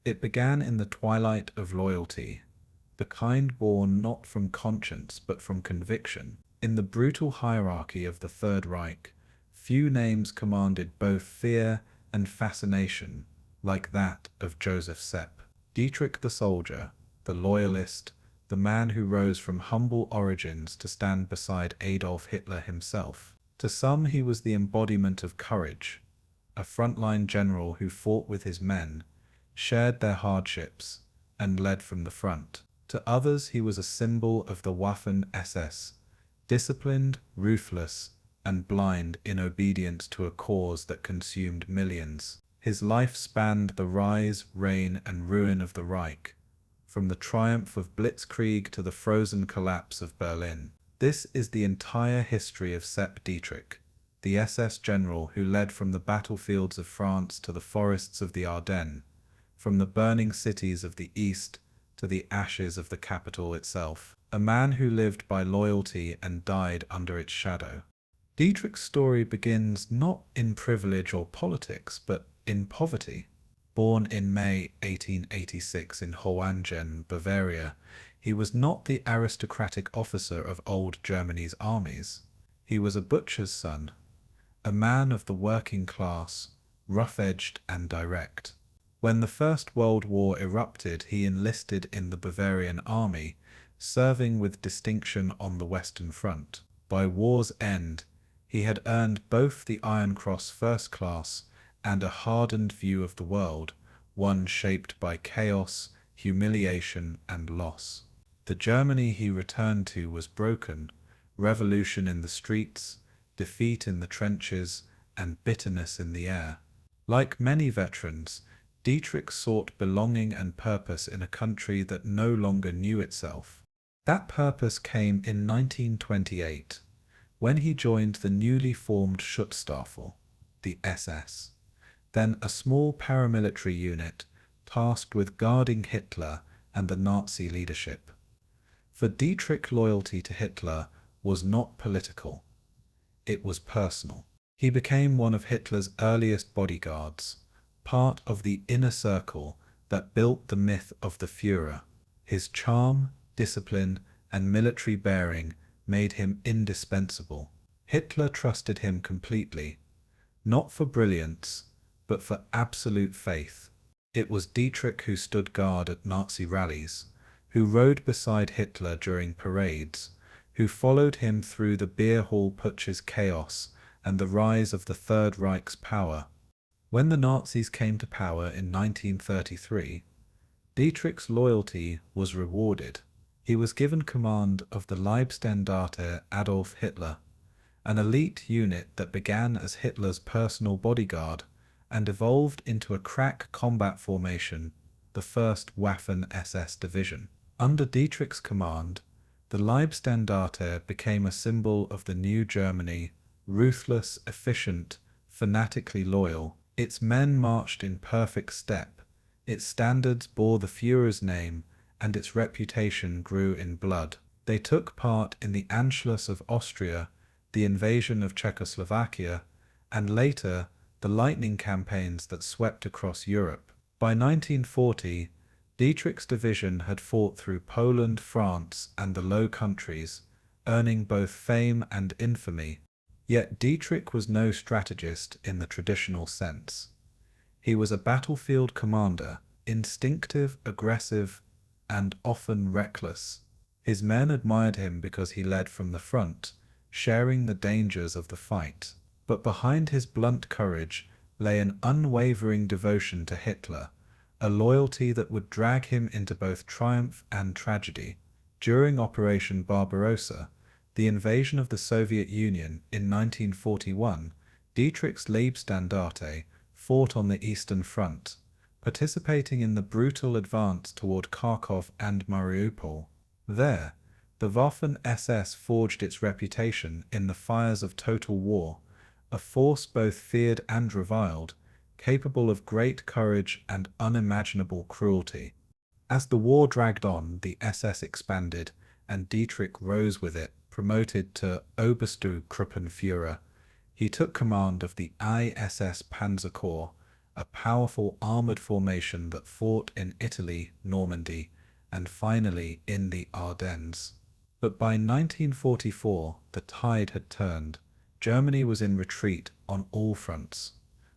It began in the twilight of loyalty, the kind born not from conscience but from conviction. In the brutal hierarchy of the Third Reich, few names commanded both fear and fascination like that of Joseph Sepp. Dietrich the soldier, the loyalist, the man who rose from humble origins to stand beside Adolf Hitler himself. To some he was the embodiment of courage, a frontline general who fought with his men, shared their hardships, and led from the front. To others he was a symbol of the Waffen-SS, disciplined, ruthless, and blind in obedience to a cause that consumed millions. His life spanned the rise, reign, and ruin of the Reich, from the triumph of Blitzkrieg to the frozen collapse of Berlin. This is the entire history of Sepp Dietrich, the SS general who led from the battlefields of France to the forests of the Ardennes, from the burning cities of the East to the ashes of the capital itself. A man who lived by loyalty and died under its shadow. Dietrich's story begins not in privilege or politics, but in poverty. Born in May 1886 in Hohengen, Bavaria, he was not the aristocratic officer of old Germany's armies. He was a butcher's son, a man of the working class, rough-edged and direct. When the First World War erupted, he enlisted in the Bavarian army, serving with distinction on the Western Front. By war's end, he had earned both the Iron Cross First Class and a hardened view of the world, one shaped by chaos, humiliation, and loss. The Germany he returned to was broken, revolution in the streets, defeat in the trenches, and bitterness in the air. Like many veterans, Dietrich sought belonging and purpose in a country that no longer knew itself. That purpose came in 1928, when he joined the newly formed Schutzstaffel, the SS, then a small paramilitary unit tasked with guarding Hitler and the Nazi leadership. For Dietrich, loyalty to Hitler was not political, it was personal. He became one of Hitler's earliest bodyguards, part of the inner circle that built the myth of the Führer. His charm, discipline, and military bearing made him indispensable. Hitler trusted him completely, not for brilliance, but for absolute faith. It was Dietrich who stood guard at Nazi rallies, who rode beside Hitler during parades, who followed him through the beer hall putsch's chaos and the rise of the Third Reich's power. When the Nazis came to power in 1933, Dietrich's loyalty was rewarded. He was given command of the Leibstandarte Adolf Hitler, an elite unit that began as Hitler's personal bodyguard and evolved into a crack combat formation, the 1st Waffen-SS Division. Under Dietrich's command, the Leibstandarte became a symbol of the new Germany, ruthless, efficient, fanatically loyal. Its men marched in perfect step, its standards bore the Führer's name, and its reputation grew in blood. They took part in the Anschluss of Austria, the invasion of Czechoslovakia, and later the lightning campaigns that swept across Europe. By 1940, Dietrich's division had fought through Poland, France, and the Low Countries, earning both fame and infamy. Yet Dietrich was no strategist in the traditional sense. He was a battlefield commander, instinctive, aggressive, and often reckless. His men admired him because he led from the front, sharing the dangers of the fight. But behind his blunt courage lay an unwavering devotion to Hitler, a loyalty that would drag him into both triumph and tragedy. During Operation Barbarossa, the invasion of the Soviet Union in 1941, Dietrich's Leibstandarte fought on the Eastern Front, participating in the brutal advance toward Kharkov and Mariupol. There, the Waffen-SS forged its reputation in the fires of total war, a force both feared and reviled, capable of great courage and unimaginable cruelty. As the war dragged on, the SS expanded, and Dietrich rose with it. Promoted to Oberste Truppenführer, he took command of the ISS Panzer Corps, a powerful armored formation that fought in Italy, Normandy, and finally in the Ardennes. But by 1944, the tide had turned. Germany was in retreat on all fronts.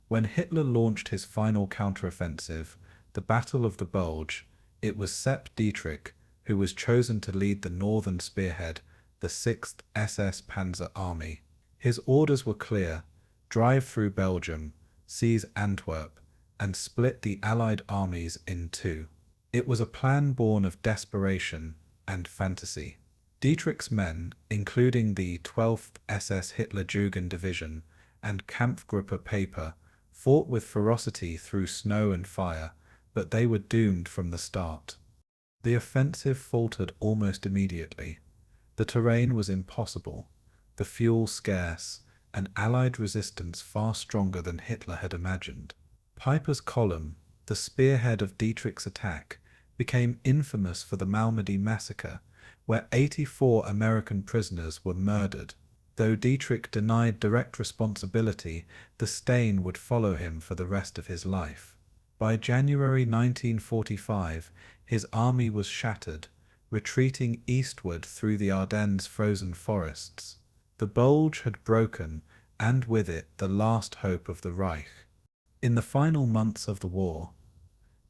When Hitler launched his final counteroffensive, the Battle of the Bulge, it was Sepp Dietrich who was chosen to lead the northern spearhead, the Sixth SS Panzer Army. His orders were clear: drive through Belgium, seize Antwerp, and split the Allied armies in two. It was a plan born of desperation and fantasy. Dietrich's men, including the 12th SS Hitlerjugend Division and Kampfgruppe Paper, fought with ferocity through snow and fire, but they were doomed from the start. The offensive faltered almost immediately. The terrain was impossible, the fuel scarce, and Allied resistance far stronger than Hitler had imagined. Piper's column, the spearhead of Dietrich's attack, became infamous for the Malmedy massacre, where 84 American prisoners were murdered. Though Dietrich denied direct responsibility, the stain would follow him for the rest of his life. By January 1945, his army was shattered, retreating eastward through the Ardennes frozen forests. The Bulge had broken, and with it the last hope of the Reich. In the final months of the war,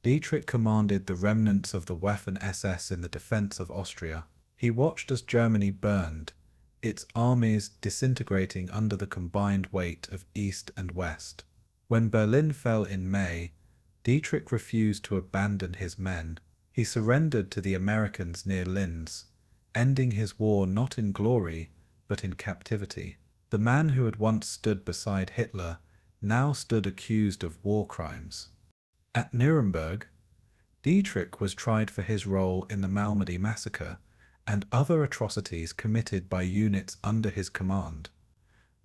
Dietrich commanded the remnants of the Waffen-SS in the defense of Austria. He watched as Germany burned, its armies disintegrating under the combined weight of East and West. When Berlin fell in May, Dietrich refused to abandon his men. He surrendered to the Americans near Linz, ending his war not in glory, but in captivity. The man who had once stood beside Hitler now stood accused of war crimes. At Nuremberg, Dietrich was tried for his role in the Malmedy massacre and other atrocities committed by units under his command.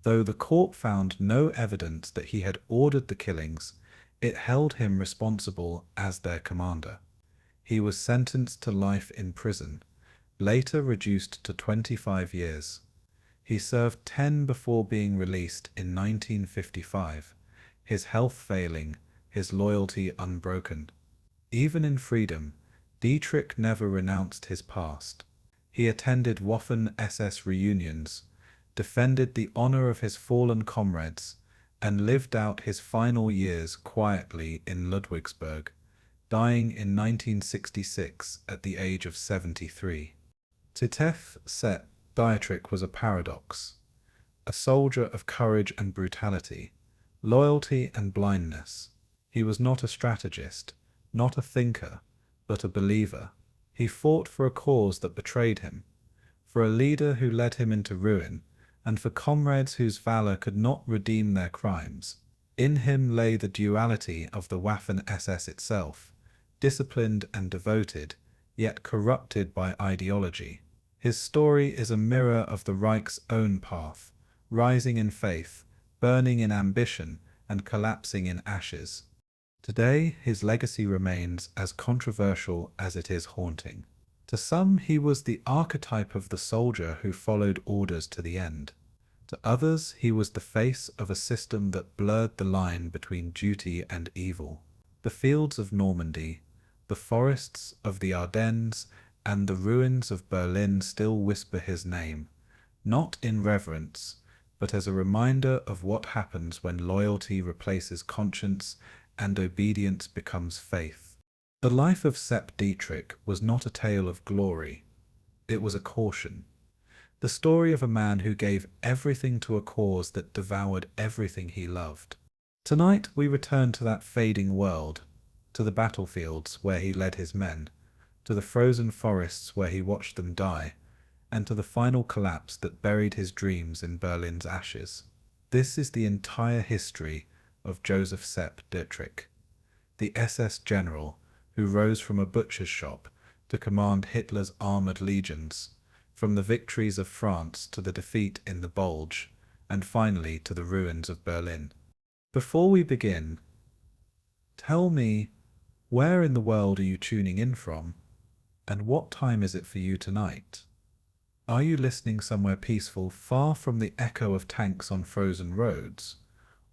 Though the court found no evidence that he had ordered the killings, it held him responsible as their commander. He was sentenced to life in prison, later reduced to 25 years. He served 10 before being released in 1955, his health failing, his loyalty unbroken. Even in freedom, Dietrich never renounced his past. He attended Waffen-SS reunions, defended the honor of his fallen comrades, and lived out his final years quietly in Ludwigsburg, dying in 1966 at the age of 73. Sepp Dietrich was a paradox, a soldier of courage and brutality, loyalty and blindness. He was not a strategist, not a thinker, but a believer. He fought for a cause that betrayed him, for a leader who led him into ruin, and for comrades whose valor could not redeem their crimes. In him lay the duality of the Waffen-SS itself, disciplined and devoted, yet corrupted by ideology. His story is a mirror of the Reich's own path, rising in faith, burning in ambition, and collapsing in ashes. Today, his legacy remains as controversial as it is haunting. To some, he was the archetype of the soldier who followed orders to the end. To others, he was the face of a system that blurred the line between duty and evil. The fields of Normandy, the forests of the Ardennes, and the ruins of Berlin still whisper his name, not in reverence, but as a reminder of what happens when loyalty replaces conscience and obedience becomes faith. The life of Sepp Dietrich was not a tale of glory. It was a caution. The story of a man who gave everything to a cause that devoured everything he loved. Tonight we return to that fading world, to the battlefields where he led his men, to the frozen forests where he watched them die, and to the final collapse that buried his dreams in Berlin's ashes. This is the entire history of Josef Sepp Dietrich, the SS general who rose from a butcher's shop to command Hitler's armored legions, from the victories of France to the defeat in the Bulge, and finally to the ruins of Berlin. Before we begin, tell me, where in the world are you tuning in from, and what time is it for you tonight? Are you listening somewhere peaceful, far from the echo of tanks on frozen roads?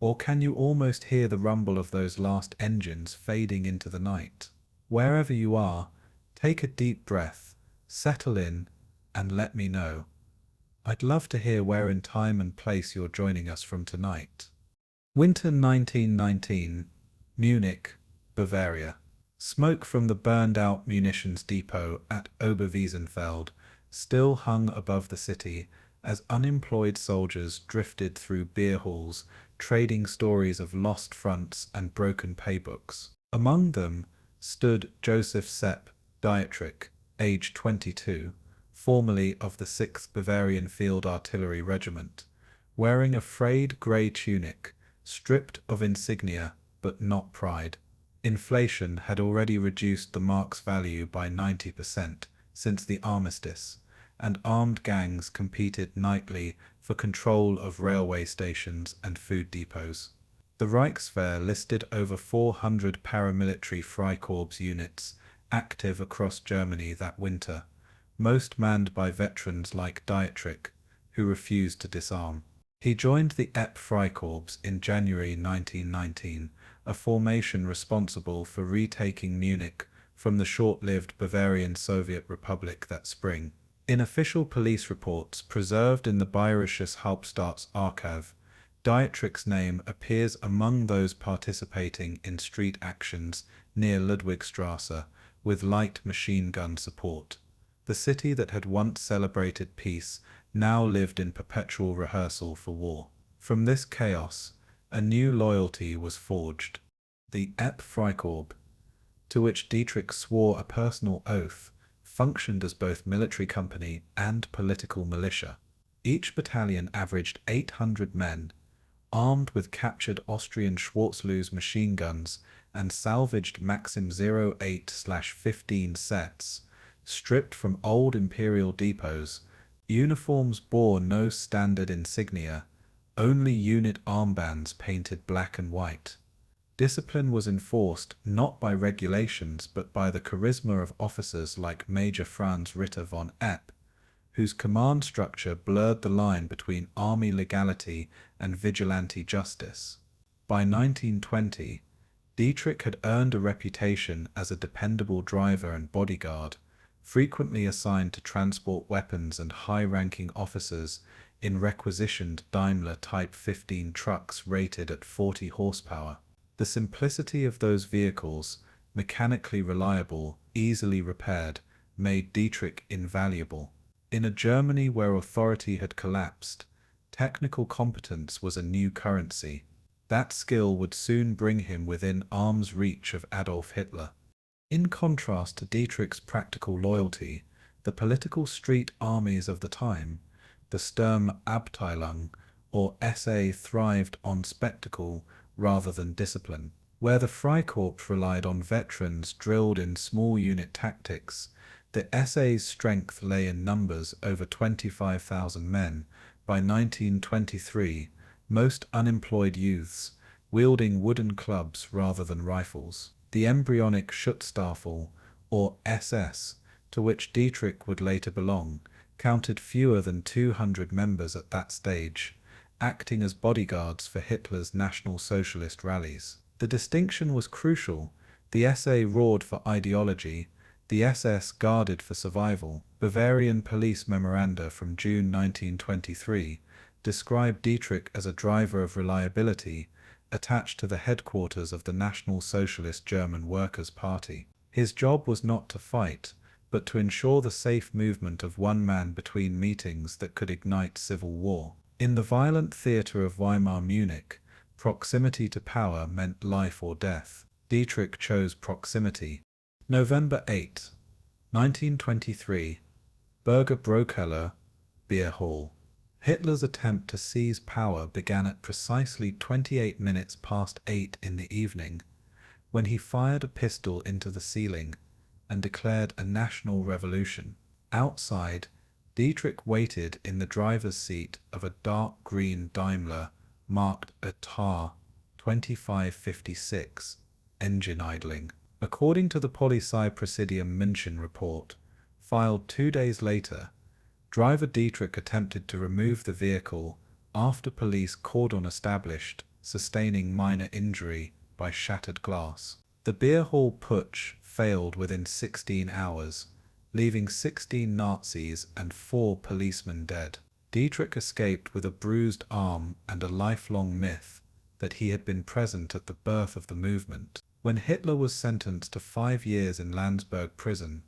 Or can you almost hear the rumble of those last engines fading into the night? Wherever you are, take a deep breath, settle in, and let me know. I'd love to hear where in time and place you're joining us from tonight. Winter 1919, Munich, Bavaria. Smoke from the burned-out munitions depot at Oberwiesenfeld still hung above the city as unemployed soldiers drifted through beer halls, trading stories of lost fronts and broken paybooks. Among them stood Josef Sepp Dietrich, age 22, formerly of the 6th Bavarian Field Artillery Regiment, wearing a frayed grey tunic, stripped of insignia but not pride. Inflation had already reduced the mark's value by 90% since the armistice, and armed gangs competed nightly for control of railway stations and food depots. The Reichswehr listed over 400 paramilitary Freikorps units active across Germany that winter, most manned by veterans like Dietrich, who refused to disarm. He joined the EP Freikorps in January 1919, a formation responsible for retaking Munich from the short-lived Bavarian Soviet Republic that spring. In official police reports preserved in the Bayerisches Hauptstaatsarchiv, Dietrich's name appears among those participating in street actions near Ludwigstrasse with light machine gun support. The city that had once celebrated peace now lived in perpetual rehearsal for war. From this chaos, a new loyalty was forged. The EP Freikorps, to which Dietrich swore a personal oath, functioned as both military company and political militia. Each battalion averaged 800 men, armed with captured Austrian Schwarzlose machine guns and salvaged Maxim 08/15 sets, stripped from old imperial depots. Uniforms bore no standard insignia, only unit armbands painted black and white. Discipline was enforced not by regulations but by the charisma of officers like Major Franz Ritter von Epp, whose command structure blurred the line between army legality and vigilante justice. By 1920, Dietrich had earned a reputation as a dependable driver and bodyguard, frequently assigned to transport weapons and high-ranking officers in requisitioned Daimler Type 15 trucks rated at 40 horsepower. The simplicity of those vehicles, mechanically reliable, easily repaired, made Dietrich invaluable. In a Germany where authority had collapsed, technical competence was a new currency. That skill would soon bring him within arm's reach of Adolf Hitler. In contrast to Dietrich's practical loyalty, the political street armies of the time, the Sturmabteilung, or SA, thrived on spectacle rather than discipline. Where the Freikorps relied on veterans drilled in small unit tactics, the SA's strength lay in numbers over 25,000 men. By 1923, most unemployed youths, wielding wooden clubs rather than rifles. The embryonic Schutzstaffel, or SS, to which Dietrich would later belong, counted fewer than 200 members at that stage, acting as bodyguards for Hitler's National Socialist rallies. The distinction was crucial. The SA roared for ideology, the SS guarded for survival. Bavarian police memoranda from June 1923 described Dietrich as a driver of reliability, attached to the headquarters of the National Socialist German Workers' Party. His job was not to fight, but to ensure the safe movement of one man between meetings that could ignite civil war. In the violent theatre of Weimar Munich, proximity to power meant life or death. Dietrich chose proximity. November 8, 1923, Berger Brokeller, Beer Hall. Hitler's attempt to seize power began at precisely 28 minutes past 8 in the evening, when he fired a pistol into the ceiling and declared a national revolution. Outside, Dietrich waited in the driver's seat of a dark green Daimler marked a TAR 2556, engine idling. According to the Polizeipräsidium München report, filed 2 days later, driver Dietrich attempted to remove the vehicle after police cordon established sustaining minor injury by shattered glass. The beer hall putsch failed within 16 hours, leaving 16 Nazis and 4 policemen dead. Dietrich escaped with a bruised arm and a lifelong myth that he had been present at the birth of the movement. When Hitler was sentenced to 5 years in Landsberg prison,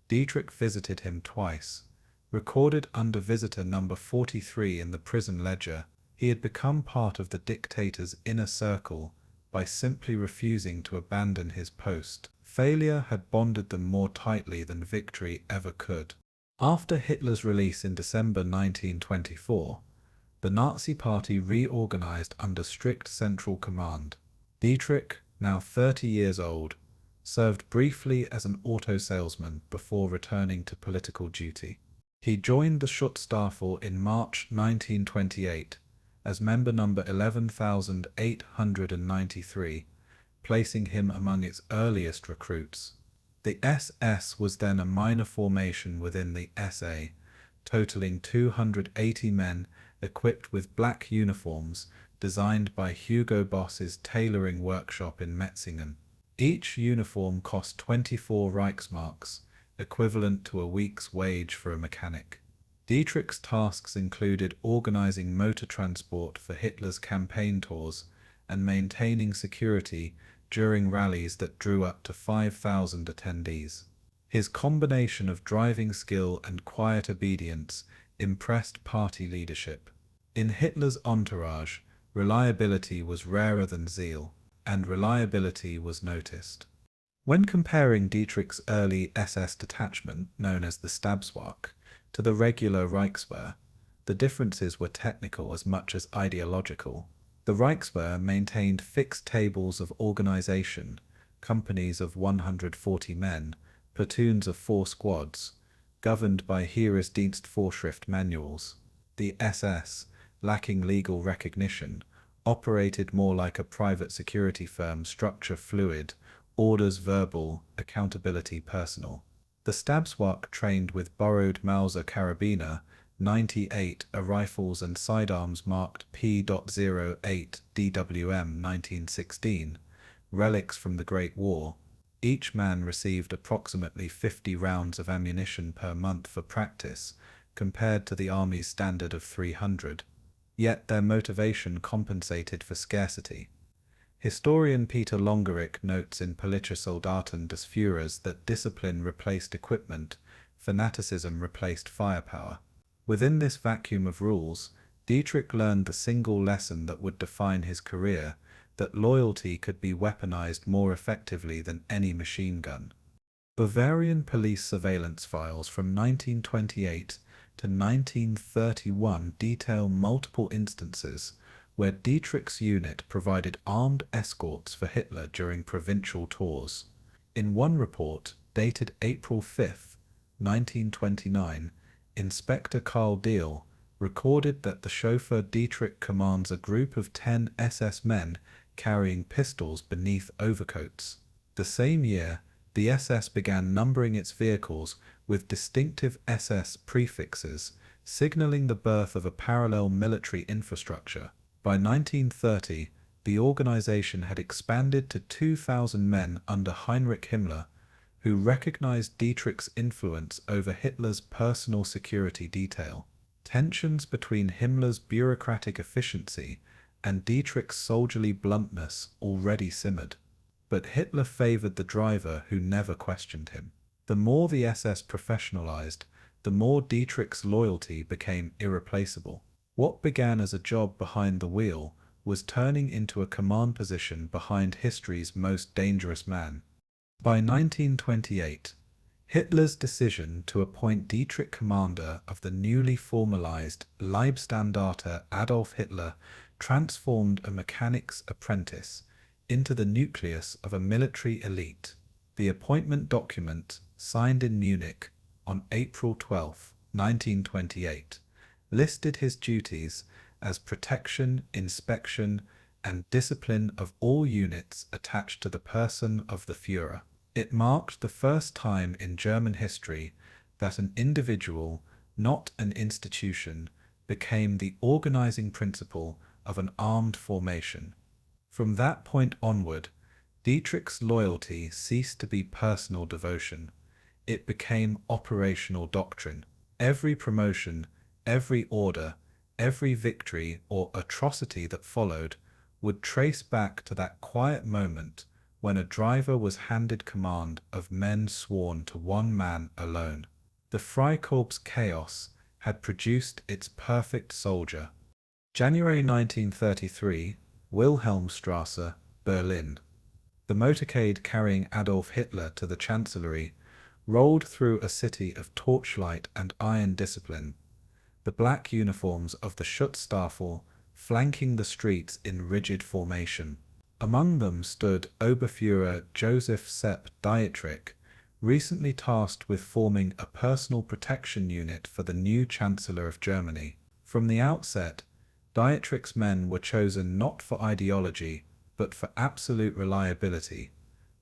Dietrich visited him twice. Recorded under visitor number 43 in the prison ledger, he had become part of the dictator's inner circle by simply refusing to abandon his post. Failure had bonded them more tightly than victory ever could. After Hitler's release in December 1924, the Nazi Party reorganized under strict central command. Dietrich, now 30 years old, served briefly as an auto salesman before returning to political duty. He joined the Schutzstaffel in March 1928 as member number 11,893, placing him among its earliest recruits. The SS was then a minor formation within the SA, totaling 280 men equipped with black uniforms designed by Hugo Boss's tailoring workshop in Metzingen. Each uniform cost 24 Reichsmarks, equivalent to a week's wage for a mechanic. Dietrich's tasks included organizing motor transport for Hitler's campaign tours and maintaining security during rallies that drew up to 5,000 attendees. His combination of driving skill and quiet obedience impressed party leadership. In Hitler's entourage, reliability was rarer than zeal, and reliability was noticed. When comparing Dietrich's early SS detachment, known as the Stabswerk, to the regular Reichswehr, the differences were technical as much as ideological. The Reichswehr maintained fixed tables of organization, companies of 140 men, platoons of 4 squads, governed by Heeresdienstvorschrift manuals. The SS, lacking legal recognition, operated more like a private security firm, structure fluid, orders verbal, accountability personal. The Stabswerk trained with borrowed Mauser Karabiner 98 rifles and sidearms marked P.08 DWM 1916, relics from the Great War. Each man received approximately 50 rounds of ammunition per month for practice, compared to the Army's standard of 300. Yet their motivation compensated for scarcity. Historian Peter Longerich notes in Politische Soldaten des Führers that discipline replaced equipment, fanaticism replaced firepower. Within this vacuum of rules, Dietrich learned the single lesson that would define his career, that loyalty could be weaponized more effectively than any machine gun. Bavarian police surveillance files from 1928 to 1931 detail multiple instances where Dietrich's unit provided armed escorts for Hitler during provincial tours. In one report, dated April 5, 1929, Inspector Karl Diehl recorded that the chauffeur Dietrich commands a group of 10 SS men carrying pistols beneath overcoats. The same year, the SS began numbering its vehicles with distinctive SS prefixes, signaling the birth of a parallel military infrastructure. By 1930, the organization had expanded to 2,000 men under Heinrich Himmler, who recognized Dietrich's influence over Hitler's personal security detail. Tensions between Himmler's bureaucratic efficiency and Dietrich's soldierly bluntness already simmered. But Hitler favored the driver who never questioned him. The more the SS professionalized, the more Dietrich's loyalty became irreplaceable. What began as a job behind the wheel was turning into a command position behind history's most dangerous man. By 1928, Hitler's decision to appoint Dietrich commander of the newly formalized Leibstandarte Adolf Hitler transformed a mechanic's apprentice into the nucleus of a military elite. The appointment document, signed in Munich on April 12, 1928, listed his duties as protection, inspection, and discipline of all units attached to the person of the Führer. It marked the first time in German history that an individual, not an institution, became the organizing principle of an armed formation. From that point onward, Dietrich's loyalty ceased to be personal devotion. It became operational doctrine. Every promotion, every order, every victory or atrocity that followed would trace back to that quiet moment when a driver was handed command of men sworn to one man alone. The Freikorps chaos had produced its perfect soldier. January 1933, Wilhelmstrasse, Berlin. The motorcade carrying Adolf Hitler to the Chancellery rolled through a city of torchlight and iron discipline, the black uniforms of the Schutzstaffel flanking the streets in rigid formation. Among them stood Oberfuhrer Josef Sepp Dietrich, recently tasked with forming a personal protection unit for the new Chancellor of Germany. From the outset, Dietrich's men were chosen not for ideology, but for absolute reliability.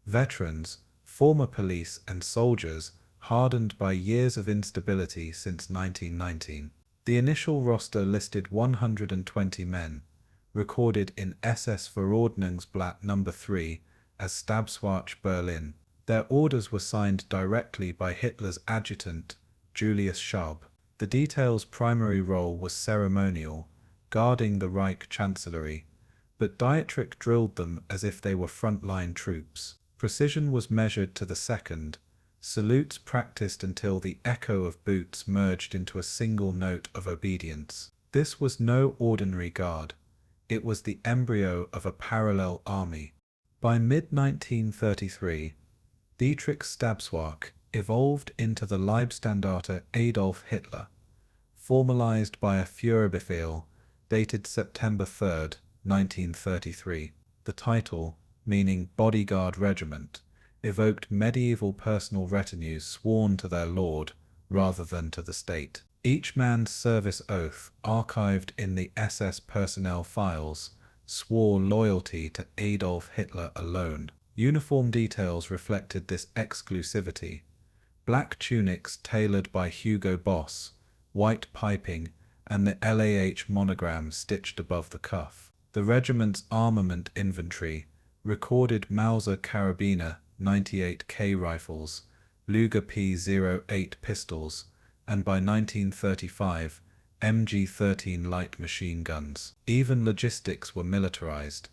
Veterans, former police and soldiers, hardened by years of instability since 1919. The initial roster listed 120 men, recorded in SS Verordnungsblatt No. 3 as Stabswache Berlin. Their orders were signed directly by Hitler's adjutant, Julius Schaub. The detail's primary role was ceremonial, guarding the Reich Chancellery, but Dietrich drilled them as if they were frontline troops. Precision was measured to the second, salutes practiced until the echo of boots merged into a single note of obedience. This was no ordinary guard. It was the embryo of a parallel army. By mid-1933, Dietrich's Stabswache evolved into the Leibstandarte Adolf Hitler, formalized by a Führerbefehl dated September 3, 1933. The title, meaning Bodyguard Regiment, evoked medieval personal retinues sworn to their lord rather than to the state. Each man's service oath, archived in the SS personnel files, swore loyalty to Adolf Hitler alone. Uniform details reflected this exclusivity. Black tunics tailored by Hugo Boss, white piping, and the LAH monogram stitched above the cuff. The regiment's armament inventory recorded Mauser Karabiner 98K rifles, Luger P08 pistols, and by 1935, MG-13 light machine guns. Even logistics were militarized.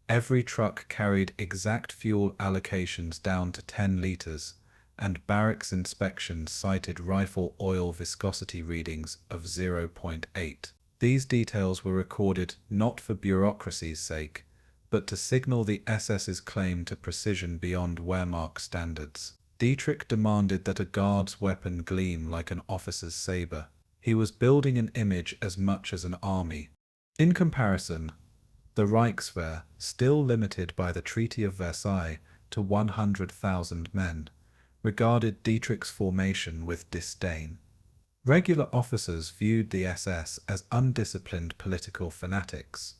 Every truck carried exact fuel allocations down to 10 liters, and barracks inspections cited rifle oil viscosity readings of 0.8. These details were recorded not for bureaucracy's sake, but to signal the SS's claim to precision beyond Wehrmacht standards. Dietrich demanded that a guard's weapon gleam like an officer's saber. He was building an image as much as an army. In comparison, the Reichswehr, still limited by the Treaty of Versailles to 100,000 men, regarded Dietrich's formation with disdain. Regular officers viewed the SS as undisciplined political fanatics,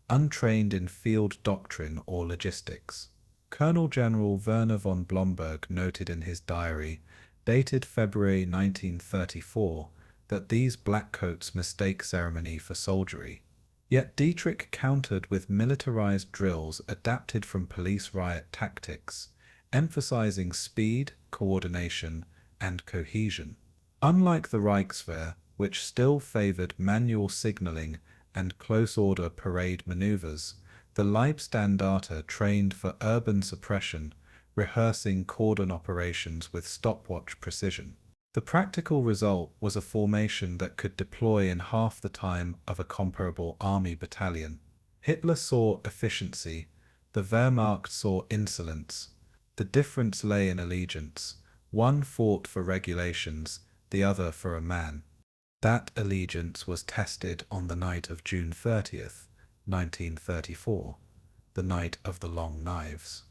untrained in field doctrine or logistics. Colonel General Werner von Blomberg noted in his diary, dated February 1934, that these blackcoats mistake ceremony for soldiery. Yet Dietrich countered with militarized drills adapted from police riot tactics, emphasizing speed, coordination, and cohesion. Unlike the Reichswehr, which still favored manual signaling and close-order parade maneuvers, the Leibstandarte trained for urban suppression, rehearsing cordon operations with stopwatch precision. The practical result was a formation that could deploy in half the time of a comparable army battalion. Hitler saw efficiency, the Wehrmacht saw insolence. The difference lay in allegiance. One fought for regulations, the other for a man. That allegiance was tested on the night of June 30th, 1934, the night of the Long Knives.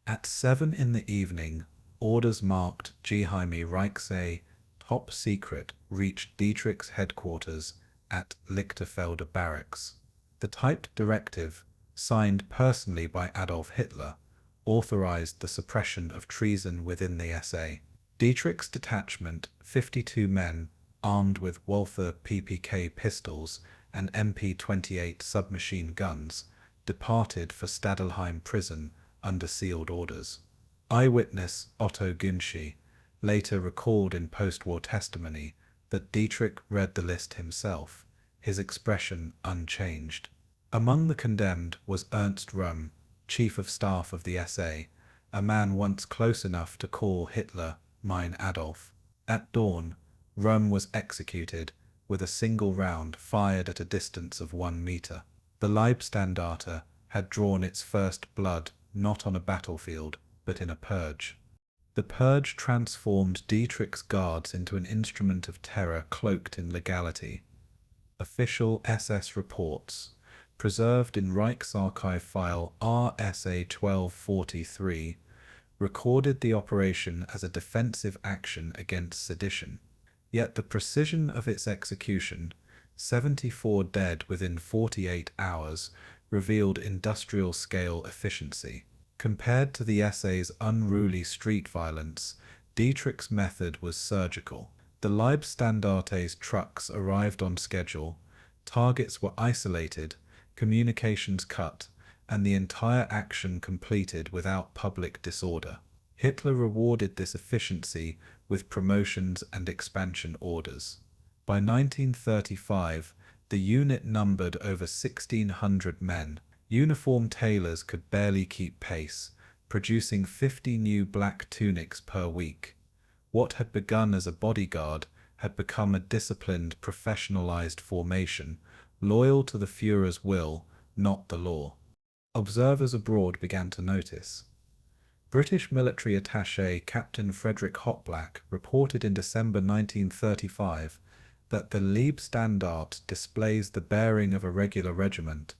At 7 in the evening, orders marked Geheime Reichsei, top secret, reached Dietrich's headquarters at Lichterfelde Barracks. The typed directive, signed personally by Adolf Hitler, authorized the suppression of treason within the SA. Dietrich's detachment, 52 men, armed with Walther PPK pistols and MP-28 submachine guns, departed for Stadelheim prison under sealed orders. Eyewitness Otto Günschi later recalled in post-war testimony that Dietrich read the list himself, his expression unchanged. Among the condemned was Ernst Röhm, chief of staff of the SA, a man once close enough to call Hitler mein Adolf. At dawn, Röhm was executed with a single round fired at a distance of 1 meter. The Leibstandarte had drawn its first blood not on a battlefield, but in a purge. The purge transformed Dietrich's guards into an instrument of terror cloaked in legality. Official SS reports, preserved in Reichsarchive file RSA 1243, recorded the operation as a defensive action against sedition. Yet the precision of its execution, 74 dead within 48 hours, revealed industrial-scale efficiency. Compared to the SA's unruly street violence, Dietrich's method was surgical. The Leibstandarte's trucks arrived on schedule, targets were isolated, communications cut, and the entire action completed without public disorder. Hitler rewarded this efficiency with promotions and expansion orders. By 1935, the unit numbered over 1,600 men. Uniform tailors could barely keep pace, producing 50 new black tunics per week. What had begun as a bodyguard had become a disciplined, professionalized formation, loyal to the Führer's will, not the law. Observers abroad began to notice. British military attaché Captain Frederick Hopblack reported in December 1935 that the Leibstandarte displays the bearing of a regular regiment,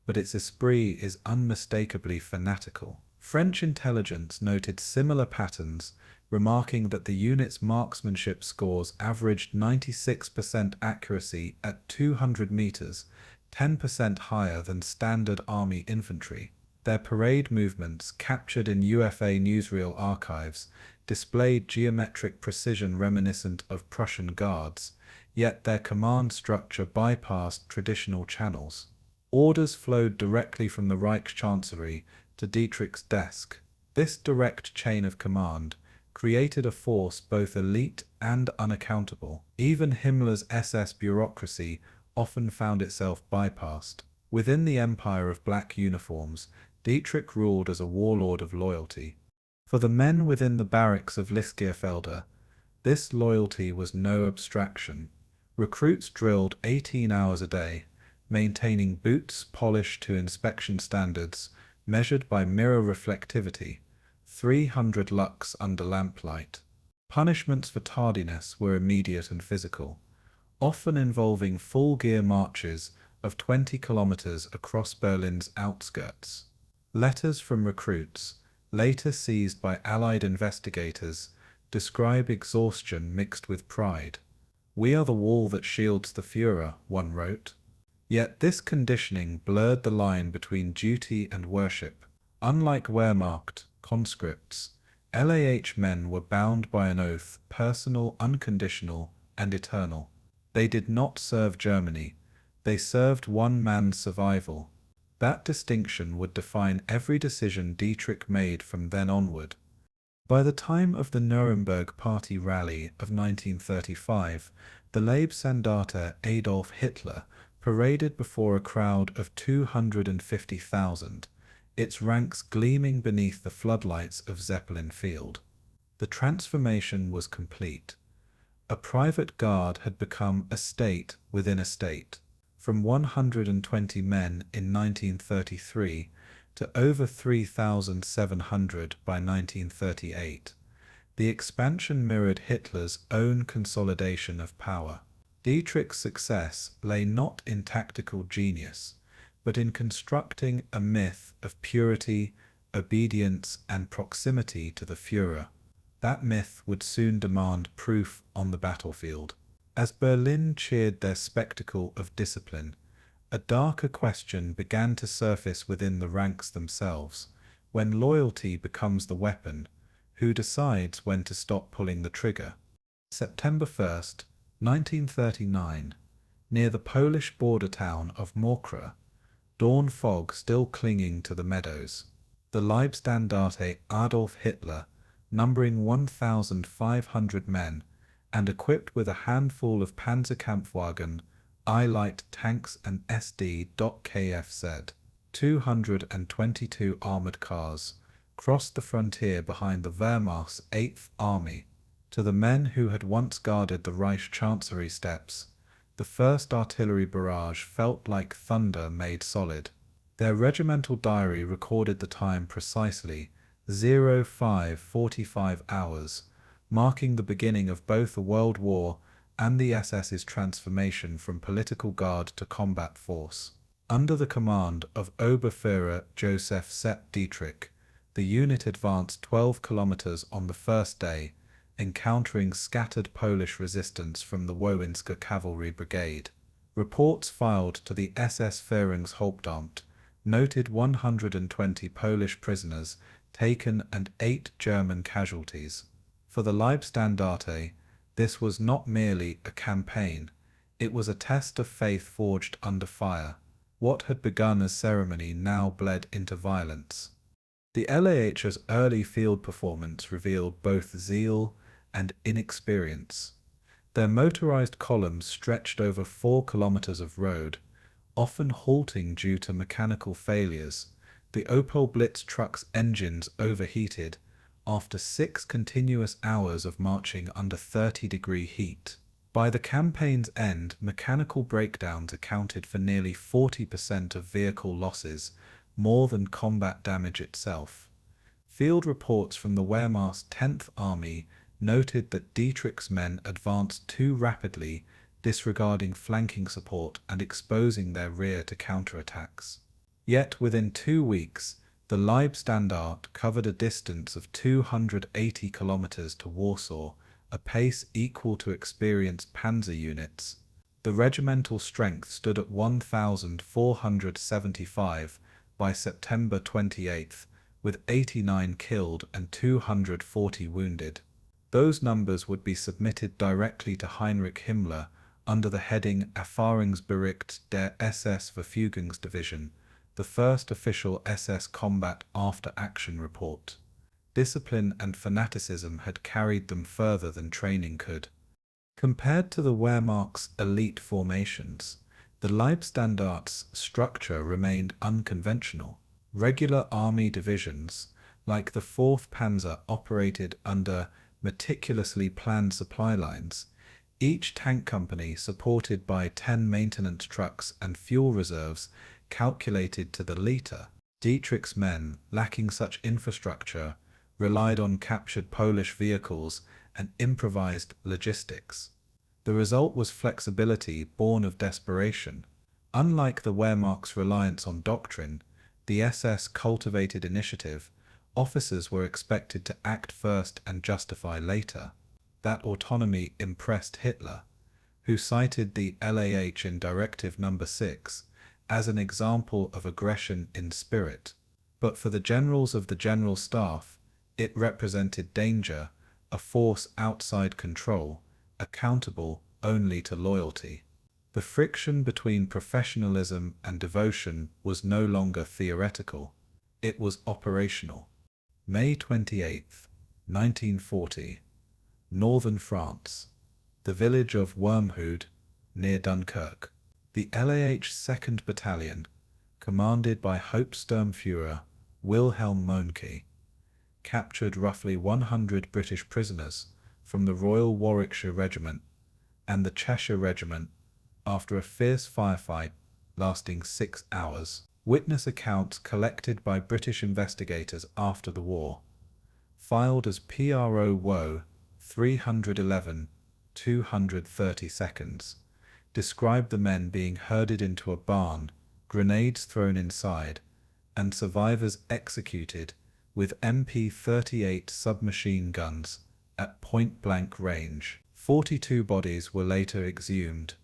but its esprit is unmistakably fanatical. French intelligence noted similar patterns, remarking that the unit's marksmanship scores averaged 96% accuracy at 200 meters, 10% higher than standard army infantry. Their parade movements, captured in UFA newsreel archives, displayed geometric precision reminiscent of Prussian Guards, yet their command structure bypassed traditional channels. Orders flowed directly from the Reichschancellery to Dietrich's desk. This direct chain of command created a force both elite and unaccountable. Even Himmler's SS bureaucracy often found itself bypassed. Within the empire of black uniforms, Dietrich ruled as a warlord of loyalty. For the men within the barracks of Lichterfelde, this loyalty was no abstraction. Recruits drilled 18 hours a day, maintaining boots polished to inspection standards, measured by mirror reflectivity, 300 lux under lamplight. Punishments for tardiness were immediate and physical, often involving full-gear marches of 20 kilometers across Berlin's outskirts. Letters from recruits, later seized by Allied investigators, describe exhaustion mixed with pride. "We are the wall that shields the Führer," one wrote. Yet this conditioning blurred the line between duty and worship. Unlike Wehrmacht conscripts, LAH men were bound by an oath, personal, unconditional, and eternal. They did not serve Germany. They served one man's survival. That distinction would define every decision Dietrich made from then onward. By the time of the Nuremberg Party Rally of 1935, the Leibstandarte Adolf Hitler paraded before a crowd of 250,000, its ranks gleaming beneath the floodlights of Zeppelin Field. The transformation was complete. A private guard had become a state within a state, from 120 men in 1933 to over 3,700 by 1938. The expansion mirrored Hitler's own consolidation of power. Dietrich's success lay not in tactical genius, but in constructing a myth of purity, obedience, and proximity to the Führer. That myth would soon demand proof on the battlefield. As Berlin cheered their spectacle of discipline, a darker question began to surface within the ranks themselves. When loyalty becomes the weapon, who decides when to stop pulling the trigger? September 1st, 1939, near the Polish border town of Mokra, dawn fog still clinging to the meadows. The Leibstandarte Adolf Hitler, numbering 1,500 men, and equipped with a handful of Panzerkampfwagen, I-Light tanks and SD.Kfz, 222 armored cars, crossed the frontier behind the Wehrmacht's 8th Army. To the men who had once guarded the Reich Chancery steps, the first artillery barrage felt like thunder made solid. Their regimental diary recorded the time precisely, 05:45 hours, marking the beginning of both the World War and the SS's transformation from political guard to combat force. Under the command of Oberführer Josef Sepp Dietrich, the unit advanced 12 kilometers on the first day, encountering scattered Polish resistance from the Wołyńska Cavalry Brigade. Reports filed to the SS Führungshauptamt noted 120 Polish prisoners taken and 8 German casualties. For the Leibstandarte, this was not merely a campaign, it was a test of faith forged under fire. What had begun as ceremony now bled into violence. The LAH's early field performance revealed both zeal and inexperience. Their motorized columns stretched over 4 kilometers of road, often halting due to mechanical failures. The Opel Blitz truck's engines overheated after 6 continuous hours of marching under 30-degree heat. By the campaign's end, mechanical breakdowns accounted for nearly 40% of vehicle losses, more than combat damage itself. Field reports from the Wehrmacht's 10th Army noted that Dietrich's men advanced too rapidly, disregarding flanking support and exposing their rear to counterattacks. Yet within 2 weeks, the Leibstandarte covered a distance of 280 kilometers to Warsaw, a pace equal to experienced panzer units. The regimental strength stood at 1,475 by September 28, with 89 killed and 240 wounded. Those numbers would be submitted directly to Heinrich Himmler under the heading Erfahrungsbericht der SS-Verfügungsdivision, the first official SS combat after-action report. Discipline and fanaticism had carried them further than training could. Compared to the Wehrmacht's elite formations, the Leibstandarte's structure remained unconventional. Regular army divisions, like the 4th Panzer, operated under meticulously planned supply lines, each tank company supported by 10 maintenance trucks and fuel reserves calculated to the liter. Dietrich's men, lacking such infrastructure, relied on captured Polish vehicles and improvised logistics. The result was flexibility born of desperation. Unlike the Wehrmacht's reliance on doctrine, the SS cultivated initiative. Officers were expected to act first and justify later. That autonomy impressed Hitler, who cited the LAH in Directive No. 6 as an example of aggression in spirit. But for the generals of the General Staff, it represented danger, a force outside control, accountable only to loyalty. The friction between professionalism and devotion was no longer theoretical, it was operational. May 28, 1940. Northern France. The village of Wormhoed, near Dunkirk. The LAH 2nd Battalion, commanded by Hauptsturmführer Wilhelm Mohnke, captured roughly 100 British prisoners from the Royal Warwickshire Regiment and the Cheshire Regiment after a fierce firefight lasting 6 hours. Witness accounts collected by British investigators after the war, filed as PRO Woe 311, 230 seconds, described the men being herded into a barn, grenades thrown inside, and survivors executed with MP-38 submachine guns at point-blank range. 42 bodies were later exhumed,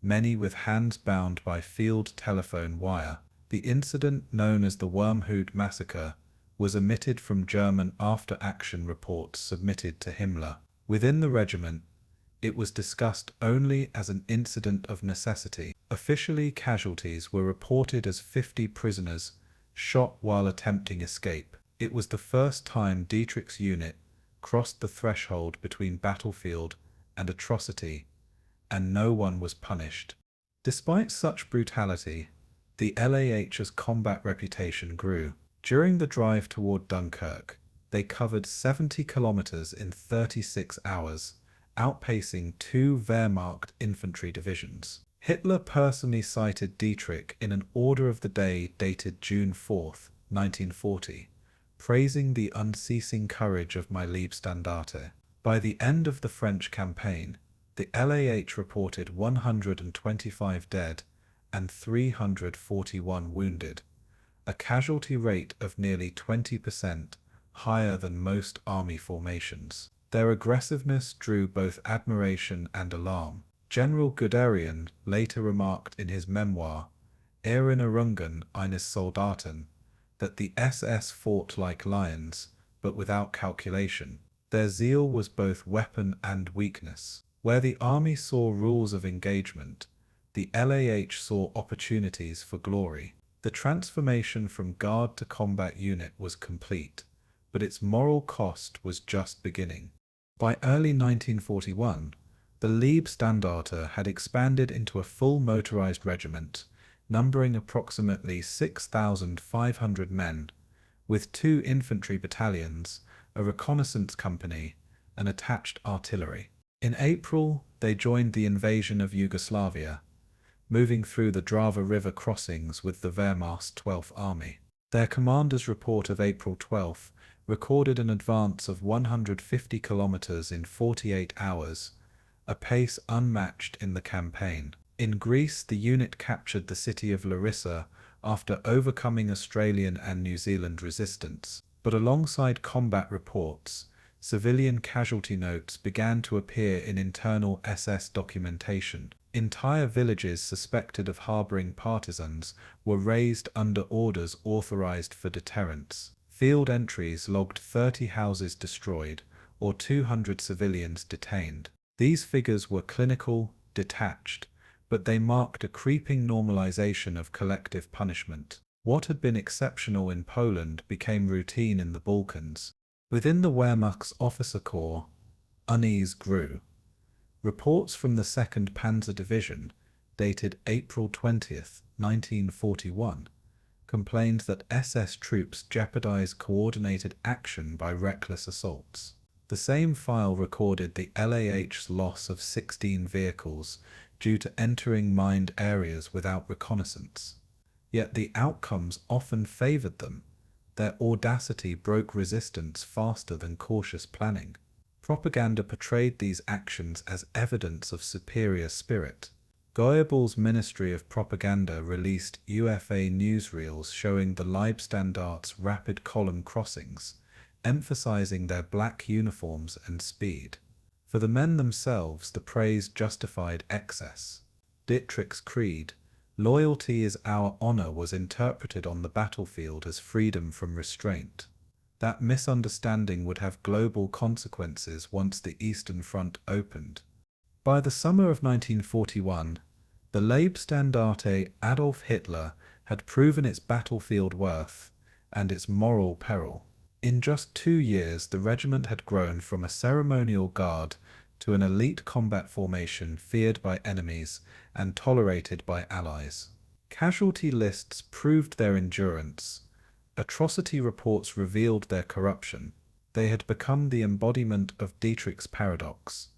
many with hands bound by field telephone wire. The incident, known as the Wormhoed Massacre, was omitted from German after-action reports submitted to Himmler. Within the regiment, It was discussed only as an incident of necessity. Officially, casualties were reported as 50 prisoners shot while attempting escape. It was the first time Dietrich's unit crossed the threshold between battlefield and atrocity, and no one was punished. Despite such brutality, the LAH's combat reputation grew. During the drive toward Dunkirk, they covered 70 kilometers in 36 hours, outpacing two Wehrmacht infantry divisions. Hitler personally cited Dietrich in an order of the day dated June 4, 1940, praising the unceasing courage of my Leibstandarte. By the end of the French campaign, the LAH reported 125 dead and 341 wounded, a casualty rate of nearly 20% higher than most army formations. Their aggressiveness drew both admiration and alarm. General Guderian later remarked in his memoir, Erinnerungen eines Soldaten, that the SS fought like lions, but without calculation. Their zeal was both weapon and weakness. Where the army saw rules of engagement, the LAH saw opportunities for glory. The transformation from guard to combat unit was complete, but its moral cost was just beginning. By early 1941, the Leibstandarte had expanded into a full motorized regiment, numbering approximately 6,500 men, with 2 infantry battalions, a reconnaissance company, and attached artillery. In April, they joined the invasion of Yugoslavia, moving through the Drava River crossings with the Wehrmacht's 12th Army. Their commander's report of April 12 recorded an advance of 150 kilometers in 48 hours, a pace unmatched in the campaign. In Greece, the unit captured the city of Larissa after overcoming Australian and New Zealand resistance. But alongside combat reports, civilian casualty notes began to appear in internal SS documentation. Entire villages suspected of harboring partisans were razed under orders authorized for deterrence. Field entries logged 30 houses destroyed or 200 civilians detained. These figures were clinical, detached, but they marked a creeping normalization of collective punishment. What had been exceptional in Poland became routine in the Balkans. Within the Wehrmacht's officer corps, unease grew. Reports from the 2nd Panzer Division, dated April 20, 1941, complained that SS troops jeopardized coordinated action by reckless assaults. The same file recorded the LAH's loss of 16 vehicles due to entering mined areas without reconnaissance. Yet the outcomes often favored them. Their audacity broke resistance faster than cautious planning. Propaganda portrayed these actions as evidence of superior spirit. Goebbels' Ministry of Propaganda released UFA newsreels showing the Leibstandarte's rapid column crossings, emphasizing their black uniforms and speed. For the men themselves, the praise justified excess. Dietrich's creed, "Loyalty is our honor," was interpreted on the battlefield as freedom from restraint. That misunderstanding would have global consequences once the Eastern Front opened. By the summer of 1941, the Leibstandarte Adolf Hitler had proven its battlefield worth and its moral peril. In just 2 years, the regiment had grown from a ceremonial guard to an elite combat formation feared by enemies and tolerated by allies. Casualty lists proved their endurance. Atrocity reports revealed their corruption. They had become the embodiment of Dietrich's paradox.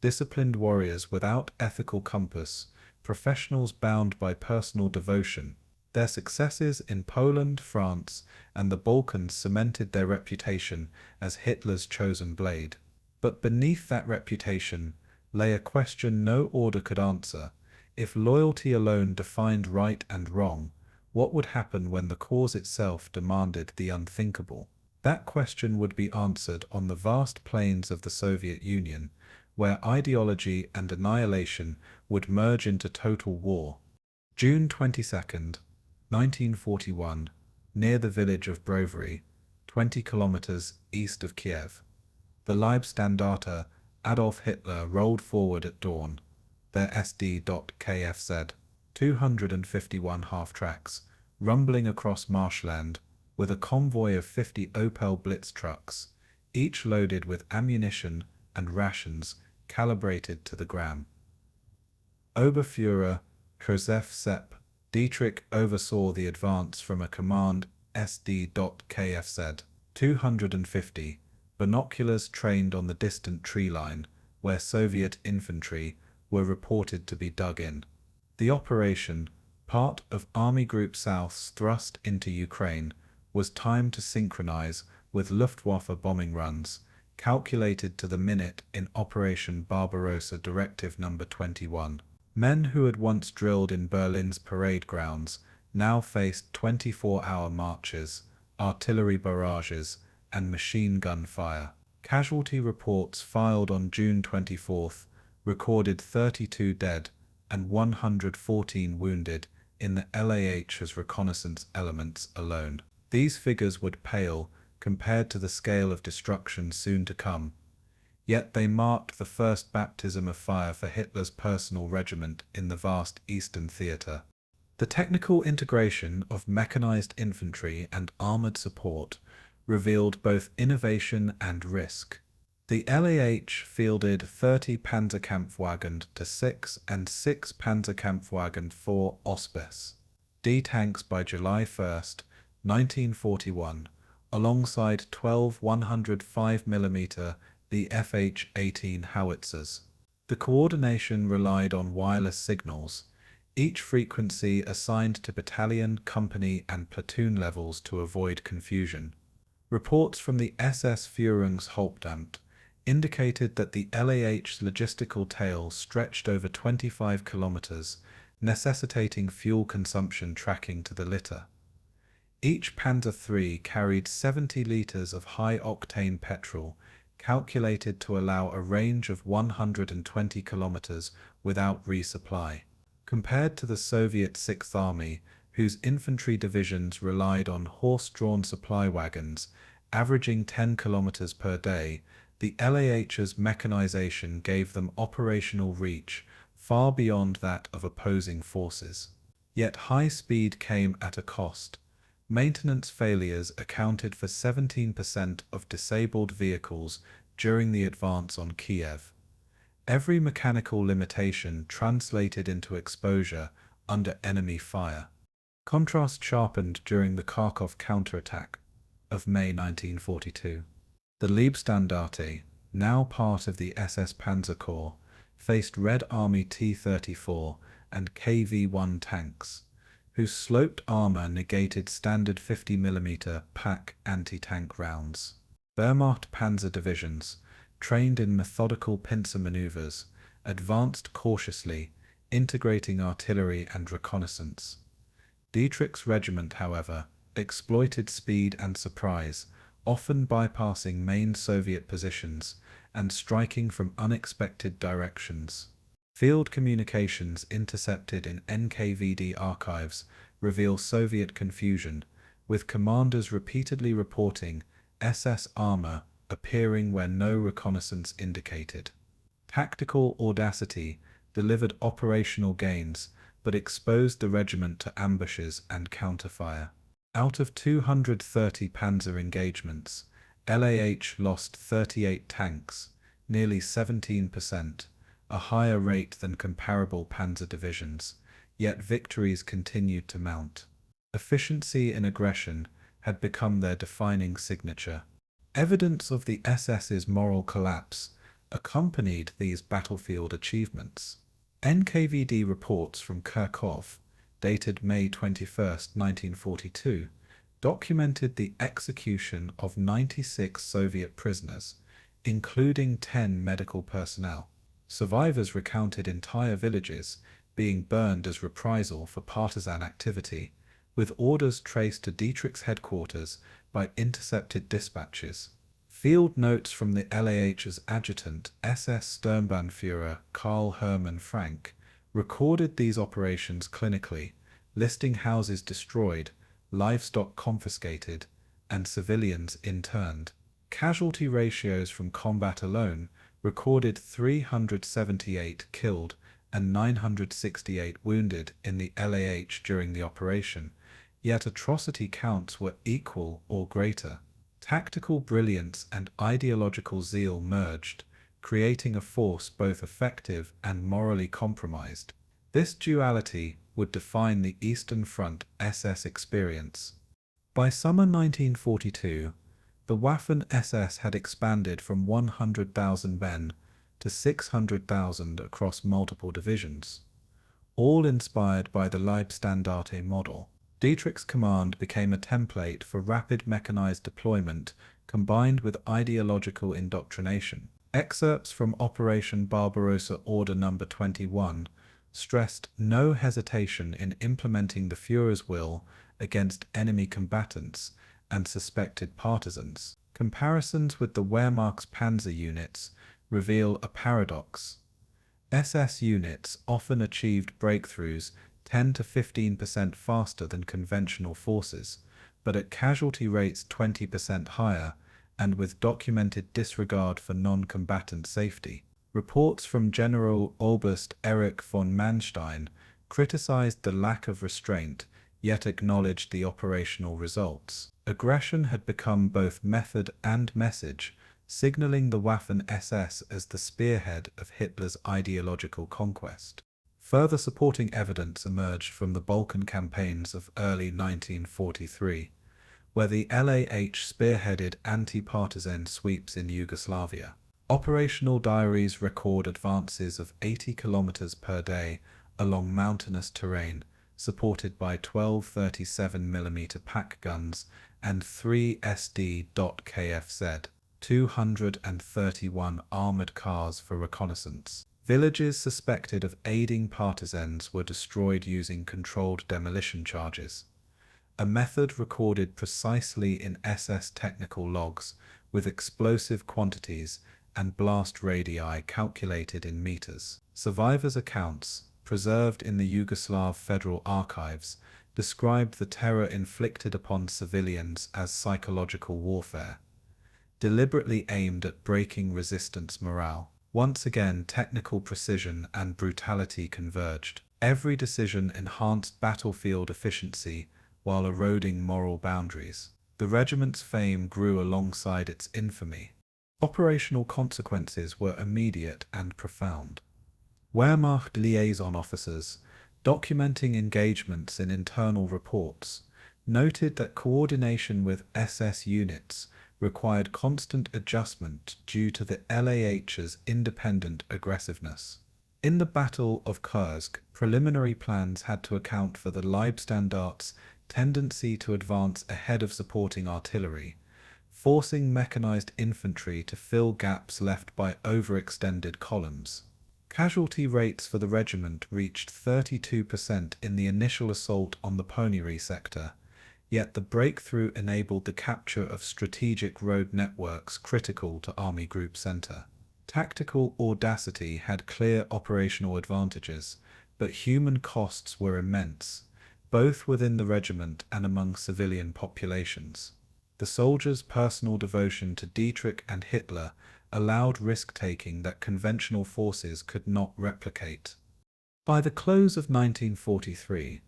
Disciplined warriors without ethical compass, professionals bound by personal devotion. Their successes in Poland, France, and the Balkans cemented their reputation as Hitler's chosen blade. But beneath that reputation lay a question no order could answer. If loyalty alone defined right and wrong, what would happen when the cause itself demanded the unthinkable? That question would be answered on the vast plains of the Soviet Union, where ideology and annihilation would merge into total war. June 22, 1941, near the village of Brovary, 20 kilometers east of Kiev. The Leibstandarte Adolf Hitler rolled forward at dawn, their SD.Kfz, 251 half-tracks, rumbling across marshland with a convoy of 50 Opel Blitz trucks, each loaded with ammunition and rations calibrated to the gram. Oberfuhrer Josef Sepp Dietrich oversaw the advance from a command SD.Kfz, 250, binoculars trained on the distant tree line, where Soviet infantry were reported to be dug in. The operation, part of Army Group South's thrust into Ukraine, was timed to synchronize with Luftwaffe bombing runs, calculated to the minute in Operation Barbarossa Directive No. 21. Men who had once drilled in Berlin's parade grounds now faced 24-hour marches, artillery barrages, and machine gun fire. Casualty reports filed on June 24th recorded 32 dead and 114 wounded in the LAH's reconnaissance elements alone. These figures would pale compared to the scale of destruction soon to come, yet they marked the first baptism of fire for Hitler's personal regiment in the vast Eastern Theater. The technical integration of mechanized infantry and armored support revealed both innovation and risk. The LAH fielded 30 Panzerkampfwagen to 6 and 6 Panzerkampfwagen 4 Auspis D tanks by July 1, 1941, alongside 12 105mm the FH-18 howitzers. The coordination relied on wireless signals, each frequency assigned to battalion, company, and platoon levels to avoid confusion. Reports from the SS Führungshauptamt indicated that the LAH's logistical tail stretched over 25 kilometers, necessitating fuel consumption tracking to the liter. Each Panzer III carried 70 liters of high-octane petrol, calculated to allow a range of 120 kilometers without resupply. Compared to the Soviet Sixth Army, whose infantry divisions relied on horse-drawn supply wagons, averaging 10 kilometers per day, the LAH's mechanization gave them operational reach far beyond that of opposing forces. Yet high speed came at a cost. Maintenance failures accounted for 17% of disabled vehicles during the advance on Kiev. Every mechanical limitation translated into exposure under enemy fire. Contrast sharpened during the Kharkov counterattack of May 1942. The Leibstandarte, now part of the SS Panzer Corps, faced Red Army T-34 and KV-1 tanks, whose sloped armor negated standard 50mm PaK anti-tank rounds. Wehrmacht panzer divisions, trained in methodical pincer maneuvers, advanced cautiously, integrating artillery and reconnaissance. Dietrich's regiment, however, exploited speed and surprise, often bypassing main Soviet positions and striking from unexpected directions. Field communications intercepted in NKVD archives reveal Soviet confusion, with commanders repeatedly reporting SS armor appearing where no reconnaissance indicated. Tactical audacity delivered operational gains, but exposed the regiment to ambushes and counterfire. Out of 230 panzer engagements, LAH lost 38 tanks, nearly 17%, a higher rate than comparable panzer divisions, yet victories continued to mount. Efficiency in aggression had become their defining signature. Evidence of the SS's moral collapse accompanied these battlefield achievements. NKVD reports from Kharkov, dated May 21, 1942, documented the execution of 96 Soviet prisoners, including 10 medical personnel. Survivors recounted entire villages being burned as reprisal for partisan activity, with orders traced to Dietrich's headquarters by intercepted dispatches. Field notes from the LAH's adjutant, SS Sturmbannführer Karl Hermann Frank, recorded these operations clinically, listing houses destroyed, livestock confiscated, and civilians interned. Casualty ratios from combat alone recorded 378 killed and 968 wounded in the LAH during the operation, yet atrocity counts were equal or greater. Tactical brilliance and ideological zeal merged, creating a force both effective and morally compromised. This duality would define the Eastern Front SS experience. By summer 1942, the Waffen-SS had expanded from 100,000 men to 600,000 across multiple divisions, all inspired by the Leibstandarte model. Dietrich's command became a template for rapid mechanized deployment combined with ideological indoctrination. Excerpts from Operation Barbarossa Order No. 21 stressed no hesitation in implementing the Führer's will against enemy combatants and suspected partisans. Comparisons with the Wehrmacht's panzer units reveal a paradox. SS units often achieved breakthroughs 10 to 15% faster than conventional forces, but at casualty rates 20% higher and with documented disregard for non-combatant safety. Reports from General Oberst Erich von Manstein criticized the lack of restraint, yet acknowledged the operational results. Aggression had become both method and message, signaling the Waffen-SS as the spearhead of Hitler's ideological conquest. Further supporting evidence emerged from the Balkan campaigns of early 1943, where the LAH spearheaded anti-partisan sweeps in Yugoslavia. Operational diaries record advances of 80 kilometers per day along mountainous terrain, supported by 12 37mm pack guns and 3 SD.KFZ, 231 armored cars for reconnaissance. Villages suspected of aiding partisans were destroyed using controlled demolition charges, a method recorded precisely in SS technical logs with explosive quantities and blast radii calculated in meters. Survivors' accounts, preserved in the Yugoslav Federal Archives, described the terror inflicted upon civilians as psychological warfare, deliberately aimed at breaking resistance morale. Once again, technical precision and brutality converged. Every decision enhanced battlefield efficiency while eroding moral boundaries. The regiment's fame grew alongside its infamy. Operational consequences were immediate and profound. Wehrmacht liaison officers, documenting engagements in internal reports, noted that coordination with SS units required constant adjustment due to the LAH's independent aggressiveness. In the Battle of Kursk, preliminary plans had to account for the Leibstandarte's tendency to advance ahead of supporting artillery, forcing mechanized infantry to fill gaps left by overextended columns. Casualty rates for the regiment reached 32% in the initial assault on the Ponyri sector, yet the breakthrough enabled the capture of strategic road networks critical to Army Group Center. Tactical audacity had clear operational advantages, but human costs were immense, both within the regiment and among civilian populations. The soldiers' personal devotion to Dietrich and Hitler allowed risk-taking that conventional forces could not replicate. By the close of 1943,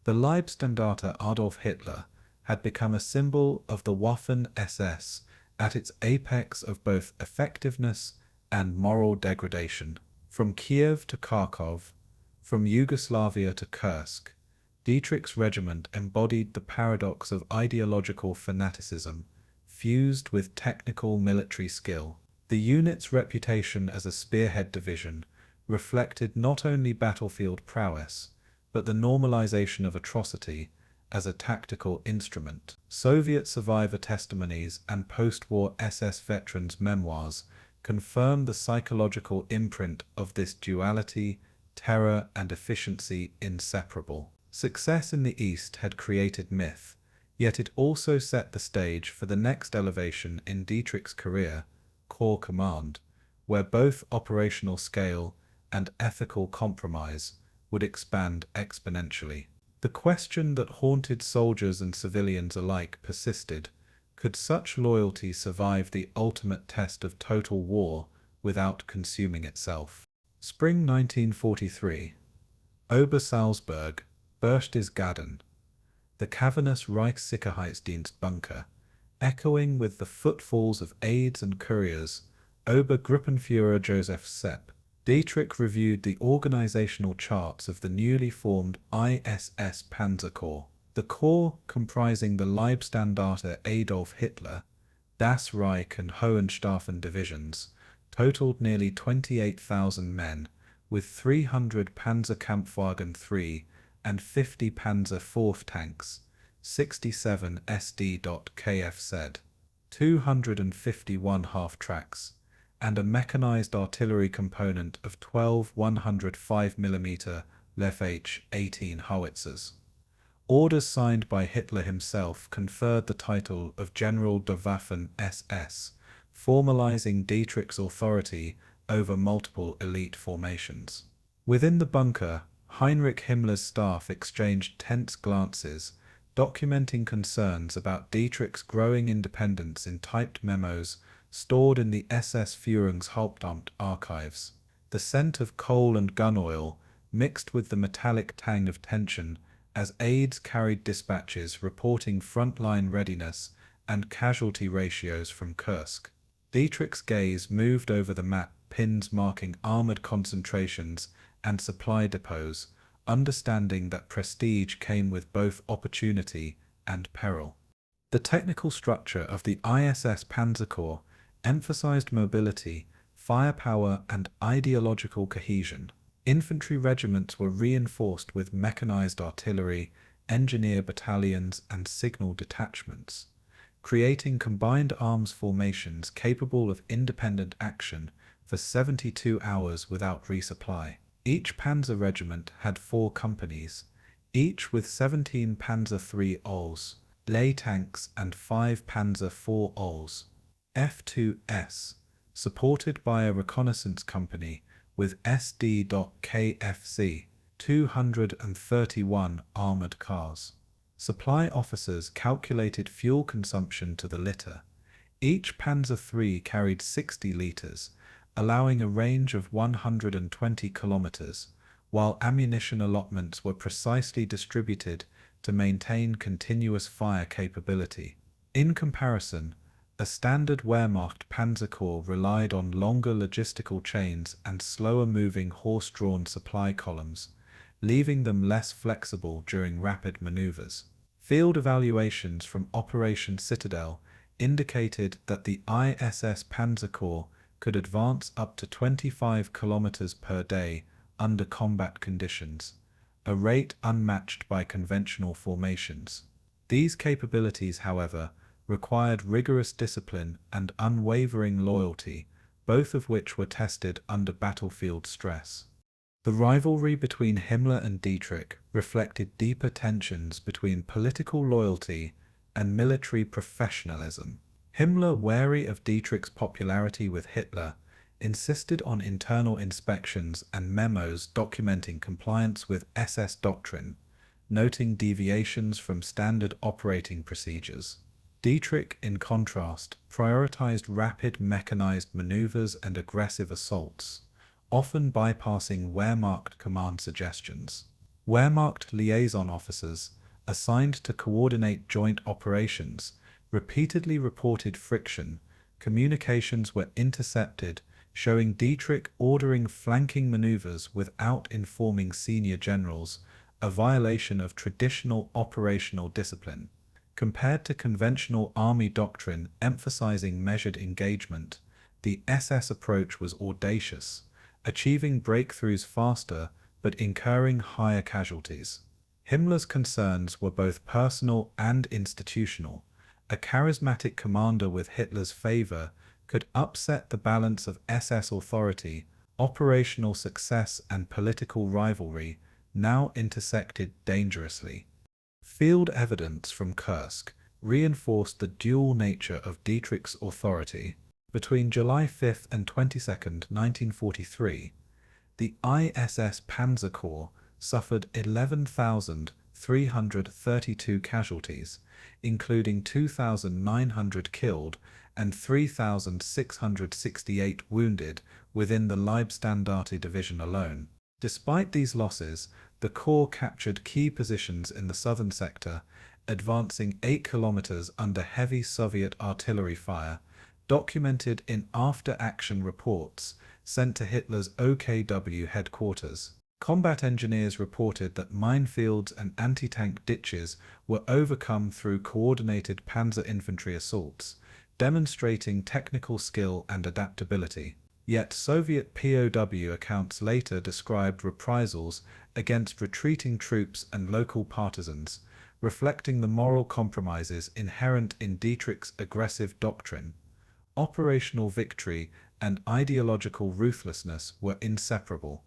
the Leibstandarte Adolf Hitler had become a symbol of the Waffen-SS at its apex of both effectiveness and moral degradation. From Kiev to Kharkov, from Yugoslavia to Kursk, Dietrich's regiment embodied the paradox of ideological fanaticism fused with technical military skill. The unit's reputation as a spearhead division reflected not only battlefield prowess, but the normalization of atrocity as a tactical instrument. Soviet survivor testimonies and post-war SS veterans' memoirs confirm the psychological imprint of this duality, terror and efficiency inseparable. Success in the East had created myth, yet it also set the stage for the next elevation in Dietrich's career, Corps Command, where both operational scale and ethical compromise would expand exponentially. The question that haunted soldiers and civilians alike persisted: could such loyalty survive the ultimate test of total war without consuming itself. Spring 1943. Obersalzberg, Berchtesgaden. The cavernous Reichssicherheitsdienst bunker, echoing with the footfalls of aides and couriers. Obergruppenführer Josef Sepp Dietrich reviewed the organizational charts of the newly formed ISS Panzer Corps. The corps, comprising the Leibstandarte Adolf Hitler, Das Reich and Hohenstaufen divisions, totaled nearly 28,000 men, with 300 Panzerkampfwagen III and 50 Panzer IV tanks, 67 SD.Kfz, 251 half-tracks, and a mechanized artillery component of 12 105mm Lefh 18 howitzers. Orders signed by Hitler himself conferred the title of General der Waffen-SS, formalizing Dietrich's authority over multiple elite formations. Within the bunker, Heinrich Himmler's staff exchanged tense glances, documenting concerns about Dietrich's growing independence in typed memos stored in the SS Führungshauptamt archives. The scent of coal and gun oil mixed with the metallic tang of tension as aides carried dispatches reporting frontline readiness and casualty ratios from Kursk. Dietrich's gaze moved over the map, pins marking armored concentrations and supply depots, understanding that prestige came with both opportunity and peril. The technical structure of the ISS Panzer Corps emphasized mobility, firepower, and ideological cohesion. Infantry regiments were reinforced with mechanized artillery, engineer battalions, and signal detachments, creating combined arms formations capable of independent action for 72 hours without resupply. Each panzer regiment had 4 companies, each with 17 Panzer III Ols, lay tanks, and 5 Panzer IV Ols, F2S, supported by a reconnaissance company with SD.Kfz, 231 armored cars. Supply officers calculated fuel consumption to the liter. Each Panzer III carried 60 liters, allowing a range of 120 kilometers, while ammunition allotments were precisely distributed to maintain continuous fire capability. In comparison, a standard Wehrmacht Panzer Corps relied on longer logistical chains and slower-moving horse-drawn supply columns, leaving them less flexible during rapid maneuvers. Field evaluations from Operation Citadel indicated that the ISS Panzer Corps could advance up to 25 kilometers per day under combat conditions, a rate unmatched by conventional formations. These capabilities, however, required rigorous discipline and unwavering loyalty, both of which were tested under battlefield stress. The rivalry between Himmler and Dietrich reflected deeper tensions between political loyalty and military professionalism. Himmler, wary of Dietrich's popularity with Hitler, insisted on internal inspections and memos documenting compliance with SS doctrine, noting deviations from standard operating procedures. Dietrich, in contrast, prioritized rapid mechanized maneuvers and aggressive assaults, often bypassing Wehrmacht command suggestions. Wehrmacht liaison officers, assigned to coordinate joint operations, repeatedly reported friction. Communications were intercepted, showing Dietrich ordering flanking maneuvers without informing senior generals, a violation of traditional operational discipline. Compared to conventional army doctrine emphasizing measured engagement, the SS approach was audacious, achieving breakthroughs faster but incurring higher casualties. Himmler's concerns were both personal and institutional. A charismatic commander with Hitler's favor could upset the balance of SS authority. Operational success and political rivalry now intersected dangerously. Field evidence from Kursk reinforced the dual nature of Dietrich's authority. Between July 5 and 22, 1943, the ISS Panzer Corps suffered 11,332 casualties, including 2,900 killed and 3,668 wounded within the Leibstandarte division alone. Despite these losses, the Corps captured key positions in the southern sector, advancing 8 kilometers under heavy Soviet artillery fire, documented in after-action reports sent to Hitler's OKW headquarters. Combat engineers reported that minefields and anti-tank ditches were overcome through coordinated panzer infantry assaults, demonstrating technical skill and adaptability. Yet Soviet POW accounts later described reprisals against retreating troops and local partisans, reflecting the moral compromises inherent in Dietrich's aggressive doctrine. Operational victory and ideological ruthlessness were inseparable.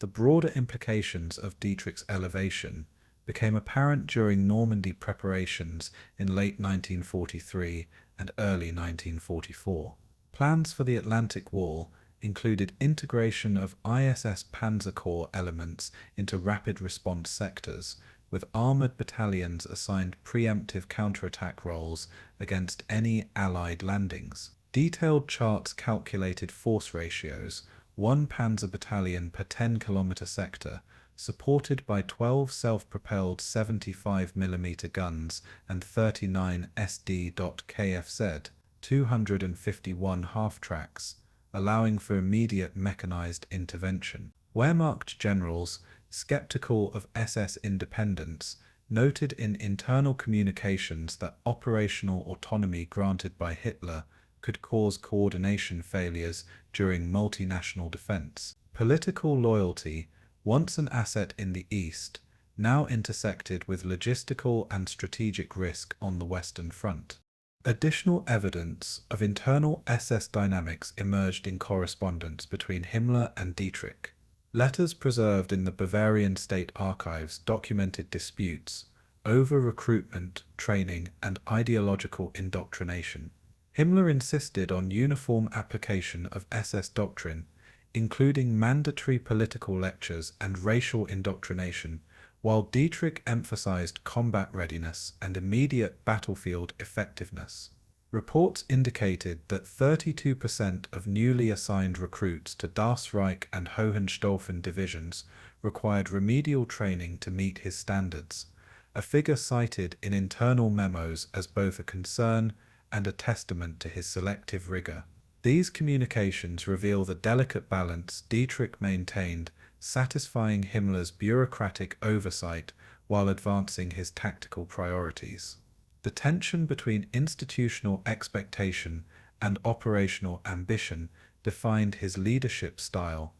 The broader implications of Dietrich's elevation became apparent during Normandy preparations in late 1943 and early 1944. Plans for the Atlantic Wall included integration of ISS Panzer Corps elements into rapid response sectors, with armored battalions assigned preemptive counterattack roles against any Allied landings. Detailed charts calculated force ratios, 1 Panzer battalion per 10-kilometer sector, supported by 12 self-propelled 75mm guns and 39 SD.KFZ, 251 half-tracks, allowing for immediate mechanized intervention. Wehrmacht generals, skeptical of SS independence, noted in internal communications that operational autonomy granted by Hitler could cause coordination failures during multinational defense. Political loyalty, once an asset in the East, now intersected with logistical and strategic risk on the Western Front. Additional evidence of internal SS dynamics emerged in correspondence between Himmler and Dietrich. Letters preserved in the Bavarian state archives documented disputes over recruitment, training, and ideological indoctrination. Himmler insisted on uniform application of SS doctrine, including mandatory political lectures and racial indoctrination, while Dietrich emphasized combat readiness and immediate battlefield effectiveness. Reports indicated that 32% of newly assigned recruits to Das Reich and Hohenstaufen divisions required remedial training to meet his standards, a figure cited in internal memos as both a concern and a testament to his selective rigor. These communications reveal the delicate balance Dietrich maintained, satisfying Himmler's bureaucratic oversight while advancing his tactical priorities. The tension between institutional expectation and operational ambition defined his leadership style.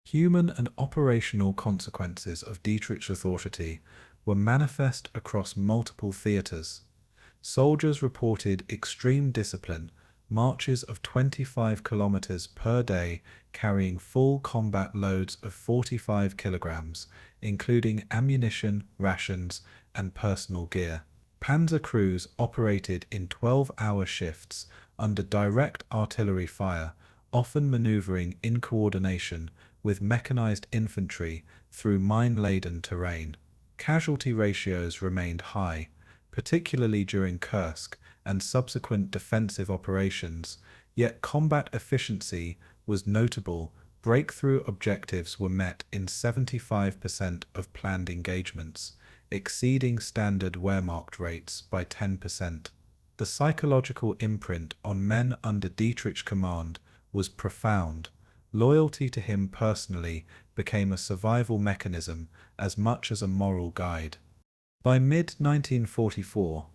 Human and operational consequences of Dietrich's authority were manifest across multiple theaters. Soldiers reported extreme discipline, marches of 25 kilometers per day carrying full combat loads of 45 kilograms, including ammunition, rations, and personal gear. Panzer crews operated in 12-hour shifts under direct artillery fire, often maneuvering in coordination with mechanized infantry through mine-laden terrain. Casualty ratios remained high, particularly during Kursk and subsequent defensive operations, yet combat efficiency was notable. Breakthrough objectives were met in 75% of planned engagements, exceeding standard Wehrmacht rates by 10%. The psychological imprint on men under Dietrich's command was profound. Loyalty to him personally became a survival mechanism as much as a moral guide. By mid-1944,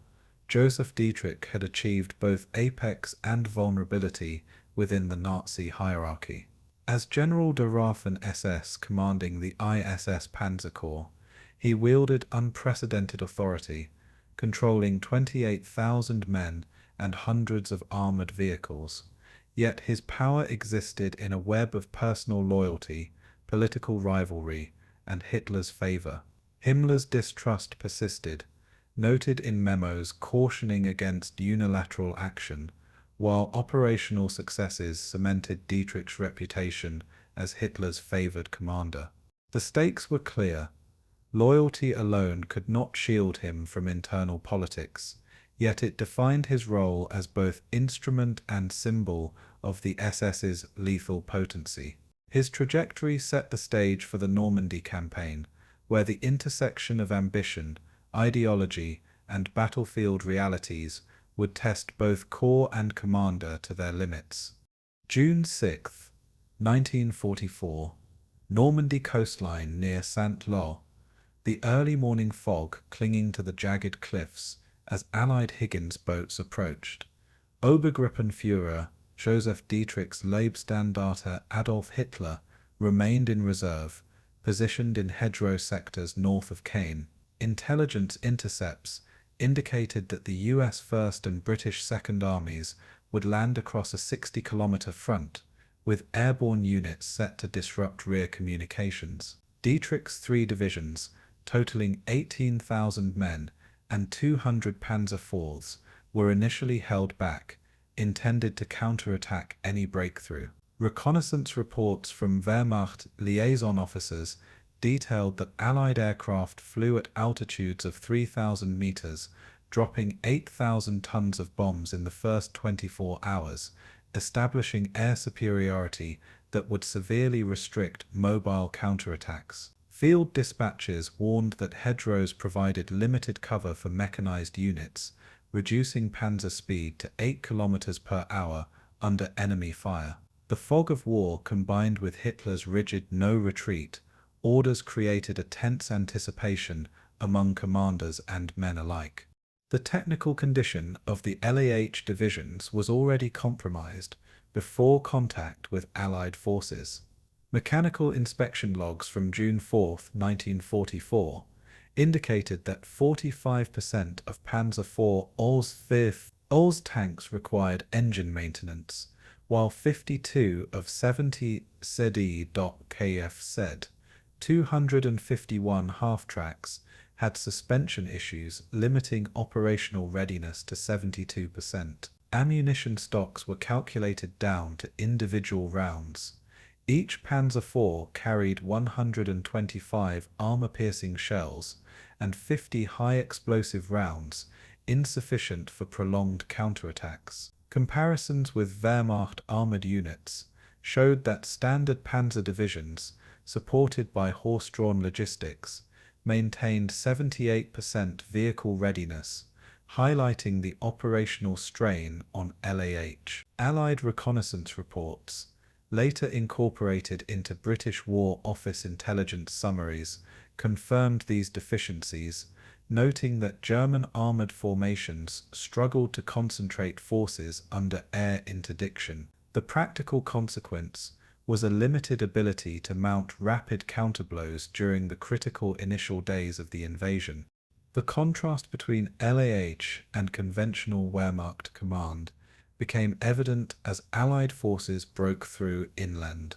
Josef Dietrich had achieved both apex and vulnerability within the Nazi hierarchy. As General der Waffen-SS commanding the ISS Panzer Corps, he wielded unprecedented authority, controlling 28,000 men and hundreds of armored vehicles. Yet his power existed in a web of personal loyalty, political rivalry, and Hitler's favor. Himmler's distrust persisted, noted in memos cautioning against unilateral action, while operational successes cemented Dietrich's reputation as Hitler's favored commander. The stakes were clear. Loyalty alone could not shield him from internal politics. yet it defined his role as both instrument and symbol of the SS's lethal potency. His trajectory set the stage for the Normandy campaign, where the intersection of ambition, ideology, and battlefield realities would test both corps and commander to their limits. June 6, 1944, Normandy coastline near Saint-Lô, the early morning fog clinging to the jagged cliffs as Allied Higgins boats approached. Obergruppenführer Josef Dietrich's Leibstandarte Adolf Hitler remained in reserve, positioned in hedgerow sectors north of Caen. Intelligence intercepts indicated that the US First and British Second Armies would land across a 60-kilometer front, with airborne units set to disrupt rear communications. Dietrich's 3 divisions, totaling 18,000 men and 200 Panzer IVs, were initially held back, intended to counterattack any breakthrough. Reconnaissance reports from Wehrmacht liaison officers detailed that Allied aircraft flew at altitudes of 3,000 meters, dropping 8,000 tons of bombs in the first 24 hours, establishing air superiority that would severely restrict mobile counterattacks. Field dispatches warned that hedgerows provided limited cover for mechanized units, reducing panzer speed to 8 km per hour under enemy fire. The fog of war combined with Hitler's rigid no retreat orders created a tense anticipation among commanders and men alike. The technical condition of the LAH divisions was already compromised before contact with Allied forces. Mechanical inspection logs from June 4, 1944, indicated that 45% of Panzer IV OL's tanks required engine maintenance, while 52 of 70 CD.KF said 251 half-tracks had suspension issues limiting operational readiness to 72%. Ammunition stocks were calculated down to individual rounds. Each Panzer IV carried 125 armor-piercing shells and 50 high-explosive rounds, insufficient for prolonged counterattacks. Comparisons with Wehrmacht armored units showed that standard panzer divisions, supported by horse-drawn logistics, maintained 78% vehicle readiness, highlighting the operational strain on LAH. Allied reconnaissance reports, later incorporated into British War Office intelligence summaries, confirmed these deficiencies, noting that German armoured formations struggled to concentrate forces under air interdiction. The practical consequence was a limited ability to mount rapid counterblows during the critical initial days of the invasion. The contrast between LAH and conventional Wehrmacht command became evident as Allied forces broke through inland,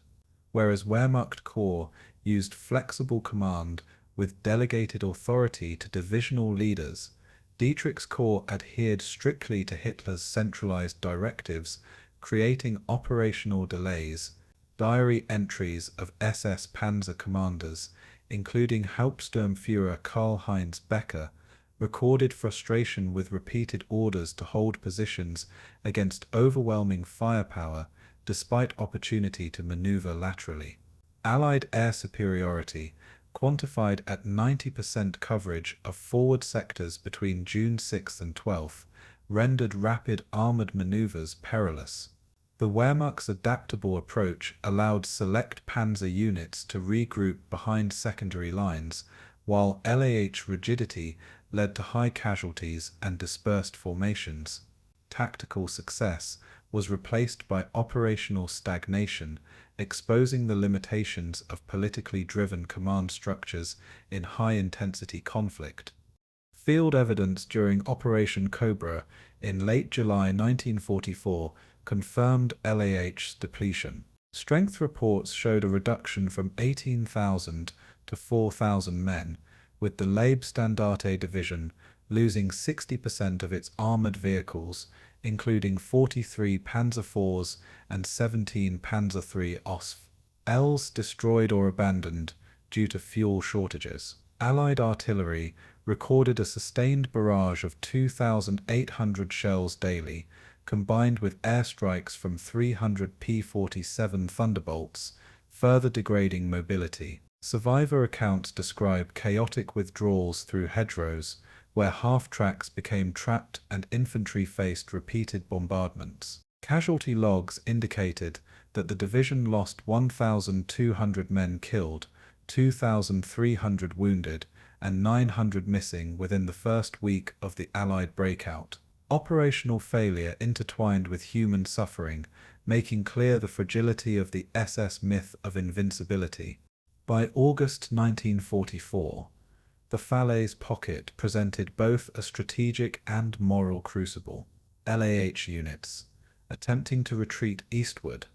whereas Wehrmacht Corps used flexible command with delegated authority to divisional leaders. Dietrich's corps adhered strictly to Hitler's centralized directives, creating operational delays. Diary entries of SS Panzer commanders, including Hauptsturmführer Karl-Heinz Becker, recorded frustration with repeated orders to hold positions against overwhelming firepower despite opportunity to maneuver laterally. Allied air superiority, quantified at 90% coverage of forward sectors between June 6 and 12, rendered rapid armoured manoeuvres perilous. The Wehrmacht's adaptable approach allowed select panzer units to regroup behind secondary lines, while LAH rigidity led to high casualties and dispersed formations. Tactical success was replaced by operational stagnation, exposing the limitations of politically driven command structures in high-intensity conflict. Field evidence during Operation Cobra in late July 1944 confirmed LAH's depletion. Strength reports showed a reduction from 18,000 to 4,000 men, with the Leibstandarte division losing 60% of its armoured vehicles, including 43 Panzer IVs and 17 Panzer III OSF-Ls destroyed or abandoned due to fuel shortages. Allied artillery recorded a sustained barrage of 2,800 shells daily, combined with airstrikes from 300 P-47 Thunderbolts, further degrading mobility. Survivor accounts describe chaotic withdrawals through hedgerows, where half-tracks became trapped and infantry faced repeated bombardments. Casualty logs indicated that the division lost 1,200 men killed, 2,300 wounded, and 900 missing within the first week of the Allied breakout. Operational failure intertwined with human suffering, making clear the fragility of the SS myth of invincibility. By August 1944, the Falaise Pocket presented both a strategic and moral crucible. LAH units, attempting to retreat eastward,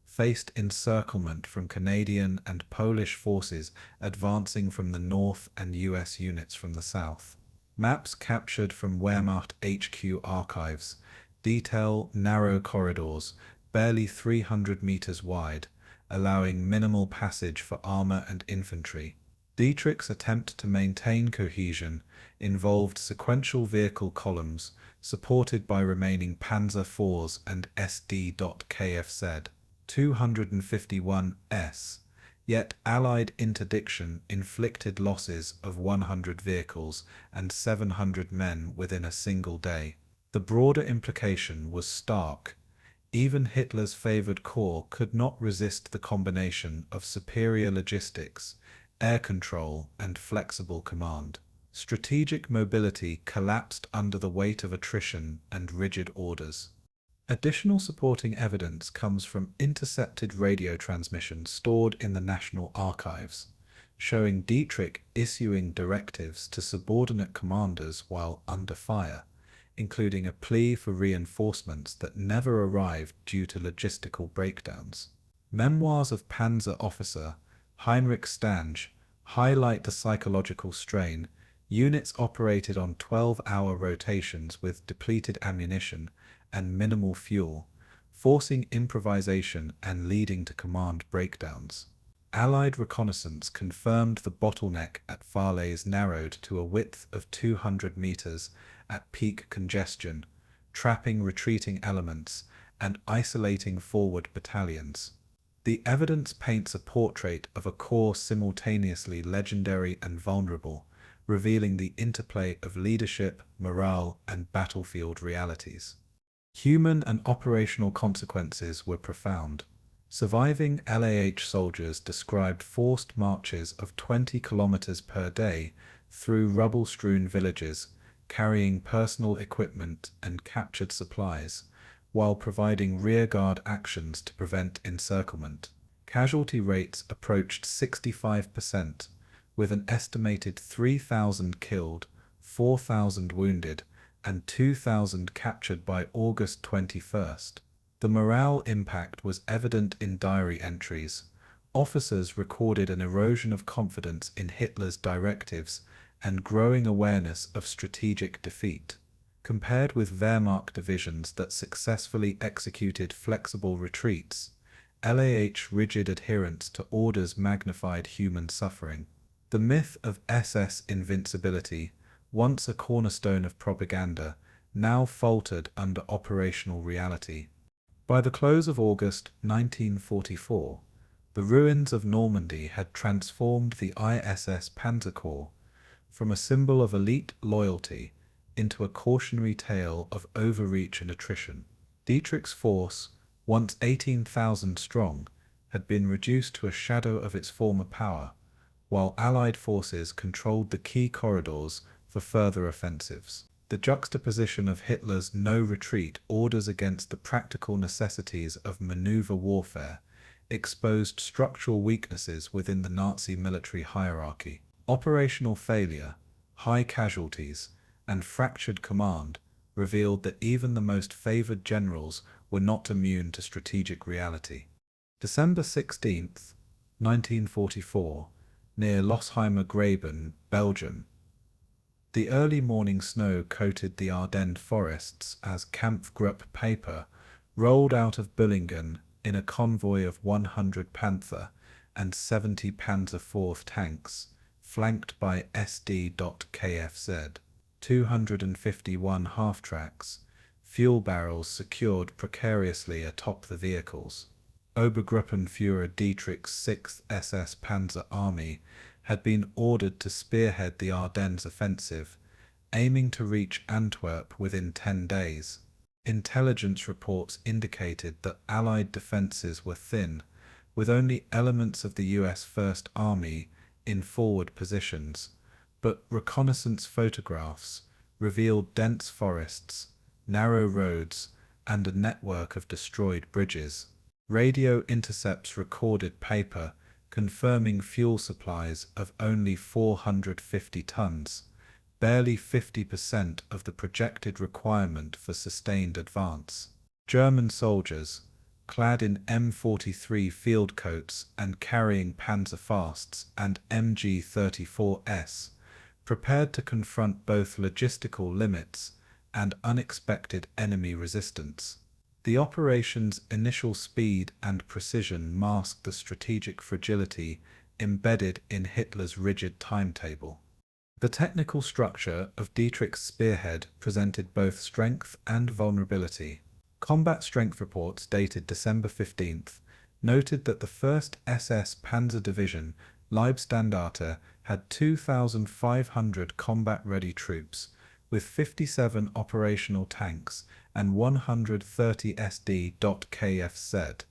faced encirclement from Canadian and Polish forces advancing from the north and US units from the south. Maps captured from Wehrmacht HQ archives detail narrow corridors, barely 300 meters wide, allowing minimal passage for armor and infantry. Dietrich's attempt to maintain cohesion involved sequential vehicle columns supported by remaining Panzer IVs and SD.Kfz 251s, yet Allied interdiction inflicted losses of 100 vehicles and 700 men within a single day. The broader implication was stark. Even Hitler's favored corps could not resist the combination of superior logistics, air control, and flexible command. Strategic mobility collapsed under the weight of attrition and rigid orders. Additional supporting evidence comes from intercepted radio transmissions stored in the National Archives, showing Dietrich issuing directives to subordinate commanders while under fire, including a plea for reinforcements that never arrived due to logistical breakdowns. Memoirs of Panzer officer Heinrich Stange highlight the psychological strain. Units operated on 12-hour rotations with depleted ammunition and minimal fuel, forcing improvisation and leading to command breakdowns. Allied reconnaissance confirmed the bottleneck at Falaise narrowed to a width of 200 meters at peak congestion, trapping retreating elements and isolating forward battalions. The evidence paints a portrait of a corps simultaneously legendary and vulnerable, revealing the interplay of leadership, morale, and battlefield realities. Human and operational consequences were profound. Surviving LAH soldiers described forced marches of 20 kilometers per day through rubble-strewn villages, carrying personal equipment and captured supplies, while providing rearguard actions to prevent encirclement. Casualty rates approached 65%, with an estimated 3,000 killed, 4,000 wounded, and 2,000 captured by August 21st. The morale impact was evident in diary entries. Officers recorded an erosion of confidence in Hitler's directives and growing awareness of strategic defeat. Compared with Wehrmacht divisions that successfully executed flexible retreats, LAH rigid adherence to orders magnified human suffering. The myth of SS invincibility, once a cornerstone of propaganda, now faltered under operational reality. By the close of August 1944, the ruins of Normandy had transformed the ISS Panzer Corps from a symbol of elite loyalty into a cautionary tale of overreach and attrition. Dietrich's force, once 18,000 strong, had been reduced to a shadow of its former power, while Allied forces controlled the key corridors for further offensives. The juxtaposition of Hitler's no-retreat orders against the practical necessities of maneuver warfare exposed structural weaknesses within the Nazi military hierarchy. Operational failure, high casualties, and fractured command revealed that even the most favored generals were not immune to strategic reality. December 16, 1944, near Losheimer Graben, Belgium. The early morning snow coated the Ardennes forests as Kampfgruppe paper rolled out of Bullingen in a convoy of 100 Panther and 70 Panzer IV tanks, flanked by SD.KFZ, 251 half-tracks, fuel barrels secured precariously atop the vehicles. Obergruppenführer Dietrich's 6th SS Panzer Army had been ordered to spearhead the Ardennes offensive, aiming to reach Antwerp within 10 days. Intelligence reports indicated that Allied defenses were thin, with only elements of the US First Army in forward positions, but reconnaissance photographs revealed dense forests, narrow roads, and a network of destroyed bridges. Radio intercepts recorded paper confirming fuel supplies of only 450 tons, barely 50% of the projected requirement for sustained advance. German soldiers, clad in M43 field coats and carrying Panzerfasts and MG-34S, prepared to confront both logistical limits and unexpected enemy resistance. The operation's initial speed and precision masked the strategic fragility embedded in Hitler's rigid timetable. The technical structure of Dietrich's spearhead presented both strength and vulnerability. Combat strength reports dated December 15th noted that the 1st SS Panzer Division, Leibstandarte, had 2,500 combat-ready troops, with 57 operational tanks and 130 SD.KFZ,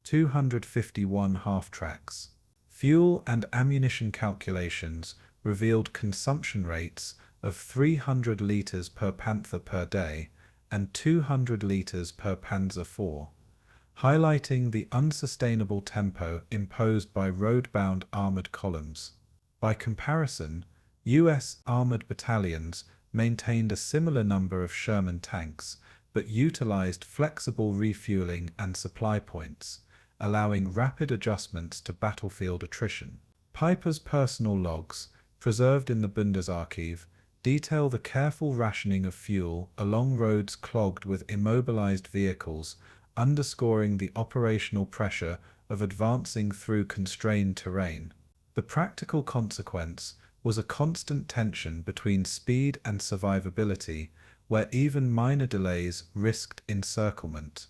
251 half-tracks. Fuel and ammunition calculations revealed consumption rates of 300 litres per Panther per day and 200 litres per Panzer IV, highlighting the unsustainable tempo imposed by road-bound armoured columns. By comparison, US armoured battalions maintained a similar number of Sherman tanks, but utilized flexible refueling and supply points, allowing rapid adjustments to battlefield attrition. Piper's personal logs, preserved in the Bundesarchiv, detail the careful rationing of fuel along roads clogged with immobilized vehicles, underscoring the operational pressure of advancing through constrained terrain. The practical consequence was a constant tension between speed and survivability, where even minor delays risked encirclement.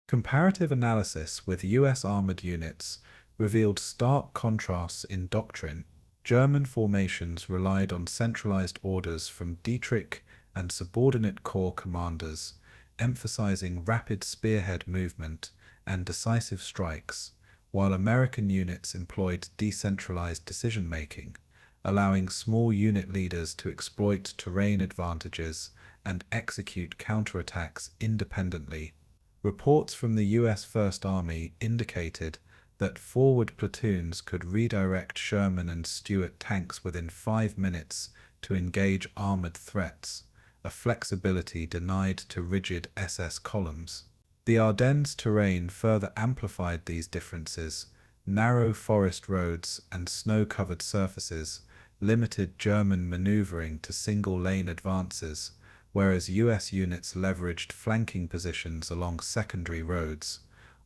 Comparative analysis with US armored units revealed stark contrasts in doctrine. German formations relied on centralized orders from Dietrich and subordinate corps commanders, emphasizing rapid spearhead movement and decisive strikes, while American units employed decentralized decision-making, allowing small unit leaders to exploit terrain advantages and execute counterattacks independently. Reports from the US First Army indicated that forward platoons could redirect Sherman and Stuart tanks within 5 minutes to engage armored threats, a flexibility denied to rigid SS columns. The Ardennes terrain further amplified these differences. Narrow forest roads and snow-covered surfaces limited German maneuvering to single-lane advances, whereas US units leveraged flanking positions along secondary roads.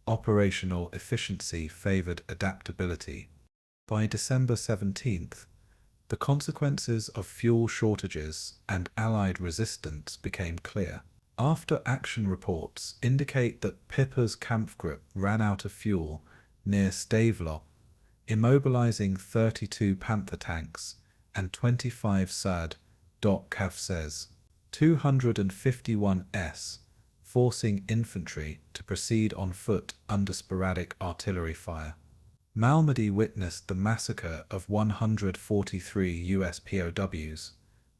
Operational efficiency favored adaptability. By December 17th, the consequences of fuel shortages and Allied resistance became clear. After-action reports indicate that Pipper's Kampfgruppe ran out of fuel near Stavelot, immobilizing 32 Panther tanks and 25 SAD.KFZ, 251 S, forcing infantry to proceed on foot under sporadic artillery fire. Malmedy witnessed the massacre of 143 US POWs,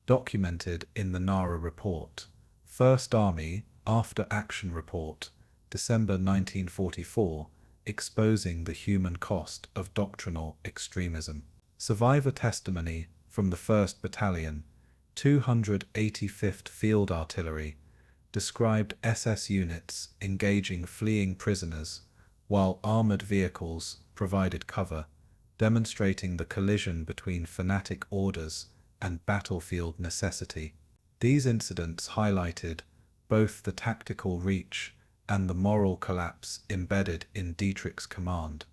documented in the Nara Report. First Army After-Action Report, December 1944, exposing the human cost of doctrinal extremism. Survivor testimony from the 1st Battalion, 285th Field Artillery, described SS units engaging fleeing prisoners, while armored vehicles provided cover, demonstrating the collision between fanatic orders and battlefield necessity. These incidents highlighted both the tactical reach and the moral collapse embedded in Dietrich's command.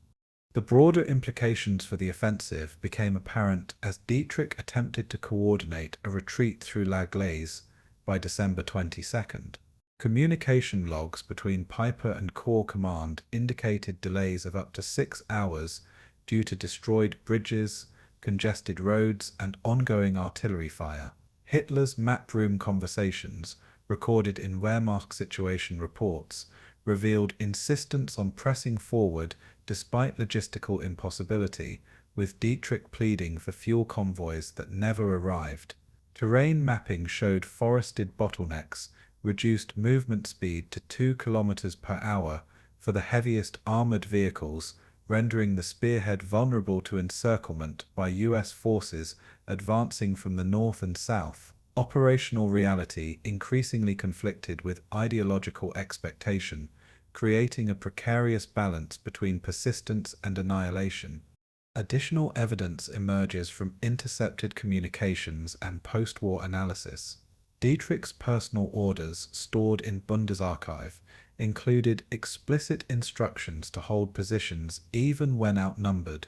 The broader implications for the offensive became apparent as Dietrich attempted to coordinate a retreat through La Glaise by December 22nd. Communication logs between Piper and Corps Command indicated delays of up to 6 hours due to destroyed bridges, congested roads, and ongoing artillery fire. Hitler's map room conversations, recorded in Wehrmacht situation reports, revealed insistence on pressing forward despite logistical impossibility, with Dietrich pleading for fuel convoys that never arrived. Terrain mapping showed forested bottlenecks, reduced movement speed to 2 km per hour for the heaviest armored vehicles, rendering the spearhead vulnerable to encirclement by US forces advancing from the north and south. Operational reality increasingly conflicted with ideological expectation, creating a precarious balance between persistence and annihilation. Additional evidence emerges from intercepted communications and post-war analysis. Dietrich's personal orders, stored in Bundesarchiv, included explicit instructions to hold positions even when outnumbered,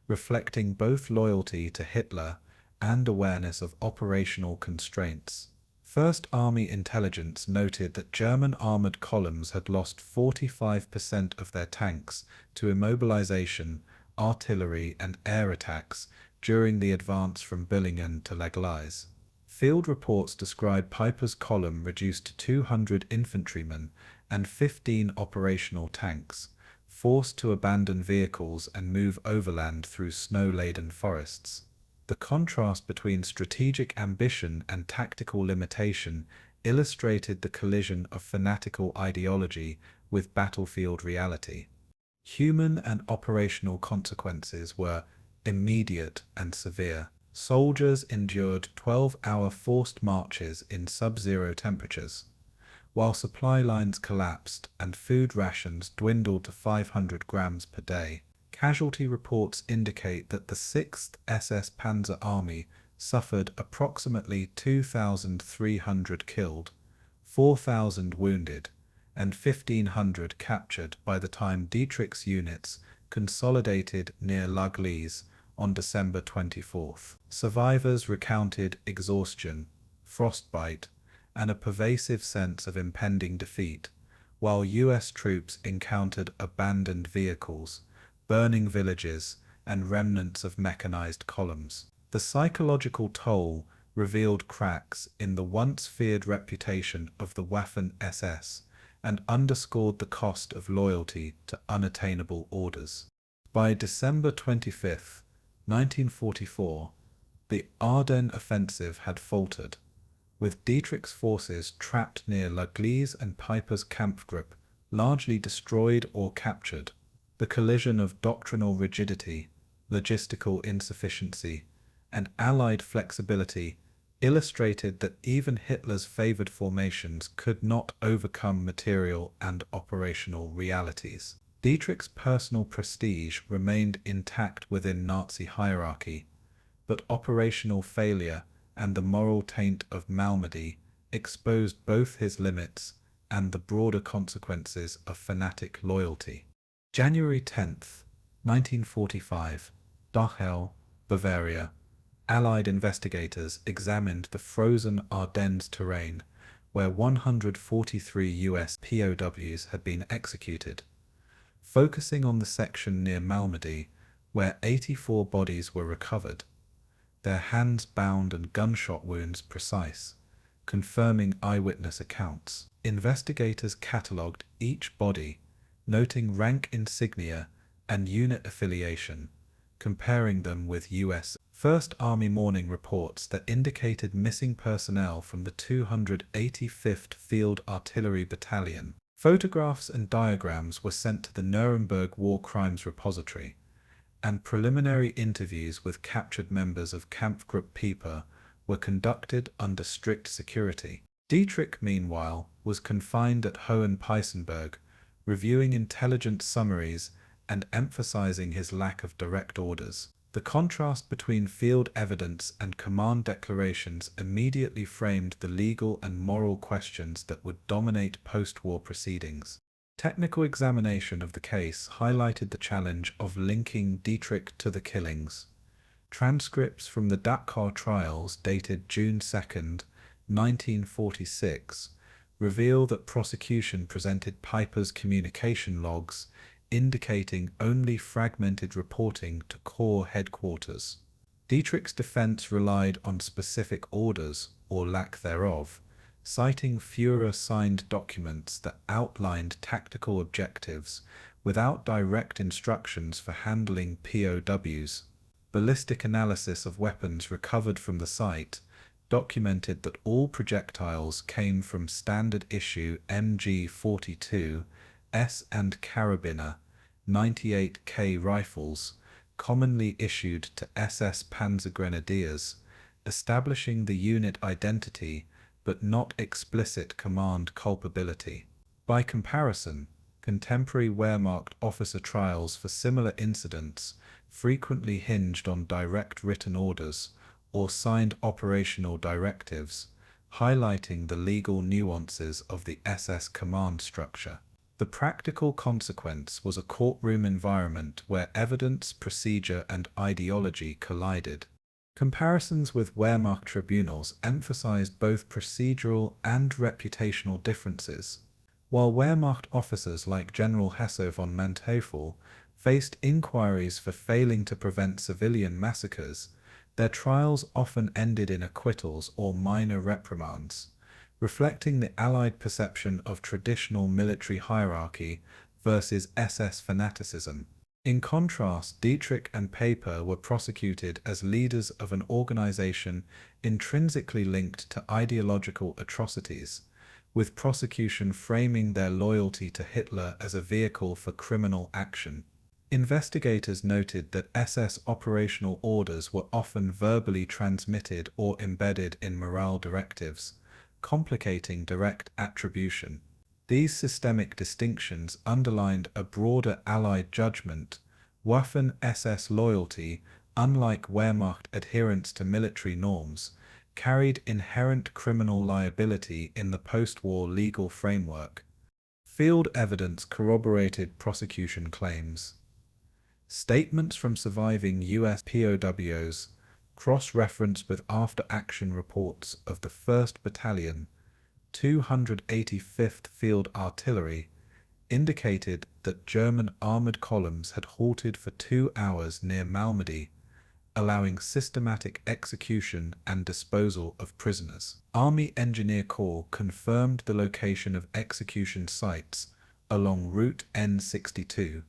reflecting both loyalty to Hitler and awareness of operational constraints. First Army intelligence noted that German armored columns had lost 45% of their tanks to immobilization, artillery, and air attacks during the advance from Billingen to La Glaise. Field reports describe Piper's column reduced to 200 infantrymen and 15 operational tanks, forced to abandon vehicles and move overland through snow-laden forests. The contrast between strategic ambition and tactical limitation illustrated the collision of fanatical ideology with battlefield reality. Human and operational consequences were immediate and severe. Soldiers endured 12-hour forced marches in sub-zero temperatures, while supply lines collapsed and food rations dwindled to 500 grams per day. Casualty reports indicate that the Sixth SS Panzer Army suffered approximately 2,300 killed, 4,000 wounded, and 1,500 captured by the time Dietrich's units consolidated near La Glaise on December 24th. Survivors recounted exhaustion, frostbite, and a pervasive sense of impending defeat, while US troops encountered abandoned vehicles, burning villages, and remnants of mechanized columns. The psychological toll revealed cracks in the once feared reputation of the Waffen-SS and underscored the cost of loyalty to unattainable orders. By December 25, 1944, the Ardennes offensive had faltered, with Dietrich's forces trapped near La Glaise and Piper's Kampfgruppe largely destroyed or captured. The collision of doctrinal rigidity, logistical insufficiency, and Allied flexibility illustrated that even Hitler's favored formations could not overcome material and operational realities. Dietrich's personal prestige remained intact within Nazi hierarchy, but operational failure and the moral taint of Malmedy exposed both his limits and the broader consequences of fanatic loyalty. January 10th, 1945, Dachau, Bavaria. Allied investigators examined the frozen Ardennes terrain, where 143 US POWs had been executed, focusing on the section near Malmedy, where 84 bodies were recovered, their hands bound and gunshot wounds precise, confirming eyewitness accounts. Investigators catalogued each body, noting rank insignia and unit affiliation, comparing them with US First Army morning reports that indicated missing personnel from the 285th Field Artillery Battalion. Photographs and diagrams were sent to the Nuremberg War Crimes Repository, and preliminary interviews with captured members of Kampfgruppe Pieper were conducted under strict security. Dietrich, meanwhile, was confined at Hohenpeißenberg, reviewing intelligence summaries and emphasizing his lack of direct orders. The contrast between field evidence and command declarations immediately framed the legal and moral questions that would dominate post-war proceedings. Technical examination of the case highlighted the challenge of linking Dietrich to the killings. Transcripts from the Dachau trials dated June 2nd, 1946, reveal that prosecution presented Piper's communication logs indicating only fragmented reporting to Corps headquarters. Dietrich's defense relied on specific orders, or lack thereof, citing Führer-signed documents that outlined tactical objectives without direct instructions for handling POWs. Ballistic analysis of weapons recovered from the site documented that all projectiles came from standard issue MG42 S and Carabiner 98K rifles, commonly issued to SS Panzer Grenadiers, establishing the unit identity but not explicit command culpability. By comparison, contemporary Wehrmacht officer trials for similar incidents frequently hinged on direct written orders or signed operational directives, highlighting the legal nuances of the SS command structure. The practical consequence was a courtroom environment where evidence, procedure, and ideology collided. Comparisons with Wehrmacht tribunals emphasized both procedural and reputational differences. While Wehrmacht officers like General Hesse von Manteuffel faced inquiries for failing to prevent civilian massacres, their trials often ended in acquittals or minor reprimands, reflecting the Allied perception of traditional military hierarchy versus SS fanaticism. In contrast, Dietrich and Paper were prosecuted as leaders of an organization intrinsically linked to ideological atrocities, with prosecution framing their loyalty to Hitler as a vehicle for criminal action. Investigators noted that SS operational orders were often verbally transmitted or embedded in morale directives, complicating direct attribution. These systemic distinctions underlined a broader Allied judgment. Waffen-SS loyalty, unlike Wehrmacht adherence to military norms, carried inherent criminal liability in the post-war legal framework. Field evidence corroborated prosecution claims. Statements from surviving US POWs, cross-referenced with after-action reports of the 1st Battalion, 285th Field Artillery, indicated that German armored columns had halted for 2 hours near Malmedy, allowing systematic execution and disposal of prisoners. Army Engineer Corps confirmed the location of execution sites along Route N62,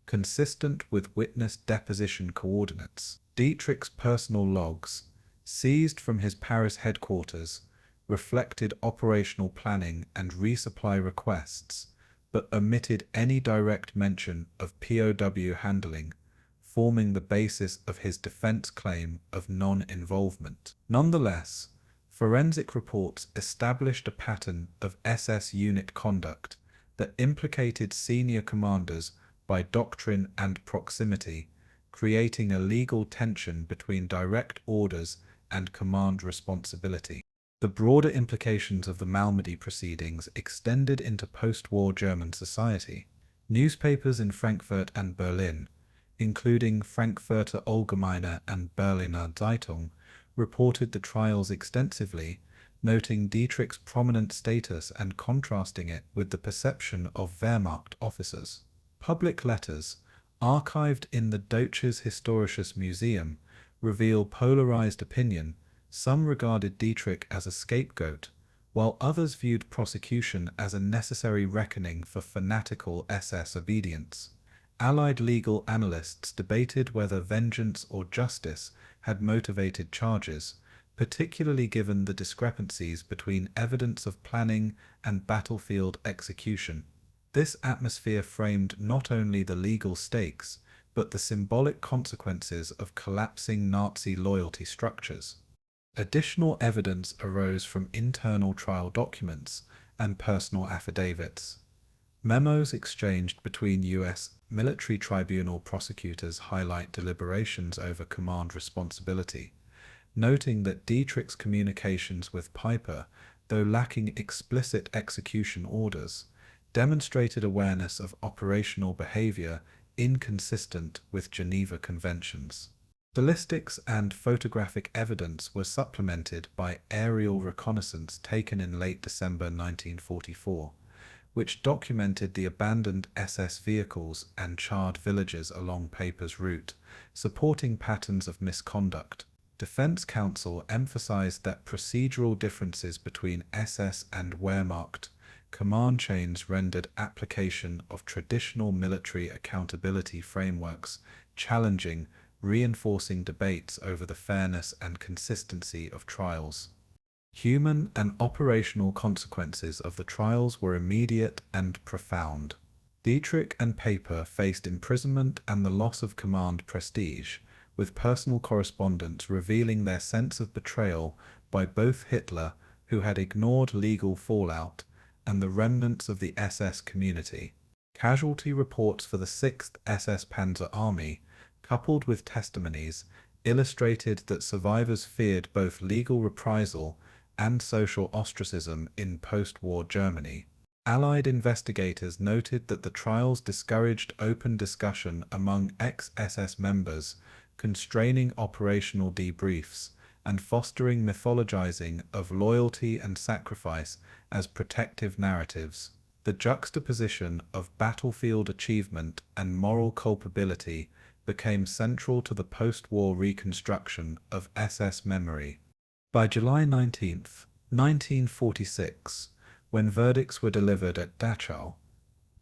consistent with witness deposition coordinates. Dietrich's personal logs, seized from his Paris headquarters, reflected operational planning and resupply requests, but omitted any direct mention of POW handling, forming the basis of his defense claim of non-involvement. Nonetheless, forensic reports established a pattern of SS unit conduct that implicated senior commanders by doctrine and proximity, creating a legal tension between direct orders and command responsibility. The broader implications of the Malmedy proceedings extended into post-war German society. Newspapers in Frankfurt and Berlin, including Frankfurter Allgemeine and Berliner Zeitung, reported the trials extensively, noting Dietrich's prominent status and contrasting it with the perception of Wehrmacht officers. Public letters, archived in the Deutsches Historisches Museum, reveal polarized opinion. Some regarded Dietrich as a scapegoat, while others viewed prosecution as a necessary reckoning for fanatical SS obedience. Allied legal analysts debated whether vengeance or justice had motivated charges, particularly given the discrepancies between evidence of planning and battlefield execution. This atmosphere framed not only the legal stakes, but the symbolic consequences of collapsing Nazi loyalty structures. Additional evidence arose from internal trial documents and personal affidavits. Memos exchanged between U.S. military tribunal prosecutors highlight deliberations over command responsibility, noting that Dietrich's communications with Piper, though lacking explicit execution orders, demonstrated awareness of operational behavior inconsistent with Geneva Conventions. Ballistics and photographic evidence were supplemented by aerial reconnaissance taken in late December 1944, which documented the abandoned SS vehicles and charred villages along Paper's route, supporting patterns of misconduct. Defense Counsel emphasized that procedural differences between SS and Wehrmacht command chains rendered application of traditional military accountability frameworks challenging, reinforcing debates over the fairness and consistency of trials. Human and operational consequences of the trials were immediate and profound. Dietrich and Paper faced imprisonment and the loss of command prestige, with personal correspondence revealing their sense of betrayal by both Hitler, who had ignored legal fallout, and the remnants of the SS community. Casualty reports for the 6th SS Panzer Army, coupled with testimonies, illustrated that survivors feared both legal reprisal and social ostracism in post-war Germany. Allied investigators noted that the trials discouraged open discussion among ex-SS members, constraining operational debriefs, and fostering mythologizing of loyalty and sacrifice as protective narratives. The juxtaposition of battlefield achievement and moral culpability became central to the post-war reconstruction of SS memory. By July 19, 1946, when verdicts were delivered at Dachau,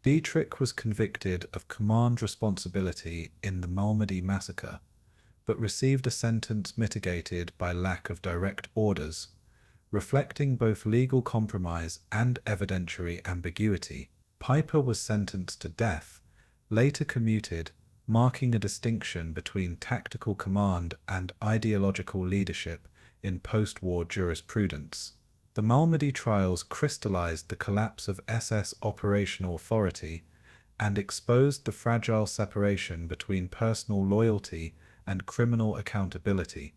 Dietrich was convicted of command responsibility in the Normandy massacre, but received a sentence mitigated by lack of direct orders, reflecting both legal compromise and evidentiary ambiguity. Piper was sentenced to death, later commuted, marking a distinction between tactical command and ideological leadership in post-war jurisprudence. The Normandy trials crystallized the collapse of SS operational authority and exposed the fragile separation between personal loyalty and criminal accountability.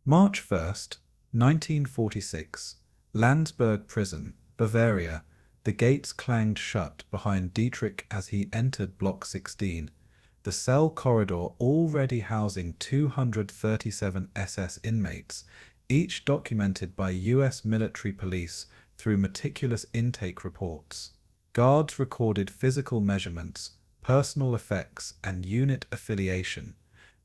March 1, 1946, Landsberg Prison, Bavaria. The gates clanged shut behind Dietrich as he entered Block 16, the cell corridor already housing 237 SS inmates, each documented by US military police through meticulous intake reports. Guards recorded physical measurements, personal effects, and unit affiliation,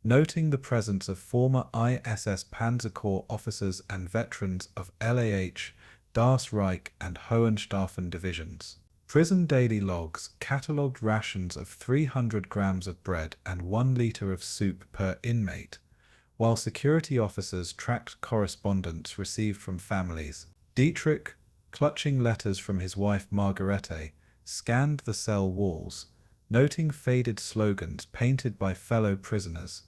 noting the presence of former ISS Panzer Corps officers and veterans of LAH, Das Reich, and Hohenstaufen divisions. Prison daily logs catalogued rations of 300 grams of bread and 1 liter of soup per inmate, while security officers tracked correspondence received from families. Dietrich, clutching letters from his wife Margarete, scanned the cell walls, noting faded slogans painted by fellow prisoners,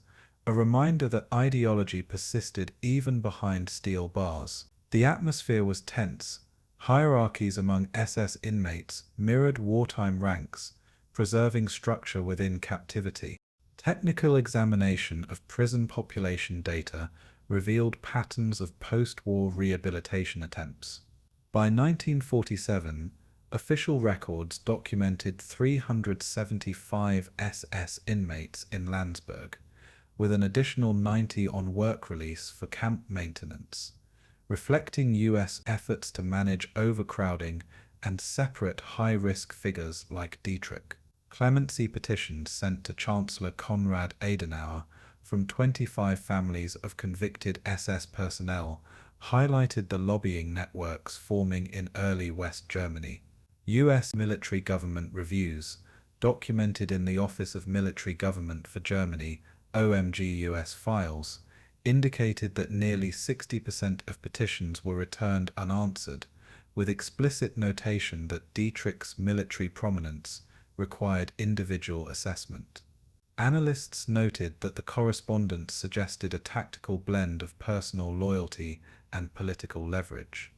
a reminder that ideology persisted even behind steel bars. The atmosphere was tense. Hierarchies among SS inmates mirrored wartime ranks, preserving structure within captivity. Technical examination of prison population data revealed patterns of post-war rehabilitation attempts. By 1947, official records documented 375 SS inmates in Landsberg, with an additional 90 on work release for camp maintenance, reflecting US efforts to manage overcrowding and separate high-risk figures like Dietrich. Clemency petitions sent to Chancellor Konrad Adenauer from 25 families of convicted SS personnel highlighted the lobbying networks forming in early West Germany. US military government reviews, documented in the Office of Military Government for Germany, OMG US files, indicated that nearly 60% of petitions were returned unanswered, with explicit notation that Dietrich's military prominence required individual assessment. Analysts noted that the correspondence suggested a tactical blend of personal loyalty and political leverage.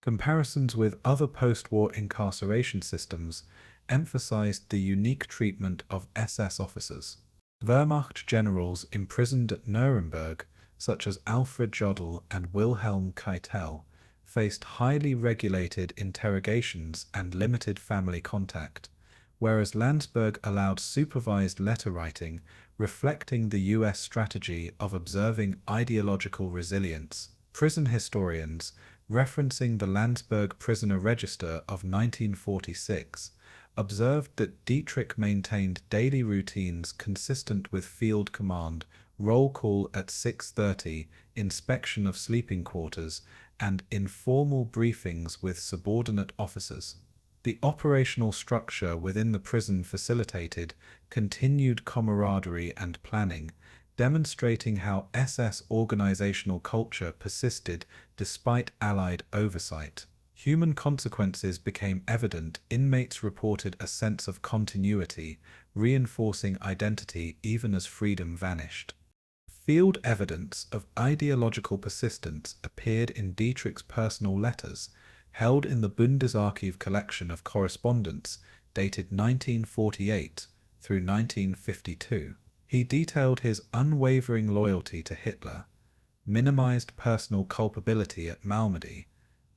Comparisons with other post-war incarceration systems emphasized the unique treatment of SS officers. Wehrmacht generals imprisoned at Nuremberg, such as Alfred Jodl and Wilhelm Keitel, faced highly regulated interrogations and limited family contact, whereas Landsberg allowed supervised letter writing, reflecting the US strategy of observing ideological resilience. Prison historians, referencing the Landsberg Prisoner Register of 1946, observed that Dietrich maintained daily routines consistent with field command, roll call at 6:30, inspection of sleeping quarters, and informal briefings with subordinate officers. The operational structure within the prison facilitated continued camaraderie and planning, demonstrating how SS organizational culture persisted despite Allied oversight. Human consequences became evident. Inmates reported a sense of continuity, reinforcing identity even as freedom vanished. Field evidence of ideological persistence appeared in Dietrich's personal letters, held in the Bundesarchiv collection of correspondence dated 1948 through 1952. He detailed his unwavering loyalty to Hitler, minimized personal culpability at Malmedy,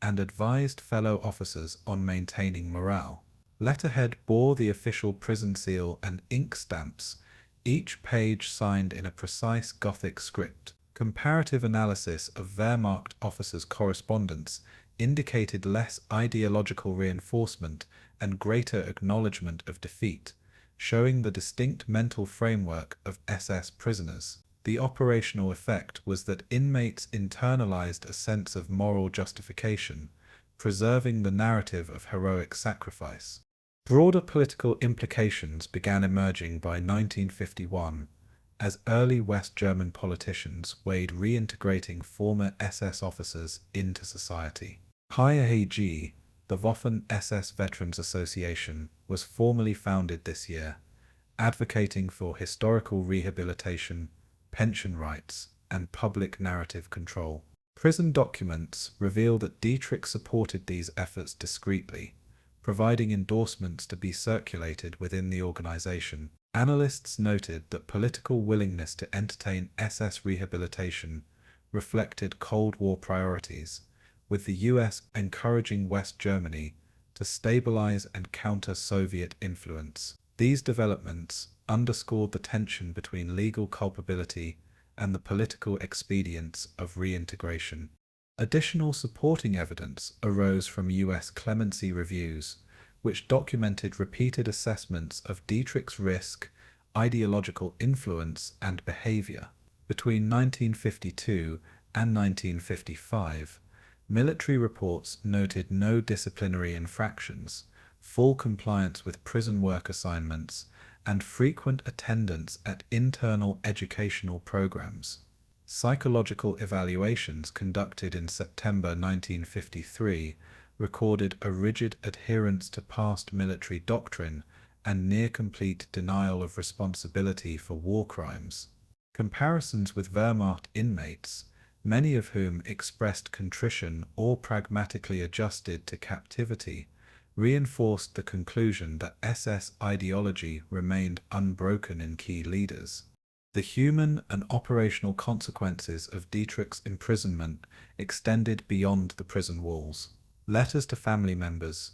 and advised fellow officers on maintaining morale. Letterhead bore the official prison seal and ink stamps, each page signed in a precise Gothic script. Comparative analysis of Wehrmacht officers' correspondence indicated less ideological reinforcement and greater acknowledgement of defeat, showing the distinct mental framework of SS prisoners. The operational effect was that inmates internalized a sense of moral justification, preserving the narrative of heroic sacrifice. Broader political implications began emerging by 1951, as early West German politicians weighed reintegrating former SS officers into society. HIAG, the Waffen-SS Veterans Association, was formally founded this year, advocating for historical rehabilitation, pension rights, and public narrative control. Prison documents reveal that Dietrich supported these efforts discreetly, providing endorsements to be circulated within the organization. Analysts noted that political willingness to entertain SS rehabilitation reflected Cold War priorities, with the US encouraging West Germany to stabilize and counter Soviet influence. These developments underscored the tension between legal culpability and the political expedience of reintegration. Additional supporting evidence arose from US clemency reviews, which documented repeated assessments of Dietrich's risk, ideological influence, and behavior. Between 1952 and 1955, military reports noted no disciplinary infractions, full compliance with prison work assignments, and frequent attendance at internal educational programs. Psychological evaluations conducted in September 1953 recorded a rigid adherence to past military doctrine and near-complete denial of responsibility for war crimes. Comparisons with Wehrmacht inmates, many of whom expressed contrition or pragmatically adjusted to captivity, reinforced the conclusion that SS ideology remained unbroken in key leaders. The human and operational consequences of Dietrich's imprisonment extended beyond the prison walls. Letters to family members,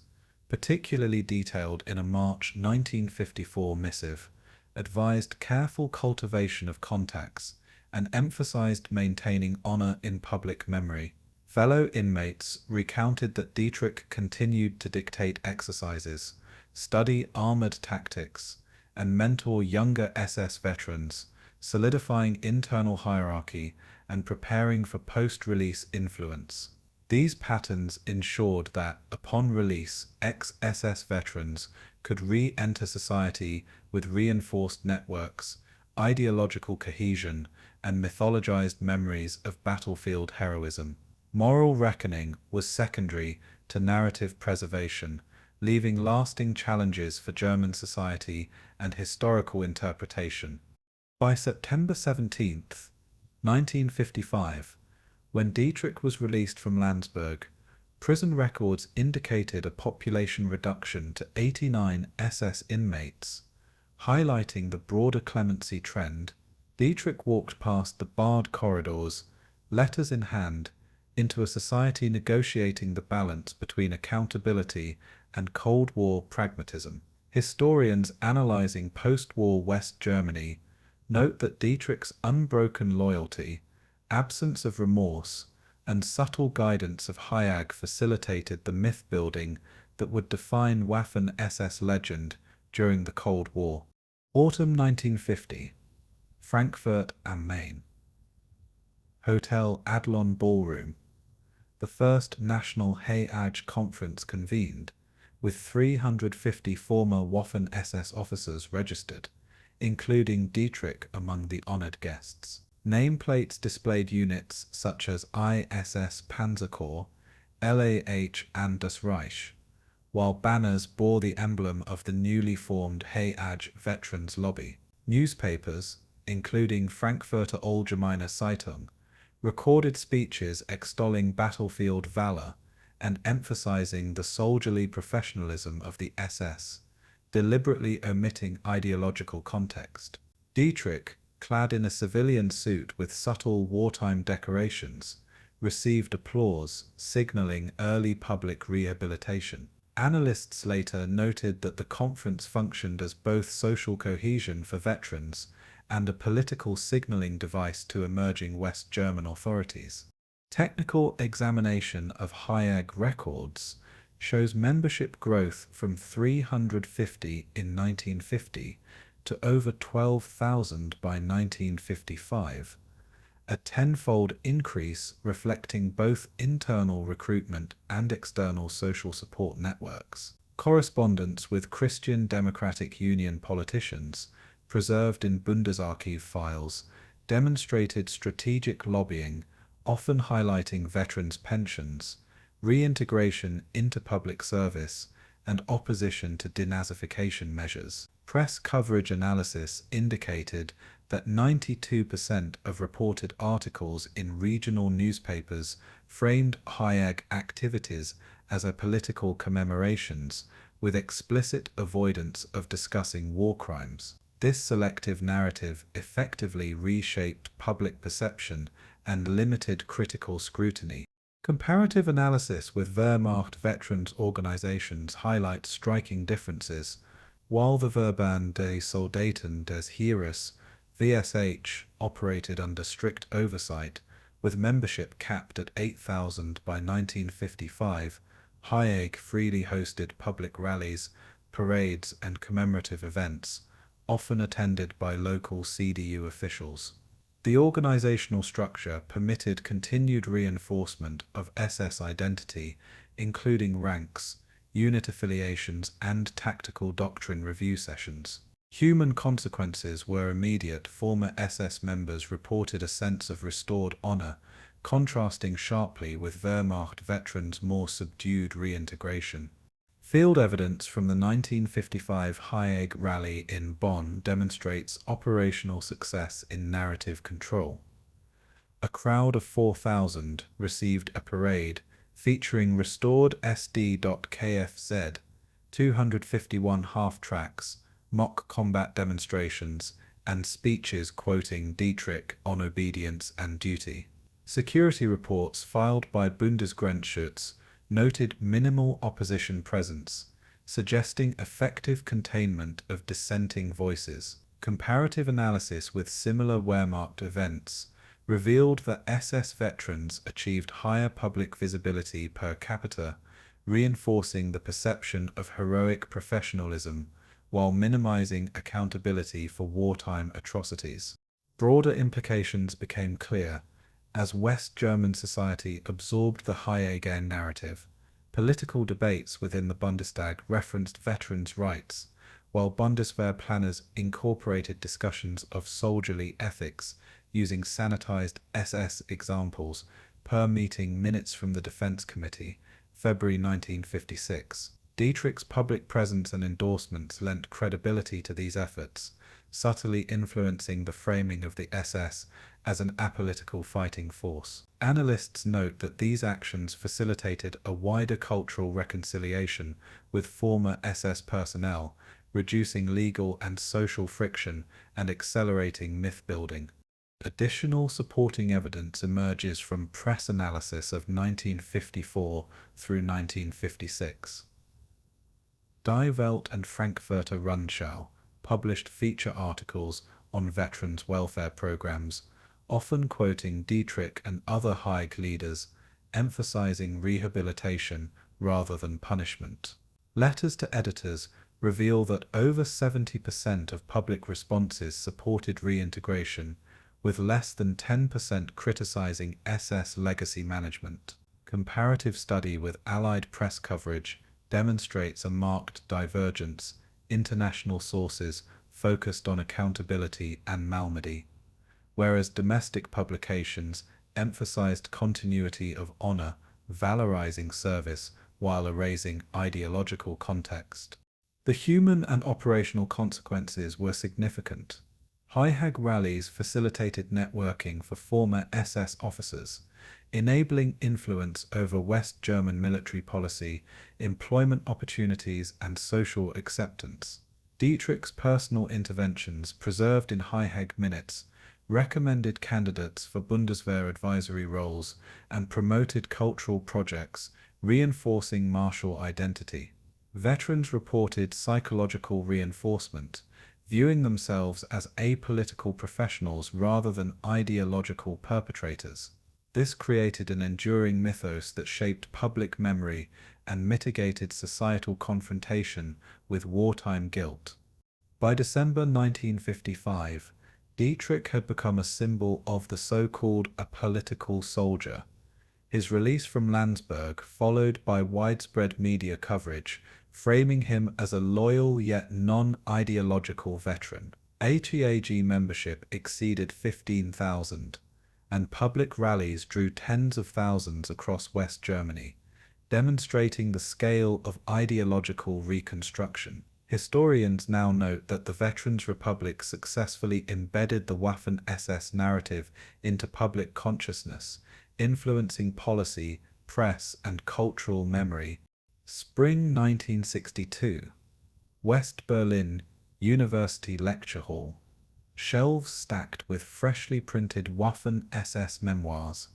particularly detailed in a March 1954 missive, advised careful cultivation of contacts and emphasized maintaining honor in public memory. Fellow inmates recounted that Dietrich continued to dictate exercises, study armored tactics, and mentor younger SS veterans, solidifying internal hierarchy and preparing for post-release influence. These patterns ensured that, upon release, ex-SS veterans could re-enter society with reinforced networks, ideological cohesion, and mythologized memories of battlefield heroism. Moral reckoning was secondary to narrative preservation, leaving lasting challenges for German society and historical interpretation. By September 17, 1955, when Dietrich was released from Landsberg, prison records indicated a population reduction to 89 SS inmates, highlighting the broader clemency trend. Dietrich walked past the barred corridors, letters in hand, into a society negotiating the balance between accountability and Cold War pragmatism. Historians analyzing post-war West Germany note that Dietrich's unbroken loyalty, absence of remorse, and subtle guidance of HIAG facilitated the myth-building that would define Waffen-SS legend during the Cold War. Autumn 1950. Frankfurt am Main. Hotel Adlon Ballroom. The first national HIAG conference convened, with 350 former Waffen-SS officers registered, including Dietrich among the honored guests. Nameplates displayed units such as ISS Panzer Corps, LAH and Das Reich, while banners bore the emblem of the newly formed HIAG Veterans Lobby. Newspapers, including Frankfurter Allgemeine Zeitung, recorded speeches extolling battlefield valor and emphasizing the soldierly professionalism of the SS, deliberately omitting ideological context. Dietrich, clad in a civilian suit with subtle wartime decorations, received applause, signaling early public rehabilitation. Analysts later noted that the conference functioned as both social cohesion for veterans and a political signaling device to emerging West German authorities. Technical examination of HIAG records shows membership growth from 350 in 1950 to over 12,000 by 1955, a tenfold increase reflecting both internal recruitment and external social support networks. Correspondence with Christian Democratic Union politicians, preserved in Bundesarchiv files, demonstrated strategic lobbying, often highlighting veterans' pensions, reintegration into public service, and opposition to denazification measures. Press coverage analysis indicated that 92% of reported articles in regional newspapers framed HIAG activities as a political commemorations, with explicit avoidance of discussing war crimes. This selective narrative effectively reshaped public perception and limited critical scrutiny. Comparative analysis with Wehrmacht veterans organizations highlights striking differences. While the Verband des Soldaten des Heeres (VSH) operated under strict oversight, with membership capped at 8,000 by 1955, HIAG freely hosted public rallies, parades, and commemorative events, often attended by local CDU officials. The organizational structure permitted continued reinforcement of SS identity, including ranks, unit affiliations, and tactical doctrine review sessions. Human consequences were immediate. Former SS members reported a sense of restored honor, contrasting sharply with Wehrmacht veterans' more subdued reintegration. Field evidence from the 1955 HIAG rally in Bonn demonstrates operational success in narrative control. A crowd of 4,000 received a parade featuring restored SD.KFZ, 251 half-tracks, mock combat demonstrations, and speeches quoting Dietrich on obedience and duty. Security reports filed by Bundesgrenzschutz noted minimal opposition presence, suggesting effective containment of dissenting voices. Comparative analysis with similar Wehrmacht events revealed that SS veterans achieved higher public visibility per capita, reinforcing the perception of heroic professionalism while minimizing accountability for wartime atrocities. Broader implications became clear as West German society absorbed the HIAG narrative. Political debates within the Bundestag referenced veterans' rights, while Bundeswehr planners incorporated discussions of soldierly ethics using sanitized SS examples per meeting minutes from the Defense Committee, February 1956. Dietrich's public presence and endorsements lent credibility to these efforts, subtly influencing the framing of the SS as an apolitical fighting force. Analysts note that these actions facilitated a wider cultural reconciliation with former SS personnel, reducing legal and social friction and accelerating myth-building. Additional supporting evidence emerges from press analysis of 1954 through 1956. Die Welt and Frankfurter Rundschau published feature articles on veterans' welfare programs, often quoting Dietrich and other HIAG leaders, emphasizing rehabilitation rather than punishment. Letters to editors reveal that over 70% of public responses supported reintegration, with less than 10% criticizing SS legacy management. Comparative study with Allied press coverage demonstrates a marked divergence. International sources focused on accountability and Malmedy, whereas domestic publications emphasized continuity of honor, valorizing service while erasing ideological context. The human and operational consequences were significant. HIAG rallies facilitated networking for former SS officers, enabling influence over West German military policy, employment opportunities, and social acceptance. Dietrich's personal interventions, preserved in HIAG minutes, recommended candidates for Bundeswehr advisory roles and promoted cultural projects, reinforcing martial identity. Veterans reported psychological reinforcement, viewing themselves as apolitical professionals rather than ideological perpetrators. This created an enduring mythos that shaped public memory and mitigated societal confrontation with wartime guilt. By December 1955, Dietrich had become a symbol of the so-called apolitical soldier. His release from Landsberg followed by widespread media coverage, framing him as a loyal yet non-ideological veteran. HIAG membership exceeded 15,000, and public rallies drew tens of thousands across West Germany, demonstrating the scale of ideological reconstruction. Historians now note that the Veterans Republic successfully embedded the Waffen-SS narrative into public consciousness, influencing policy, press, and cultural memory. Spring 1962. West Berlin University Lecture Hall. Shelves stacked with freshly printed Waffen-SS memoirs,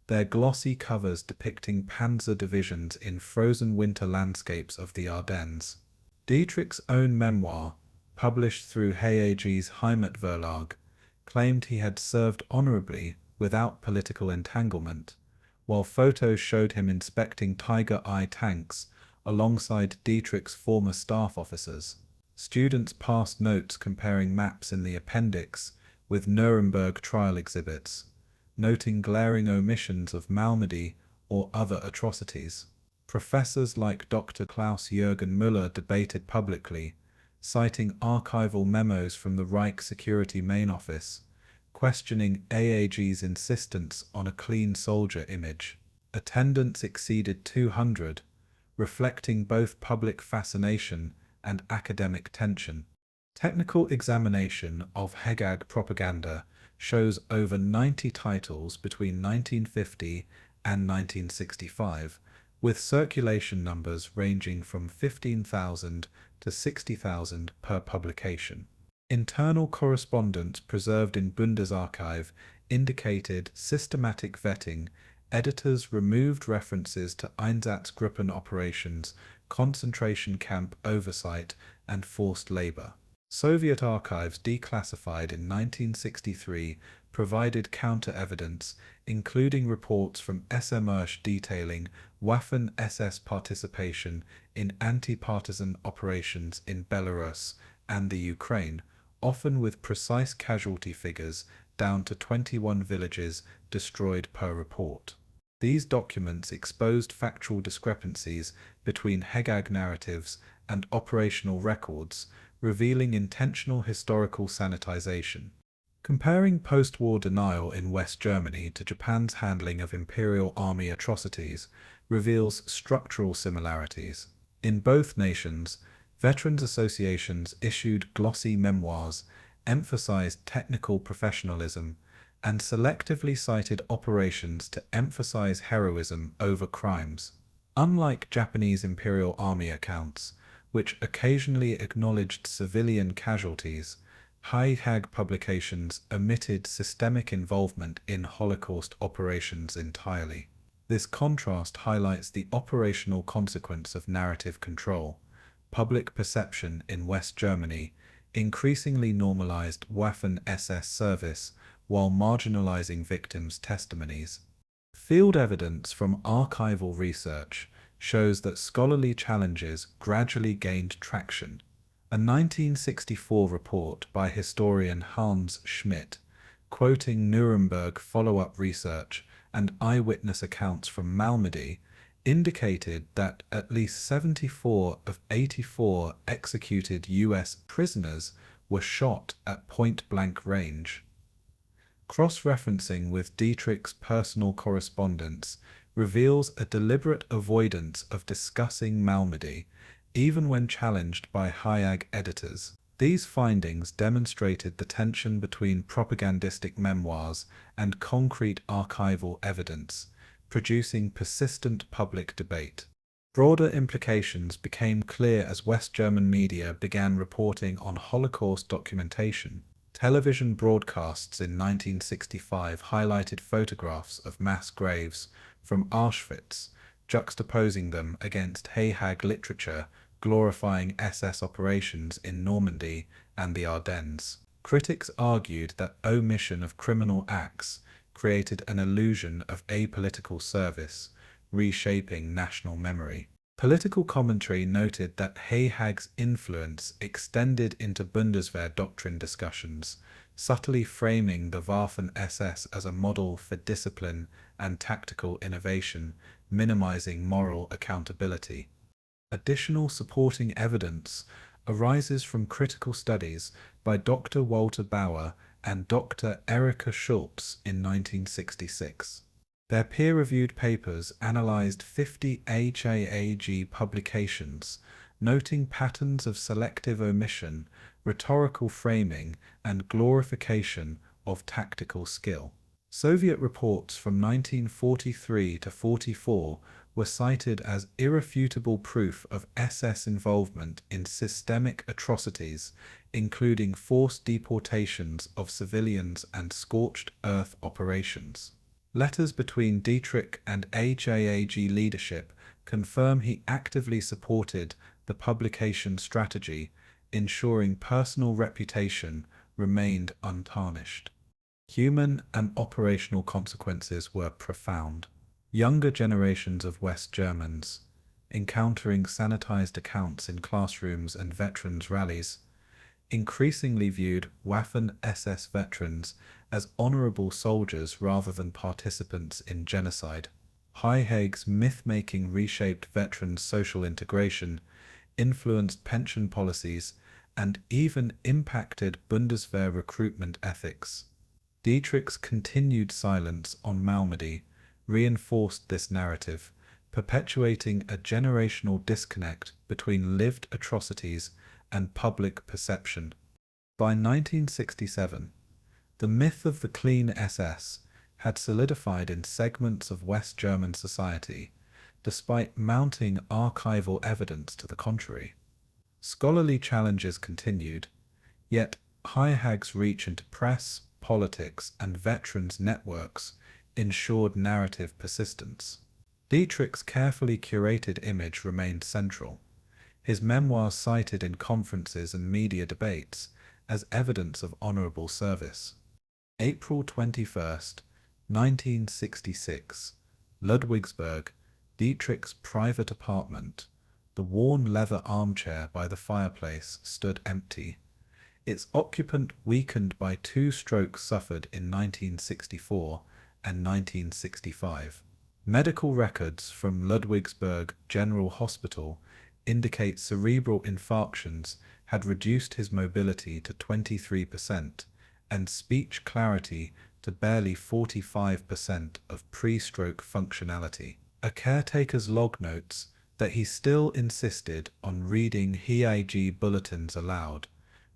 their glossy covers depicting panzer divisions in frozen winter landscapes of the Ardennes. Dietrich's own memoir, published through HIAG's Heimatverlag, claimed he had served honorably without political entanglement, while photos showed him inspecting Tiger Eye tanks alongside Dietrich's former staff officers. Students passed notes comparing maps in the appendix with Nuremberg trial exhibits, noting glaring omissions of Malmedy or other atrocities. Professors like Dr. Klaus-Jürgen Müller debated publicly, citing archival memos from the Reich Security Main Office, questioning HIAG's insistence on a clean soldier image. Attendance exceeded 200, reflecting both public fascination and academic tension. Technical examination of HIAG propaganda shows over 90 titles between 1950 and 1965, with circulation numbers ranging from 15,000 to 60,000 per publication. Internal correspondence preserved in Bundesarchiv indicated systematic vetting. Editors removed references to Einsatzgruppen operations, concentration camp oversight, and forced labor. Soviet archives declassified in 1963 provided counter-evidence, including reports from SMS detailing Waffen-SS participation in anti-partisan operations in Belarus and the Ukraine, often with precise casualty figures down to 21 villages destroyed per report. These documents exposed factual discrepancies between HIAG narratives and operational records, revealing intentional historical sanitization. Comparing post-war denial in West Germany to Japan's handling of Imperial Army atrocities reveals structural similarities. In both nations, veterans associations issued glossy memoirs, emphasized technical professionalism, and selectively cited operations to emphasize heroism over crimes. Unlike Japanese Imperial Army accounts, which occasionally acknowledged civilian casualties, HIAG publications omitted systemic involvement in Holocaust operations entirely. This contrast highlights the operational consequence of narrative control. Public perception in West Germany increasingly normalized Waffen-SS service while marginalizing victims' testimonies. Field evidence from archival research shows that scholarly challenges gradually gained traction. A 1964 report by historian Hans Schmidt, quoting Nuremberg follow-up research and eyewitness accounts from Malmedy, indicated that at least 74 of 84 executed U.S. prisoners were shot at point-blank range. Cross-referencing with Dietrich's personal correspondence reveals a deliberate avoidance of discussing Malmedy, even when challenged by HIAG editors. These findings demonstrated the tension between propagandistic memoirs and concrete archival evidence, producing persistent public debate. Broader implications became clear as West German media began reporting on Holocaust documentation. Television broadcasts in 1965 highlighted photographs of mass graves from Auschwitz, juxtaposing them against HIAG literature glorifying SS operations in Normandy and the Ardennes. Critics argued that omission of criminal acts created an illusion of apolitical service, reshaping national memory. Political commentary noted that HIAG's influence extended into Bundeswehr doctrine discussions, subtly framing the Waffen-SS as a model for discipline and tactical innovation, minimizing moral accountability. Additional supporting evidence arises from critical studies by Dr. Walter Bauer and Dr. Erika Schultz in 1966. Their peer-reviewed papers analyzed 50 HIAG publications, noting patterns of selective omission, rhetorical framing, and glorification of tactical skill. Soviet reports from 1943 to 44 were cited as irrefutable proof of SS involvement in systemic atrocities, including forced deportations of civilians and scorched earth operations. Letters between Dietrich and HIAG leadership confirm he actively supported the publication strategy, ensuring personal reputation remained untarnished. Human and operational consequences were profound. Younger generations of West Germans, encountering sanitized accounts in classrooms and veterans' rallies, increasingly viewed Waffen-SS veterans as honorable soldiers rather than participants in genocide. HIAG's myth-making reshaped veterans' social integration, influenced pension policies, and even impacted Bundeswehr recruitment ethics. Dietrich's continued silence on Malmedy reinforced this narrative, perpetuating a generational disconnect between lived atrocities and public perception. By 1967, the myth of the clean SS had solidified in segments of West German society, despite mounting archival evidence to the contrary. Scholarly challenges continued, yet HIAG's reach into press, politics, and veterans' networks ensured narrative persistence. Dietrich's carefully curated image remained central, his memoirs cited in conferences and media debates as evidence of honorable service. April 21, 1966, Ludwigsburg, Dietrich's private apartment. The worn leather armchair by the fireplace stood empty, its occupant weakened by two strokes suffered in 1964 and 1965. Medical records from Ludwigsburg General Hospital indicate cerebral infarctions had reduced his mobility to 23% and speech clarity to barely 45% of pre-stroke functionality. A caretaker's log notes that he still insisted on reading HIAG bulletins aloud,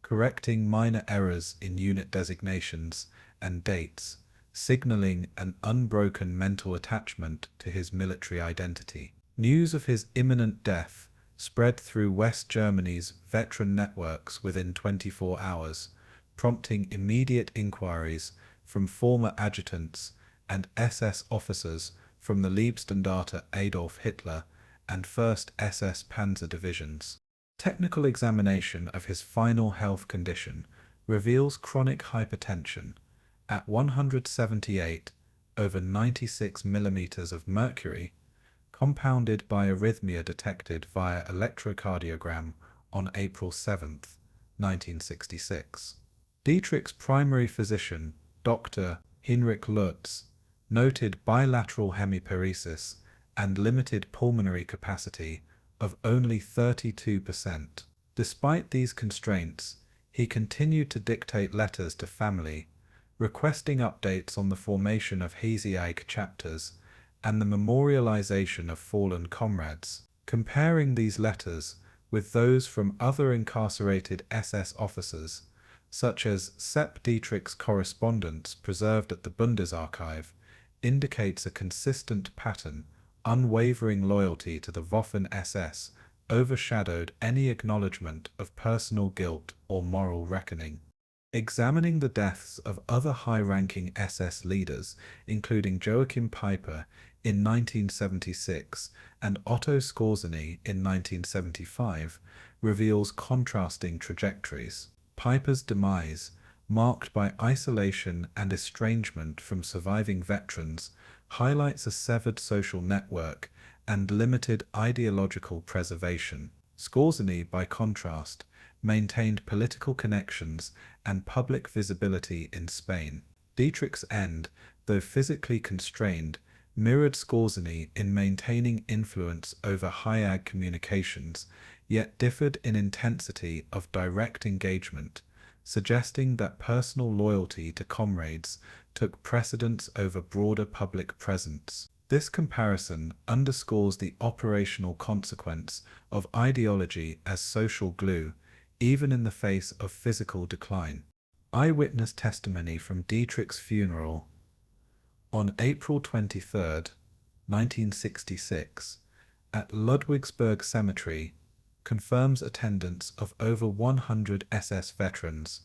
correcting minor errors in unit designations and dates, signaling an unbroken mental attachment to his military identity. News of his imminent death spread through West Germany's veteran networks within 24 hours, prompting immediate inquiries from former adjutants and SS officers from the Leibstandarte Adolf Hitler and First SS Panzer divisions. Technical examination of his final health condition reveals chronic hypertension at 178/96 millimeters of mercury, compounded by arrhythmia detected via electrocardiogram on April 7, 1966. Dietrich's primary physician, Dr. Heinrich Lutz, noted bilateral hemiparesis and limited pulmonary capacity of only 32%. Despite these constraints, he continued to dictate letters to family, requesting updates on the formation of HIAG chapters and the memorialization of fallen comrades. Comparing these letters with those from other incarcerated SS officers, such as Sepp Dietrich's correspondence preserved at the Bundesarchive, indicates a consistent pattern. Unwavering loyalty to the Waffen-SS overshadowed any acknowledgement of personal guilt or moral reckoning. Examining the deaths of other high-ranking SS leaders, including Joachim Peiper in 1976 and Otto Skorzeny in 1975, reveals contrasting trajectories. Peiper's demise, marked by isolation and estrangement from surviving veterans, highlights a severed social network and limited ideological preservation. Skorzeny, by contrast, maintained political connections and public visibility in Spain. Dietrich's end, though physically constrained, mirrored Skorzeny in maintaining influence over HIAG communications, yet differed in intensity of direct engagement, suggesting that personal loyalty to comrades took precedence over broader public presence. This comparison underscores the operational consequence of ideology as social glue, even in the face of physical decline. Eyewitness testimony from Dietrich's funeral on April 23, 1966, at Ludwigsburg Cemetery, confirms attendance of over 100 SS veterans,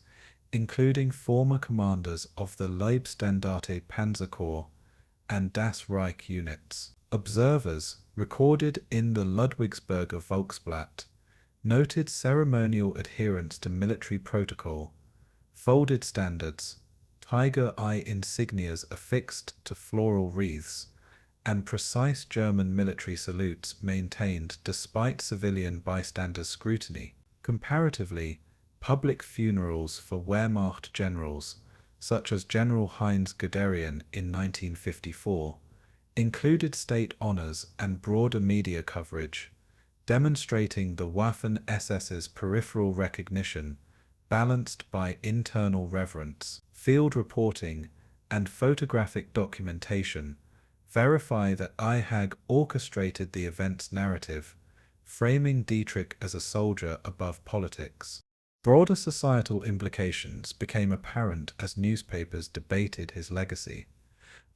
including former commanders of the Leibstandarte Panzer Corps and Das Reich units. Observers, recorded in the Ludwigsburger Volksblatt, noted ceremonial adherence to military protocol, folded standards, tiger eye insignias affixed to floral wreaths, and precise German military salutes maintained despite civilian bystanders' scrutiny. Comparatively, public funerals for Wehrmacht generals, such as General Heinz Guderian in 1954, included state honors and broader media coverage, demonstrating the Waffen-SS's peripheral recognition balanced by internal reverence. Field reporting and photographic documentation verify that HIAG orchestrated the event's narrative, framing Dietrich as a soldier above politics. Broader societal implications became apparent as newspapers debated his legacy.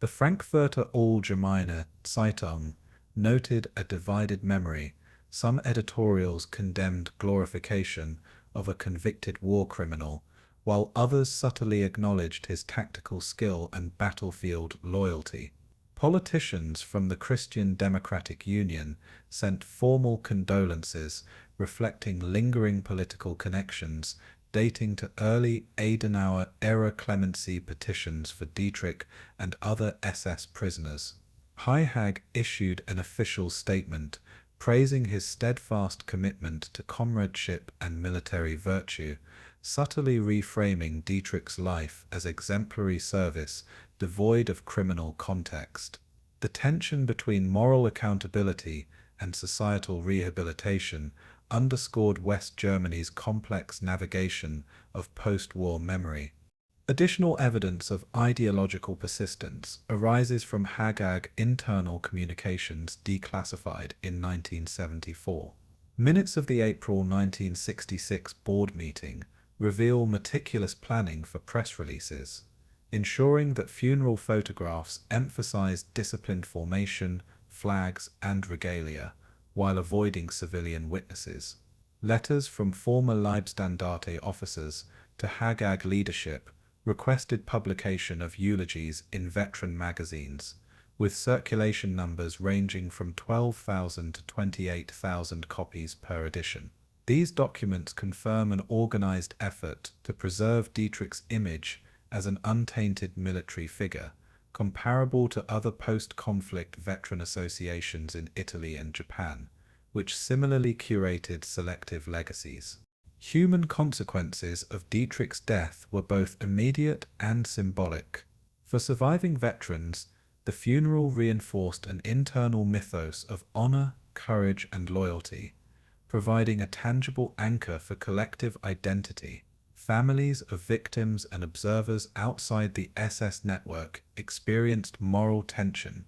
The Frankfurter Allgemeine Zeitung noted a divided memory. Some editorials condemned glorification of a convicted war criminal, while others subtly acknowledged his tactical skill and battlefield loyalty. Politicians from the Christian Democratic Union sent formal condolences reflecting lingering political connections dating to early Adenauer-era clemency petitions for Dietrich and other SS prisoners. HIAG issued an official statement praising his steadfast commitment to comradeship and military virtue, subtly reframing Dietrich's life as exemplary service devoid of criminal context. The tension between moral accountability and societal rehabilitation underscored West Germany's complex navigation of post-war memory. Additional evidence of ideological persistence arises from HIAG internal communications declassified in 1974. Minutes of the April 1966 board meeting reveal meticulous planning for press releases, ensuring that funeral photographs emphasized disciplined formation, flags, and regalia, while avoiding civilian witnesses. Letters from former Leibstandarte officers to HIAG leadership, requested publication of eulogies in veteran magazines, with circulation numbers ranging from 12,000 to 28,000 copies per edition. These documents confirm an organized effort to preserve Dietrich's image as an untainted military figure, comparable to other post-conflict veteran associations in Italy and Japan, which similarly curated selective legacies. Human consequences of Dietrich's death were both immediate and symbolic. For surviving veterans, the funeral reinforced an internal mythos of honor, courage, and loyalty, providing a tangible anchor for collective identity. Families of victims and observers outside the SS network experienced moral tension,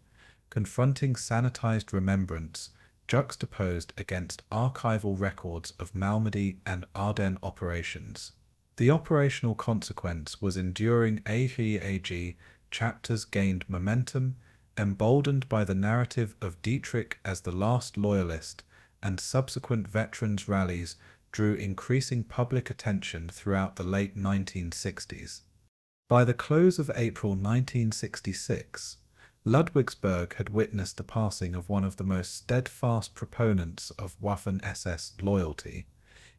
confronting sanitized remembrance juxtaposed against archival records of Malmedy and Ardennes operations. The operational consequence was enduring HIAG chapters gained momentum, emboldened by the narrative of Dietrich as the last loyalist, and subsequent veterans' rallies drew increasing public attention throughout the late 1960s. By the close of April 1966, Ludwigsburg had witnessed the passing of one of the most steadfast proponents of Waffen-SS loyalty,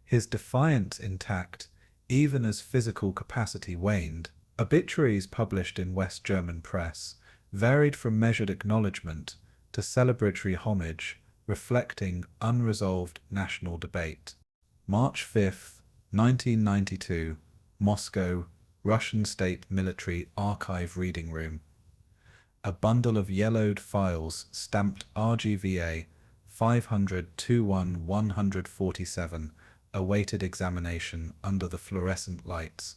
his defiance intact even as physical capacity waned. Obituaries published in West German press varied from measured acknowledgement to celebratory homage, reflecting unresolved national debate. March 5, 1992, Moscow, Russian State Military Archive Reading Room. A bundle of yellowed files stamped RGVA 500-21-147 awaited examination under the fluorescent lights,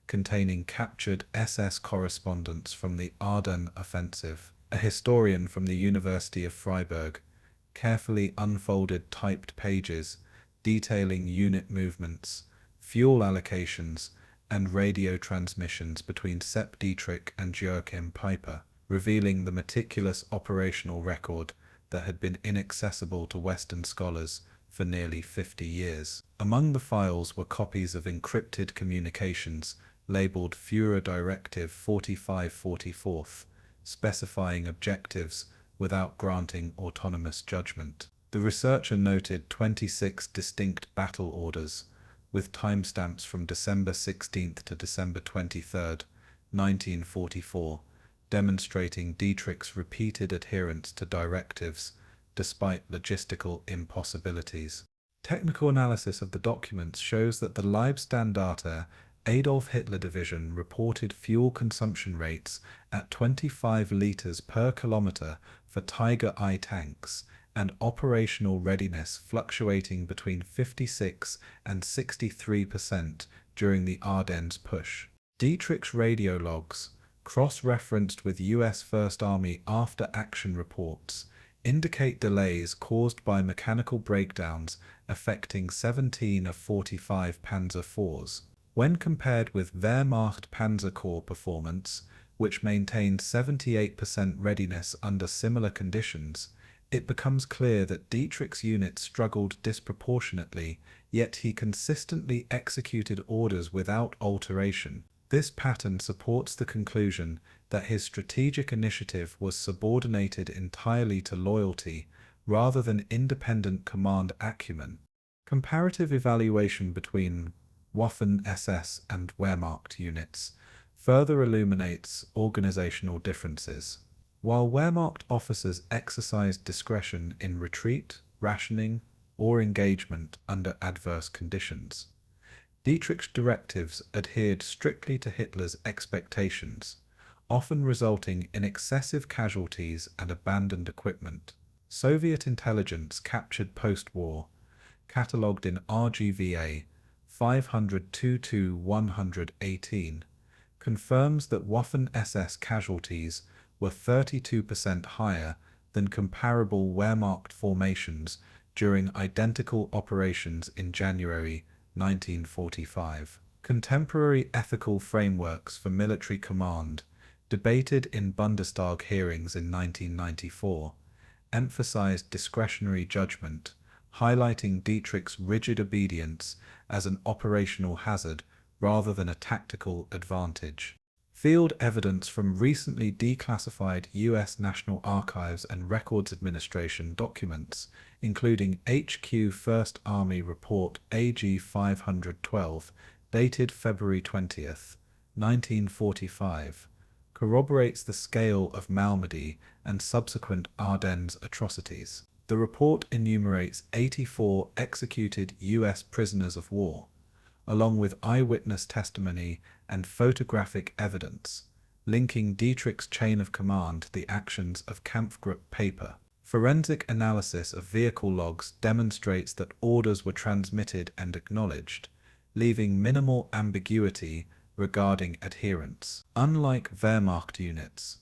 containing captured SS correspondence from the Ardennes offensive. A historian from the University of Freiburg carefully unfolded typed pages detailing unit movements, fuel allocations, and radio transmissions between Sepp Dietrich and Joachim Peiper, revealing the meticulous operational record that had been inaccessible to Western scholars for nearly 50 years. Among the files were copies of encrypted communications labeled Führer Directive 4544, specifying objectives without granting autonomous judgment. The researcher noted 26 distinct battle orders, with timestamps from December 16th to December 23rd, 1944, demonstrating Dietrich's repeated adherence to directives despite logistical impossibilities. Technical analysis of the documents shows that the Leibstandarte Adolf Hitler Division reported fuel consumption rates at 25 liters per kilometer for Tiger I tanks, and operational readiness fluctuating between 56 and 63% during the Ardennes push. Dietrich's radio logs, cross-referenced with US First Army after-action reports, indicate delays caused by mechanical breakdowns affecting 17 of 45 Panzer IVs. When compared with Wehrmacht Panzer Corps performance, which maintained 78% readiness under similar conditions, it becomes clear that Dietrich's unit struggled disproportionately, yet he consistently executed orders without alteration. This pattern supports the conclusion that his strategic initiative was subordinated entirely to loyalty rather than independent command acumen. Comparative evaluation between Waffen-SS and Wehrmacht units further illuminates organizational differences. While Wehrmacht officers exercised discretion in retreat, rationing, or engagement under adverse conditions, Dietrich's directives adhered strictly to Hitler's expectations, often resulting in excessive casualties and abandoned equipment. Soviet intelligence captured post-war, catalogued in RGVA 500-118, confirms that Waffen-SS casualties were 32% higher than comparable Wehrmacht formations during identical operations in January 1945. Contemporary ethical frameworks for military command, debated in Bundestag hearings in 1994, emphasized discretionary judgment, highlighting Dietrich's rigid obedience as an operational hazard rather than a tactical advantage. Field evidence from recently declassified U.S. National Archives and Records Administration documents, including HQ First Army Report AG 512, dated February 20th, 1945, corroborates the scale of Malmedy and subsequent Ardennes atrocities. The report enumerates 84 executed U.S. prisoners of war, along with eyewitness testimony and photographic evidence, linking Dietrich's chain of command to the actions of Kampfgruppe paper. Forensic analysis of vehicle logs demonstrates that orders were transmitted and acknowledged, leaving minimal ambiguity regarding adherence. Unlike Wehrmacht units,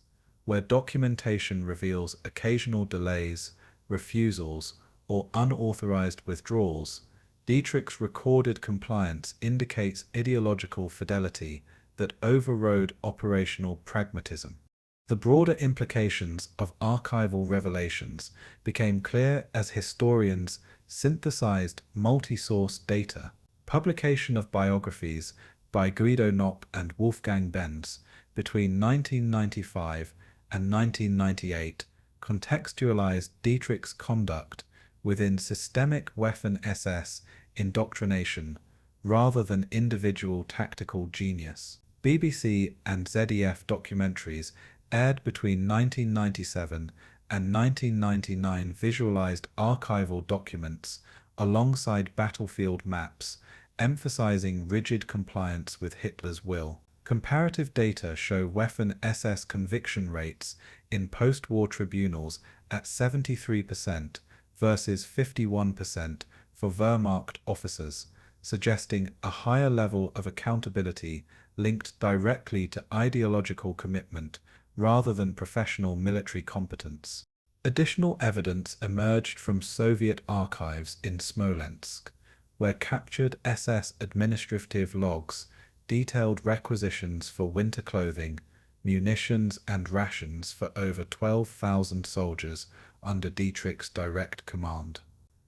where documentation reveals occasional delays, refusals, or unauthorized withdrawals, Dietrich's recorded compliance indicates ideological fidelity that overrode operational pragmatism. The broader implications of archival revelations became clear as historians synthesized multi-source data. Publication of biographies by Guido Knopp and Wolfgang Benz between 1995 and 1998 contextualized Dietrich's conduct within systemic Waffen-SS indoctrination rather than individual tactical genius. BBC and ZDF documentaries aired between 1997 and 1999 visualized archival documents alongside battlefield maps, emphasizing rigid compliance with Hitler's will. Comparative data show Waffen-SS conviction rates in post-war tribunals at 73% versus 51% for Wehrmacht officers, suggesting a higher level of accountability linked directly to ideological commitment rather than professional military competence. Additional evidence emerged from Soviet archives in Smolensk, where captured SS administrative logs detailed requisitions for winter clothing, munitions and rations for over 12,000 soldiers under Dietrich's direct command.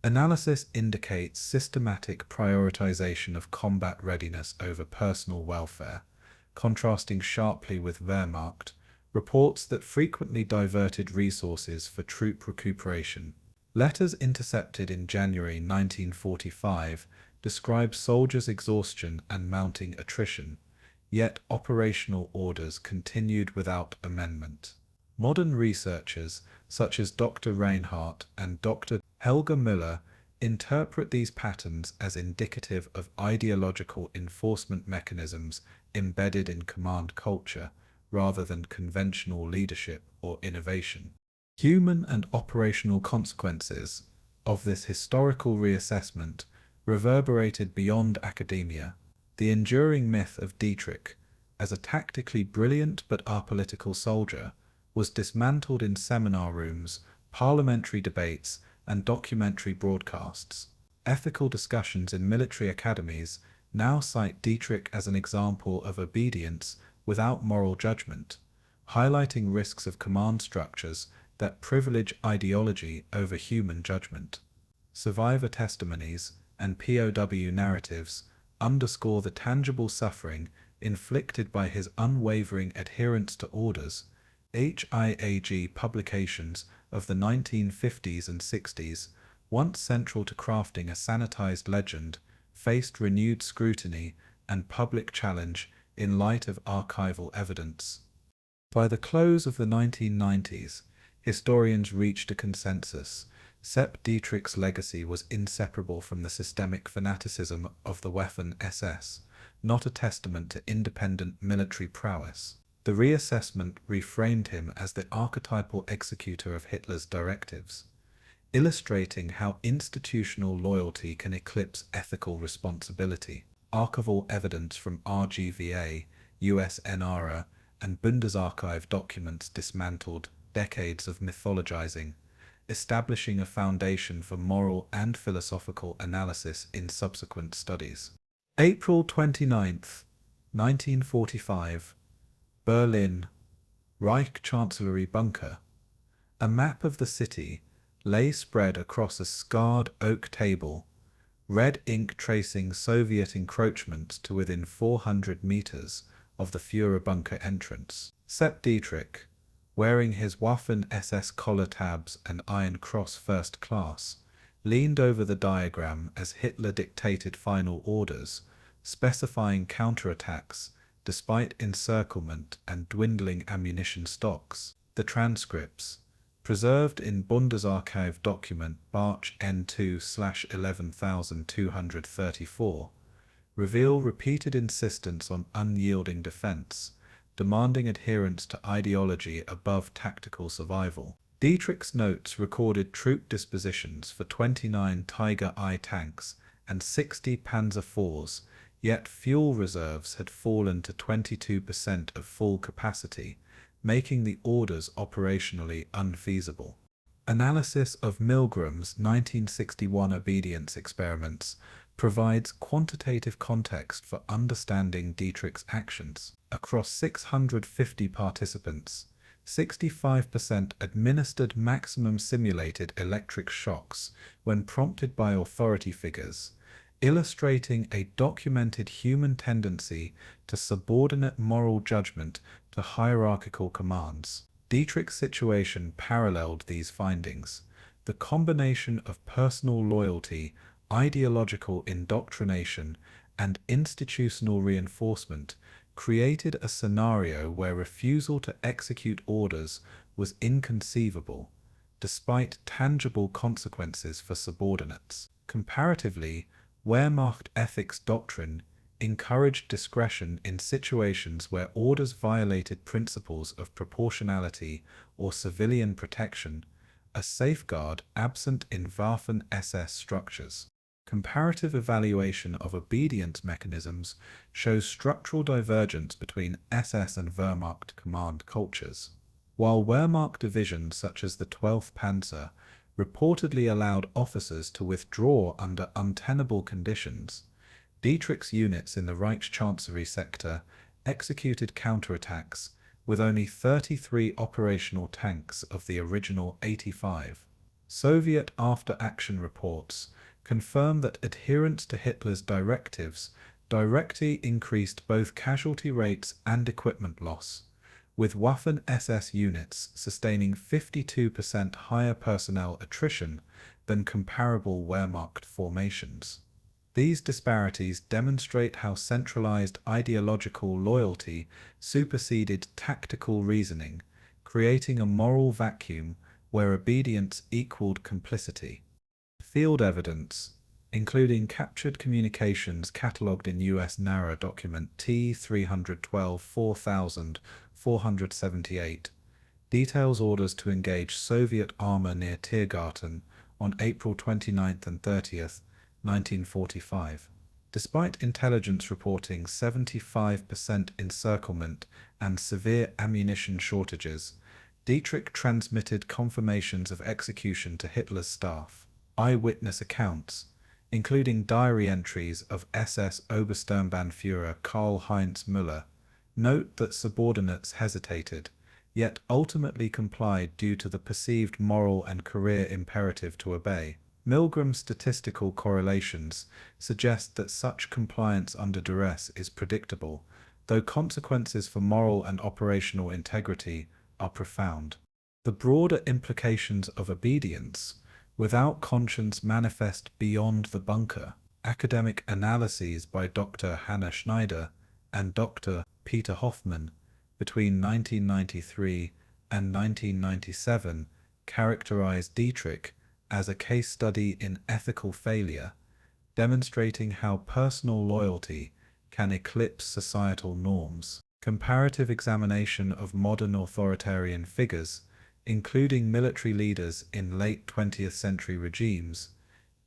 Analysis indicates systematic prioritization of combat readiness over personal welfare, contrasting sharply with Wehrmacht, reports that frequently diverted resources for troop recuperation. Letters intercepted in January 1945 describe soldiers' exhaustion and mounting attrition, yet operational orders continued without amendment. Modern researchers, such as Dr. Reinhardt and Dr. Helga Müller, interpret these patterns as indicative of ideological enforcement mechanisms embedded in command culture, rather than conventional leadership or innovation. Human and operational consequences of this historical reassessment reverberated beyond academia. The enduring myth of Dietrich, as a tactically brilliant but apolitical soldier, was dismantled in seminar rooms, parliamentary debates, and documentary broadcasts. Ethical discussions in military academies now cite Dietrich as an example of obedience without moral judgment, highlighting risks of command structures that privilege ideology over human judgment. Survivor testimonies and POW narratives underscore the tangible suffering inflicted by his unwavering adherence to orders. HIAG publications of the 1950s and 60s, once central to crafting a sanitized legend, faced renewed scrutiny and public challenge in light of archival evidence. By the close of the 1990s, historians reached a consensus. Sepp Dietrich's legacy was inseparable from the systemic fanaticism of the Waffen-SS, not a testament to independent military prowess. The reassessment reframed him as the archetypal executor of Hitler's directives, illustrating how institutional loyalty can eclipse ethical responsibility. Archival evidence from RGVA, US NRA, and Bundesarchiv documents dismantled decades of mythologizing, establishing a foundation for moral and philosophical analysis in subsequent studies. April 29, 1945, Berlin, Reich Chancellery Bunker. A map of the city lay spread across a scarred oak table, red ink tracing Soviet encroachments to within 400 meters of the Führer bunker entrance. Sepp Dietrich, wearing his Waffen-SS collar tabs and Iron Cross First Class, leaned over the diagram as Hitler dictated final orders, specifying counterattacks despite encirclement and dwindling ammunition stocks. The transcripts, preserved in Bundesarchiv document Barch N2/11234, reveal repeated insistence on unyielding defense, demanding adherence to ideology above tactical survival. Dietrich's notes recorded troop dispositions for 29 Tiger I tanks and 60 Panzer IVs, yet fuel reserves had fallen to 22% of full capacity, making the orders operationally unfeasible. Analysis of Milgram's 1961 obedience experiments provides quantitative context for understanding Dietrich's actions. Across 650 participants, 65% administered maximum simulated electric shocks when prompted by authority figures, illustrating a documented human tendency to subordinate moral judgment to hierarchical commands. Dietrich's situation paralleled these findings. The combination of personal loyalty, ideological indoctrination, and institutional reinforcement created a scenario where refusal to execute orders was inconceivable, despite tangible consequences for subordinates. Comparatively, Wehrmacht ethics doctrine encouraged discretion in situations where orders violated principles of proportionality or civilian protection, a safeguard absent in Waffen-SS structures. Comparative evaluation of obedience mechanisms shows structural divergence between SS and Wehrmacht command cultures. While Wehrmacht divisions such as the 12th Panzer reportedly allowed officers to withdraw under untenable conditions, Dietrich's units in the Reichschancellery sector executed counterattacks with only 33 operational tanks of the original 85. Soviet after-action reports confirm that adherence to Hitler's directives directly increased both casualty rates and equipment loss, with Waffen-SS units sustaining 52% higher personnel attrition than comparable Wehrmacht formations. These disparities demonstrate how centralized ideological loyalty superseded tactical reasoning, creating a moral vacuum where obedience equaled complicity. Field evidence, including captured communications catalogued in U.S. NARA document T-312-4478, details orders to engage Soviet armor near Tiergarten on April 29th and 30th, 1945. Despite intelligence reporting 75% encirclement and severe ammunition shortages, Dietrich transmitted confirmations of execution to Hitler's staff. Eyewitness accounts, including diary entries of SS Obersturmbannführer Karl-Heinz Müller, note that subordinates hesitated, yet ultimately complied due to the perceived moral and career imperative to obey. Milgram's statistical correlations suggest that such compliance under duress is predictable, though consequences for moral and operational integrity are profound. The broader implications of obedience without conscience manifest beyond the bunker. Academic analyses by Dr. Hannah Schneider and Dr. Peter Hoffman between 1993 and 1997 characterized Dietrich as a case study in ethical failure, demonstrating how personal loyalty can eclipse societal norms. Comparative examination of modern authoritarian figures, including military leaders in late 20th century regimes,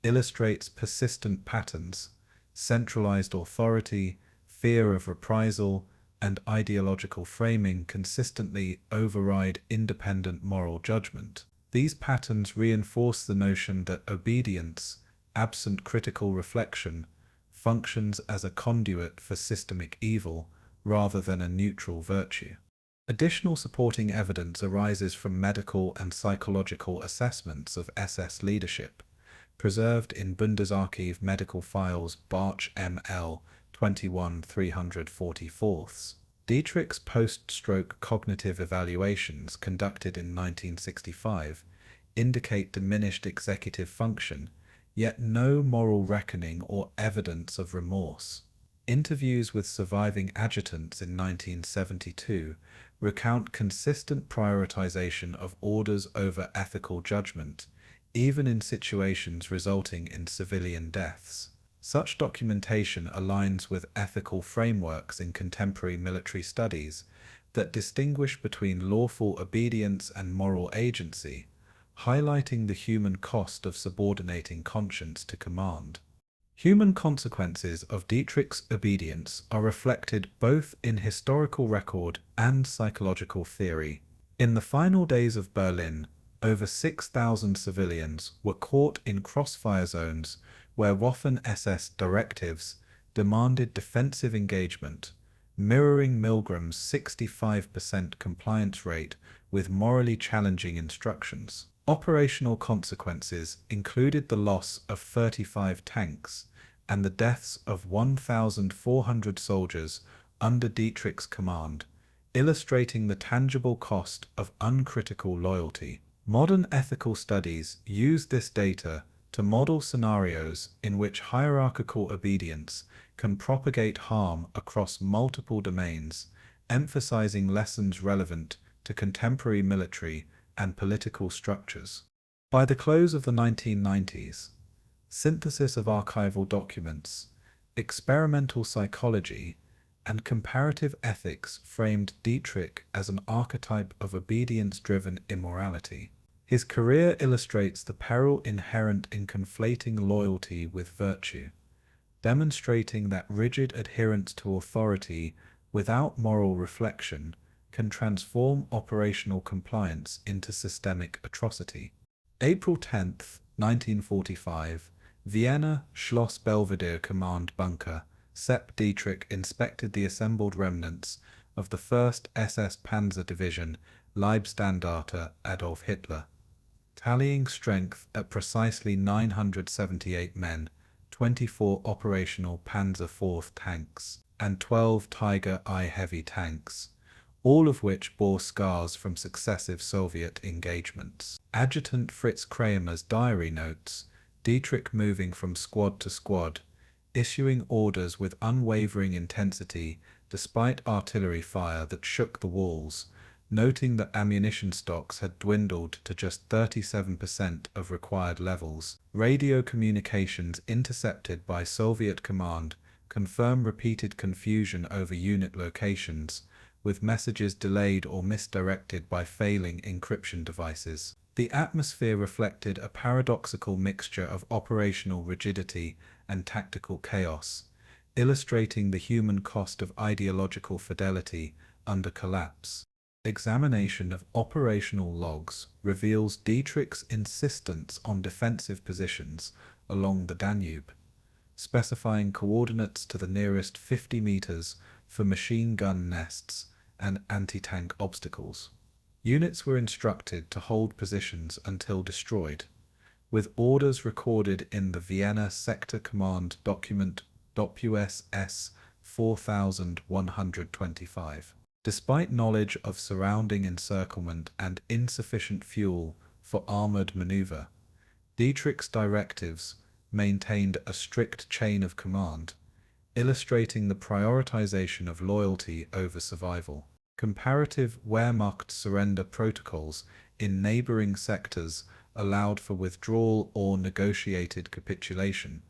illustrates persistent patterns: centralized authority, fear of reprisal, and ideological framing consistently override independent moral judgment. These patterns reinforce the notion that obedience, absent critical reflection, functions as a conduit for systemic evil rather than a neutral virtue. Additional supporting evidence arises from medical and psychological assessments of SS leadership, preserved in Bundesarchiv Medical Files Barch ML 21344. Dietrich's post-stroke cognitive evaluations conducted in 1965 indicate diminished executive function, yet no moral reckoning or evidence of remorse. Interviews with surviving adjutants in 1972 recount consistent prioritization of orders over ethical judgment, even in situations resulting in civilian deaths. Such documentation aligns with ethical frameworks in contemporary military studies that distinguish between lawful obedience and moral agency, highlighting the human cost of subordinating conscience to command. Human consequences of Dietrich's obedience are reflected both in historical record and psychological theory. In the final days of Berlin, over 6,000 civilians were caught in crossfire zones where Waffen-SS directives demanded defensive engagement, mirroring Milgram's 65% compliance rate with morally challenging instructions. Operational consequences included the loss of 35 tanks and the deaths of 1,400 soldiers under Dietrich's command, illustrating the tangible cost of uncritical loyalty. Modern ethical studies use this data to model scenarios in which hierarchical obedience can propagate harm across multiple domains, emphasizing lessons relevant to contemporary military and political structures. By the close of the 1990s, synthesis of archival documents, experimental psychology, and comparative ethics framed Dietrich as an archetype of obedience-driven immorality. His career illustrates the peril inherent in conflating loyalty with virtue, demonstrating that rigid adherence to authority without moral reflection can transform operational compliance into systemic atrocity. April 10, 1945, Vienna Schloss Belvedere Command Bunker. Sepp Dietrich inspected the assembled remnants of the 1st SS Panzer Division Leibstandarte Adolf Hitler. Tallying strength at precisely 978 men, 24 operational Panzer IV tanks, and 12 Tiger I heavy tanks, all of which bore scars from successive Soviet engagements. Adjutant Fritz Kramer's diary notes Dietrich moving from squad to squad, issuing orders with unwavering intensity despite artillery fire that shook the walls, noting that ammunition stocks had dwindled to just 37% of required levels. Radio communications intercepted by Soviet command confirm repeated confusion over unit locations, with messages delayed or misdirected by failing encryption devices. The atmosphere reflected a paradoxical mixture of operational rigidity and tactical chaos, illustrating the human cost of ideological fidelity under collapse. Examination of operational logs reveals Dietrich's insistence on defensive positions along the Danube, specifying coordinates to the nearest 50 meters for machine gun nests and anti-tank obstacles. Units were instructed to hold positions until destroyed, with orders recorded in the Vienna Sector Command document WSS 4125. Despite knowledge of surrounding encirclement and insufficient fuel for armored maneuver, Dietrich's directives maintained a strict chain of command, illustrating the prioritization of loyalty over survival. Comparative Wehrmacht surrender protocols in neighboring sectors allowed for withdrawal or negotiated capitulation,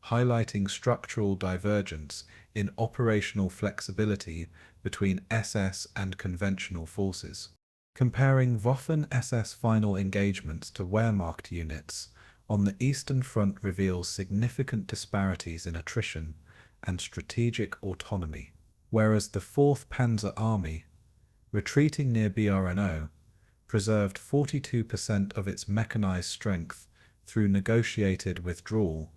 highlighting structural divergence in operational flexibility between SS and conventional forces. Comparing Waffen-SS final engagements to Wehrmacht units on the Eastern Front reveals significant disparities in attrition and strategic autonomy, whereas the 4th Panzer Army, retreating near Brno, preserved 42% of its mechanized strength through negotiated withdrawal.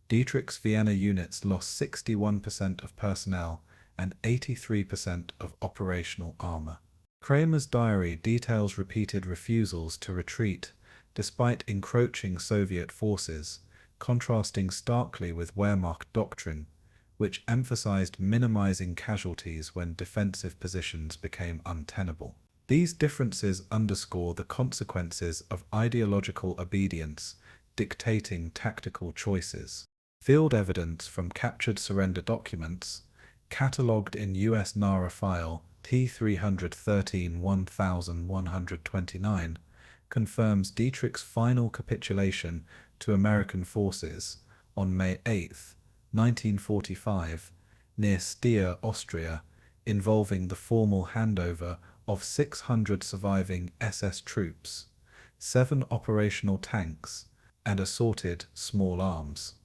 Dietrich's Vienna units lost 61% of personnel and 83% of operational armor. Kramer's diary details repeated refusals to retreat despite encroaching Soviet forces, contrasting starkly with Wehrmacht doctrine, which emphasized minimizing casualties when defensive positions became untenable. These differences underscore the consequences of ideological obedience dictating tactical choices. Field evidence from captured surrender documents, catalogued in US NARA file T313-1129, confirms Dietrich's final capitulation to American forces on May 8, 1945, near Steyr, Austria, involving the formal handover of 600 surviving SS troops, 7 operational tanks, and assorted small arms.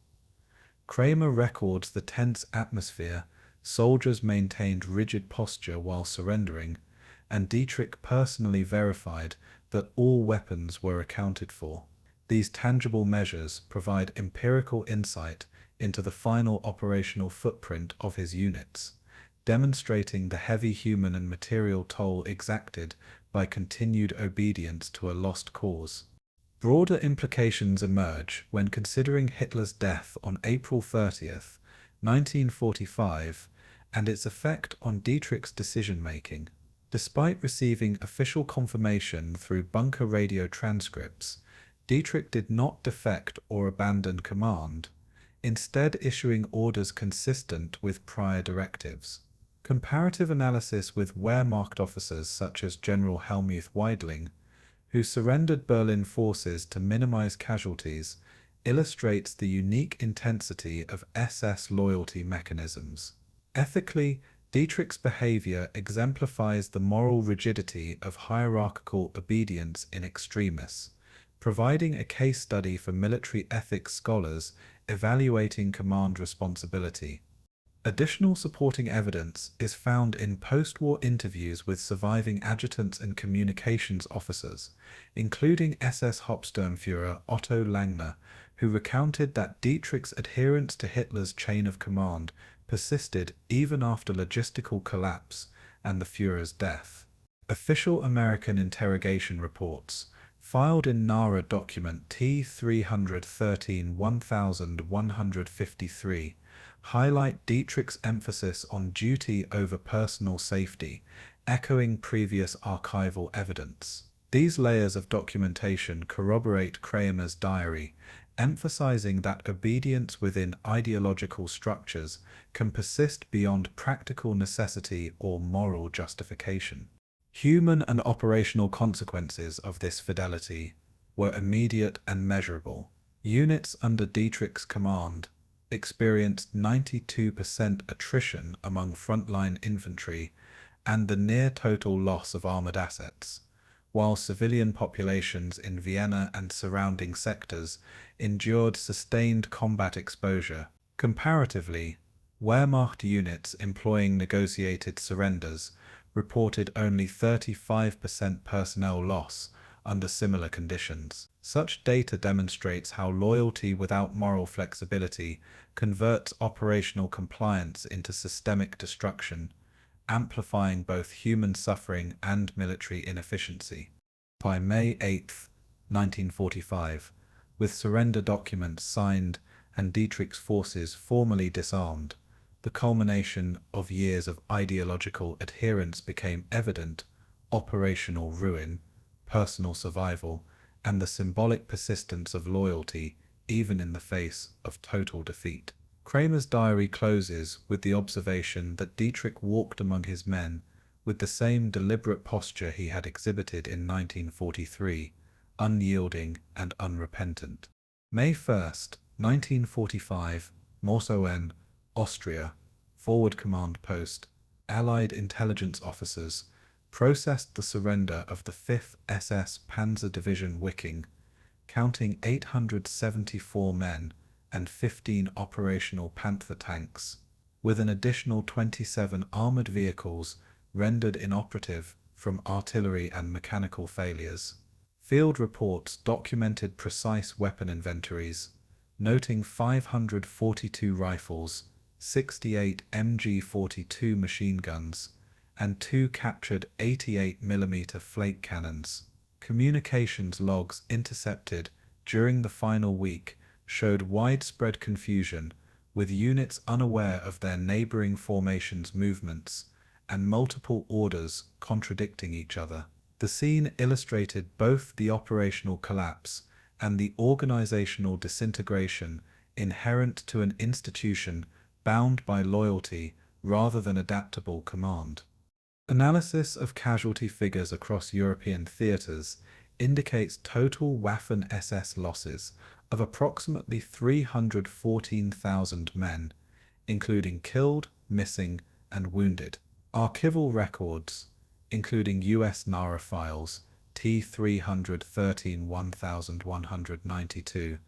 Kramer records the tense atmosphere, soldiers maintained rigid posture while surrendering, and Dietrich personally verified that all weapons were accounted for. These tangible measures provide empirical insight into the final operational footprint of his units, demonstrating the heavy human and material toll exacted by continued obedience to a lost cause. Broader implications emerge when considering Hitler's death on April 30, 1945, and its effect on Dietrich's decision-making. Despite receiving official confirmation through bunker radio transcripts, Dietrich did not defect or abandon command, instead issuing orders consistent with prior directives. Comparative analysis with Wehrmacht officers such as General Helmuth Weidling, who surrendered Berlin forces to minimize casualties, illustrates the unique intensity of SS loyalty mechanisms. Ethically, Dietrich's behavior exemplifies the moral rigidity of hierarchical obedience in extremis, providing a case study for military ethics scholars evaluating command responsibility. Additional supporting evidence is found in post-war interviews with surviving adjutants and communications officers, including SS Hauptsturmführer Otto Langner, who recounted that Dietrich's adherence to Hitler's chain of command persisted even after logistical collapse and the Führer's death. Official American interrogation reports, filed in NARA document T313-1153, highlight Dietrich's emphasis on duty over personal safety, echoing previous archival evidence. These layers of documentation corroborate Kramer's diary, emphasizing that obedience within ideological structures can persist beyond practical necessity or moral justification. Human and operational consequences of this fidelity were immediate and measurable. Units under Dietrich's command experienced 92% attrition among frontline infantry and the near-total loss of armored assets, while civilian populations in Vienna and surrounding sectors endured sustained combat exposure. Comparatively, Wehrmacht units employing negotiated surrenders reported only 35% personnel loss under similar conditions. Such data demonstrates how loyalty without moral flexibility converts operational compliance into systemic destruction, amplifying both human suffering and military inefficiency. By May 8, 1945, with surrender documents signed and Dietrich's forces formally disarmed, the culmination of years of ideological adherence became evident: operational ruin, personal survival, and the symbolic persistence of loyalty even in the face of total defeat. Kramer's diary closes with the observation that Dietrich walked among his men with the same deliberate posture he had exhibited in 1943, unyielding and unrepentant. May 1st, 1945, Mossowen, Austria, Forward Command Post, Allied intelligence officers processed the surrender of the 5th SS Panzer Division Wiking, counting 874 men and 15 operational Panther tanks, with an additional 27 armored vehicles rendered inoperative from artillery and mechanical failures. Field reports documented precise weapon inventories, noting 542 rifles, 68 MG42 machine guns, and 2 captured 88mm flake cannons, Communications logs intercepted during the final week showed widespread confusion, with units unaware of their neighboring formations' movements and multiple orders contradicting each other. The scene illustrated both the operational collapse and the organizational disintegration inherent to an institution bound by loyalty rather than adaptable command. Analysis of casualty figures across European theaters indicates total Waffen-SS losses of approximately 314,000 men, including killed, missing, and wounded. Archival records, including US NARA files T313-1192,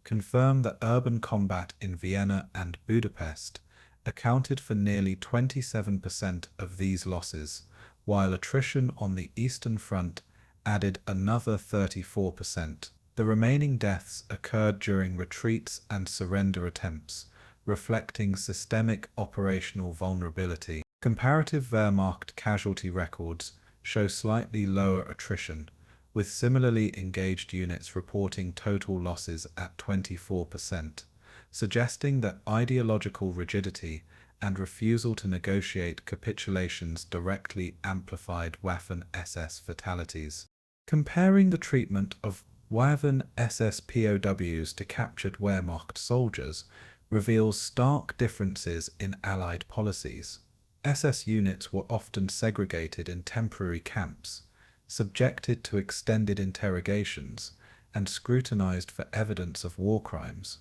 confirm that urban combat in Vienna and Budapest accounted for nearly 27% of these losses, while attrition on the Eastern Front added another 34%. The remaining deaths occurred during retreats and surrender attempts, reflecting systemic operational vulnerability. Comparative Wehrmacht casualty records show slightly lower attrition, with similarly engaged units reporting total losses at 24%, suggesting that ideological rigidity and refusal to negotiate capitulations directly amplified Waffen-SS fatalities. Comparing the treatment of Waffen-SS POWs to captured Wehrmacht soldiers reveals stark differences in Allied policies. SS units were often segregated in temporary camps, subjected to extended interrogations, and scrutinized for evidence of war crimes,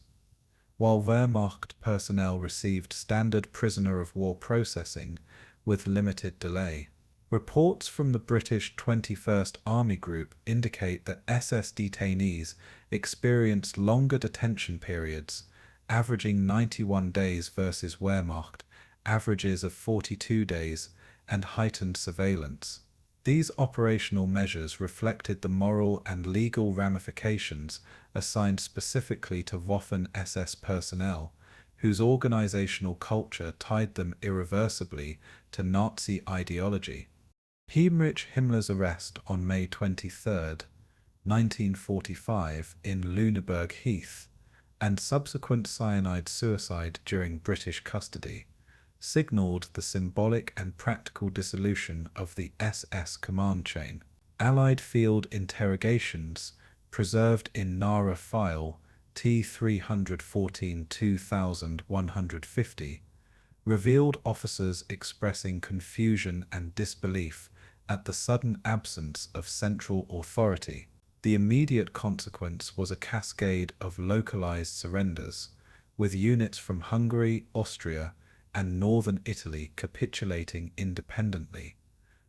while Wehrmacht personnel received standard prisoner-of-war processing with limited delay. Reports from the British 21st Army Group indicate that SS detainees experienced longer detention periods, averaging 91 days versus Wehrmacht averages of 42 days, and heightened surveillance. These operational measures reflected the moral and legal ramifications assigned specifically to Waffen-SS personnel, whose organizational culture tied them irreversibly to Nazi ideology. Heinrich Himmler's arrest on May 23, 1945 in Lüneburg Heath, and subsequent cyanide suicide during British custody, signaled the symbolic and practical dissolution of the SS command chain. Allied field interrogations, preserved in NARA file T314-2150, revealed officers expressing confusion and disbelief at the sudden absence of central authority. The immediate consequence was a cascade of localized surrenders, with units from Hungary, Austria, and northern Italy capitulating independently,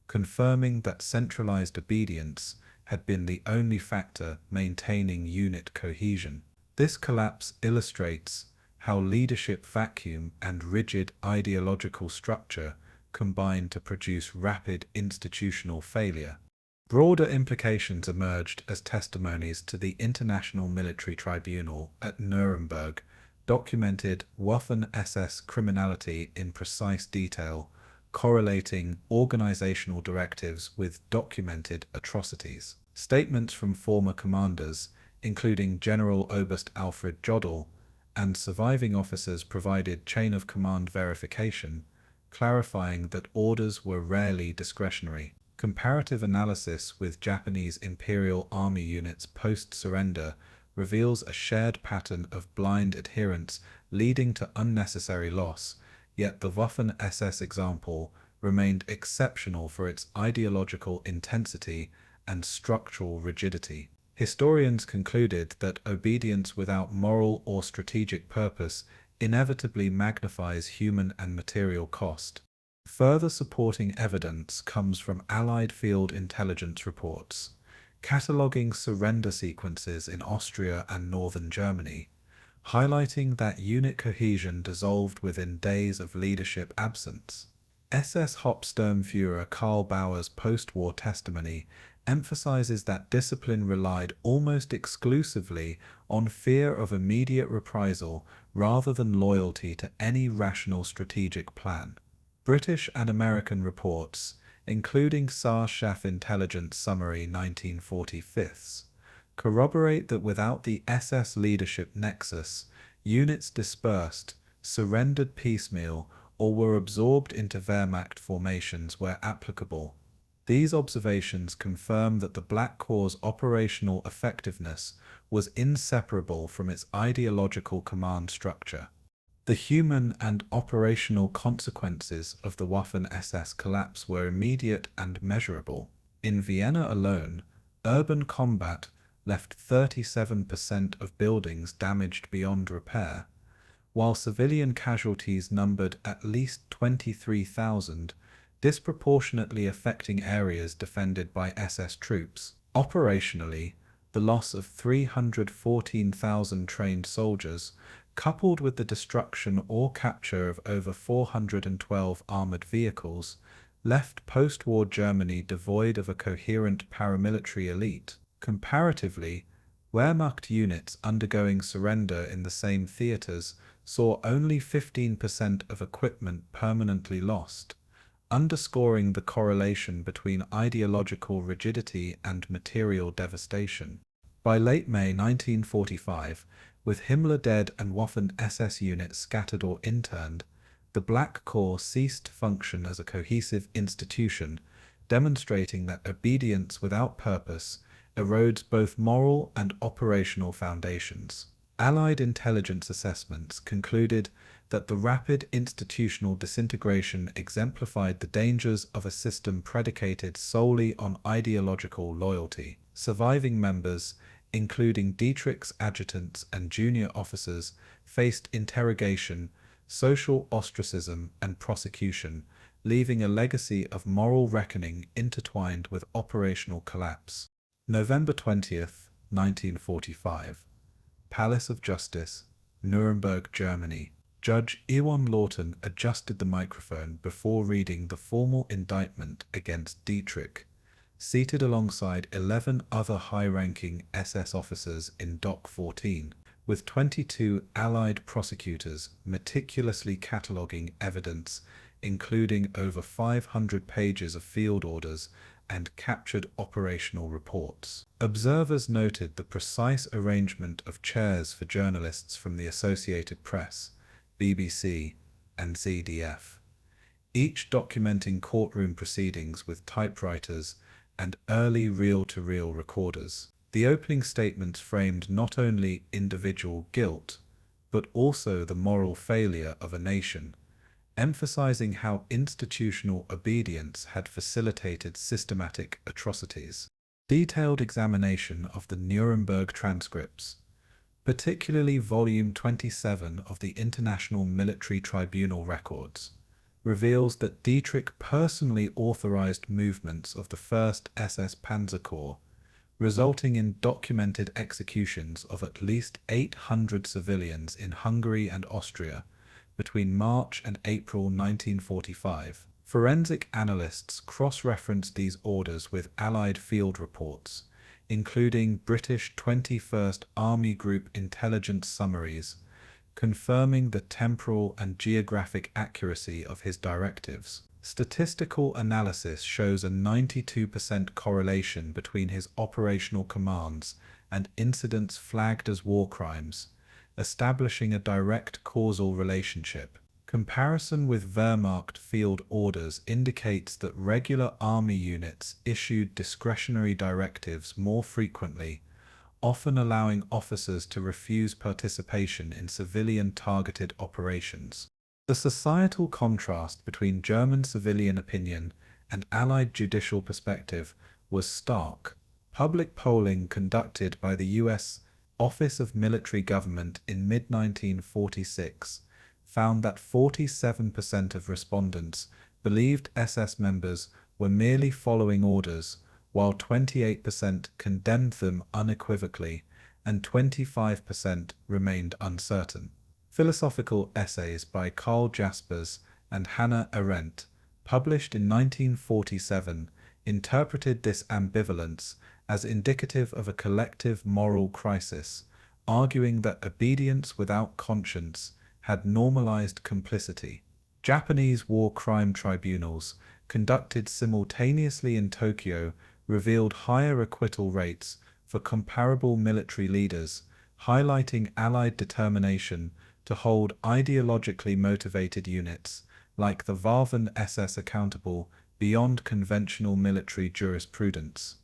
confirming that centralized obedience had been the only factor maintaining unit cohesion. This collapse illustrates how leadership vacuum and rigid ideological structure combined to produce rapid institutional failure. Broader implications emerged as testimonies to the International Military Tribunal at Nuremberg documented Waffen-SS criminality in precise detail, correlating organizational directives with documented atrocities. Statements from former commanders, including General Oberst Alfred Jodl, and surviving officers provided chain-of-command verification, clarifying that orders were rarely discretionary. Comparative analysis with Japanese Imperial Army units post-surrender reveals a shared pattern of blind adherence leading to unnecessary loss, yet the Waffen-SS example remained exceptional for its ideological intensity and structural rigidity. Historians concluded that obedience without moral or strategic purpose inevitably magnifies human and material cost. Further supporting evidence comes from Allied field intelligence reports, cataloguing surrender sequences in Austria and northern Germany, highlighting that unit cohesion dissolved within days of leadership absence. SS Hauptsturmführer Karl Bauer's post-war testimony emphasizes that discipline relied almost exclusively on fear of immediate reprisal rather than loyalty to any rational strategic plan. British and American reports, including Saar-Schaff Intelligence Summary 1945, corroborate that without the SS leadership nexus, units dispersed, surrendered piecemeal, or were absorbed into Wehrmacht formations where applicable. These observations confirm that the Black Corps' operational effectiveness was inseparable from its ideological command structure. The human and operational consequences of the Waffen-SS collapse were immediate and measurable. In Vienna alone, urban combat left 37% of buildings damaged beyond repair, while civilian casualties numbered at least 23,000, disproportionately affecting areas defended by SS troops. Operationally, the loss of 314,000 trained soldiers, coupled with the destruction or capture of over 412 armored vehicles, left post-war Germany devoid of a coherent paramilitary elite. Comparatively, Wehrmacht units undergoing surrender in the same theaters saw only 15% of equipment permanently lost, underscoring the correlation between ideological rigidity and material devastation. By late May 1945, with Himmler dead and Waffen-SS units scattered or interned, the Black Corps ceased to function as a cohesive institution, demonstrating that obedience without purpose erodes both moral and operational foundations. Allied intelligence assessments concluded that the rapid institutional disintegration exemplified the dangers of a system predicated solely on ideological loyalty. Surviving members, including Dietrich's adjutants and junior officers, faced interrogation, social ostracism, and prosecution, leaving a legacy of moral reckoning intertwined with operational collapse. November 20th, 1945. Palace of Justice, Nuremberg, Germany. Judge Iwan Lawton adjusted the microphone before reading the formal indictment against Dietrich, seated alongside 11 other high-ranking SS officers in Dock 14, with 22 Allied prosecutors meticulously cataloguing evidence, including over 500 pages of field orders and captured operational reports. Observers noted the precise arrangement of chairs for journalists from the Associated Press, BBC, and ZDF, each documenting courtroom proceedings with typewriters and early reel-to-reel recorders. The opening statements framed not only individual guilt, but also the moral failure of a nation, emphasizing how institutional obedience had facilitated systematic atrocities. Detailed examination of the Nuremberg transcripts, particularly Volume 27 of the International Military Tribunal records, reveals that Dietrich personally authorized movements of the 1st SS Panzer Corps, resulting in documented executions of at least 800 civilians in Hungary and Austria between March and April 1945. Forensic analysts cross-referenced these orders with Allied field reports, including British 21st Army Group intelligence summaries, confirming the temporal and geographic accuracy of his directives. Statistical analysis shows a 92% correlation between his operational commands and incidents flagged as war crimes, establishing a direct causal relationship. Comparison with Wehrmacht field orders indicates that regular army units issued discretionary directives more frequently, often allowing officers to refuse participation in civilian-targeted operations. The societal contrast between German civilian opinion and Allied judicial perspective was stark. Public polling conducted by the U.S. Office of Military Government in mid-1946 found that 47% of respondents believed SS members were merely following orders, while 28% condemned them unequivocally and 25% remained uncertain. Philosophical essays by Karl Jaspers and Hannah Arendt, published in 1947, interpreted this ambivalence as indicative of a collective moral crisis, arguing that obedience without conscience had normalized complicity. Japanese war crime tribunals conducted simultaneously in Tokyo, revealed higher acquittal rates for comparable military leaders, highlighting Allied determination to hold ideologically motivated units like the Waffen-SS accountable beyond conventional military jurisprudence.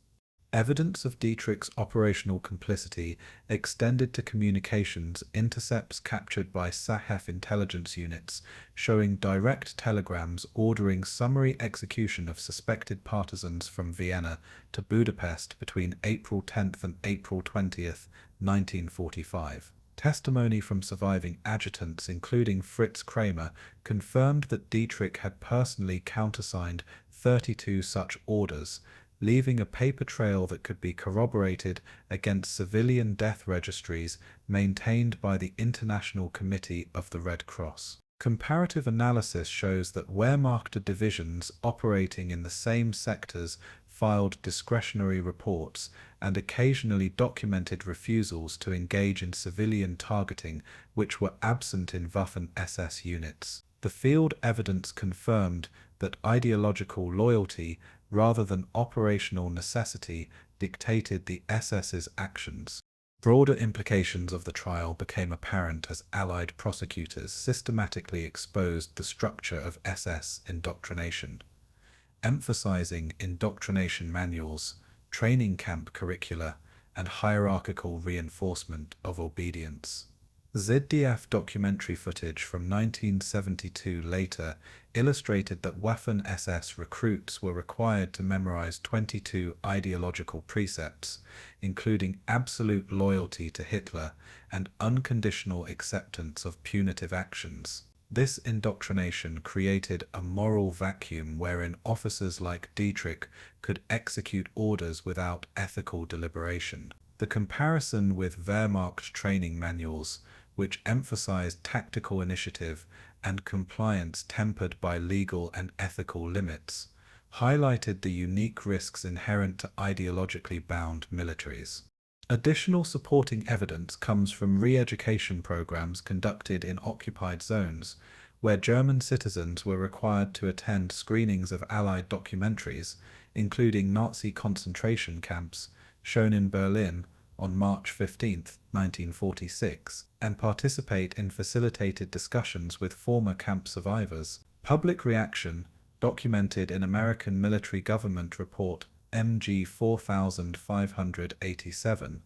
Evidence of Dietrich's operational complicity extended to communications intercepts captured by Sahef intelligence units, showing direct telegrams ordering summary execution of suspected partisans from Vienna to Budapest between April 10th and April 20th, 1945. Testimony from surviving adjutants, including Fritz Kramer, confirmed that Dietrich had personally countersigned 32 such orders, leaving a paper trail that could be corroborated against civilian death registries maintained by the International Committee of the Red Cross. Comparative analysis shows that Wehrmacht divisions operating in the same sectors filed discretionary reports and occasionally documented refusals to engage in civilian targeting which were absent in Waffen-SS units. The field evidence confirmed that ideological loyalty rather than operational necessity dictated the SS's actions. Broader implications of the trial became apparent as Allied prosecutors systematically exposed the structure of SS indoctrination, emphasizing indoctrination manuals, training camp curricula, and hierarchical reinforcement of obedience. ZDF documentary footage from 1972 later illustrated that Waffen-SS recruits were required to memorize 22 ideological precepts, including absolute loyalty to Hitler and unconditional acceptance of punitive actions. This indoctrination created a moral vacuum wherein officers like Dietrich could execute orders without ethical deliberation. The comparison with Wehrmacht training manuals, which emphasized tactical initiative and compliance tempered by legal and ethical limits, highlighted the unique risks inherent to ideologically bound militaries. Additional supporting evidence comes from re-education programs conducted in occupied zones, where German citizens were required to attend screenings of Allied documentaries, including Nazi concentration camps, shown in Berlin on March 15, 1946, and participate in facilitated discussions with former camp survivors. Public reaction, documented in American Military Government Report MG 4587,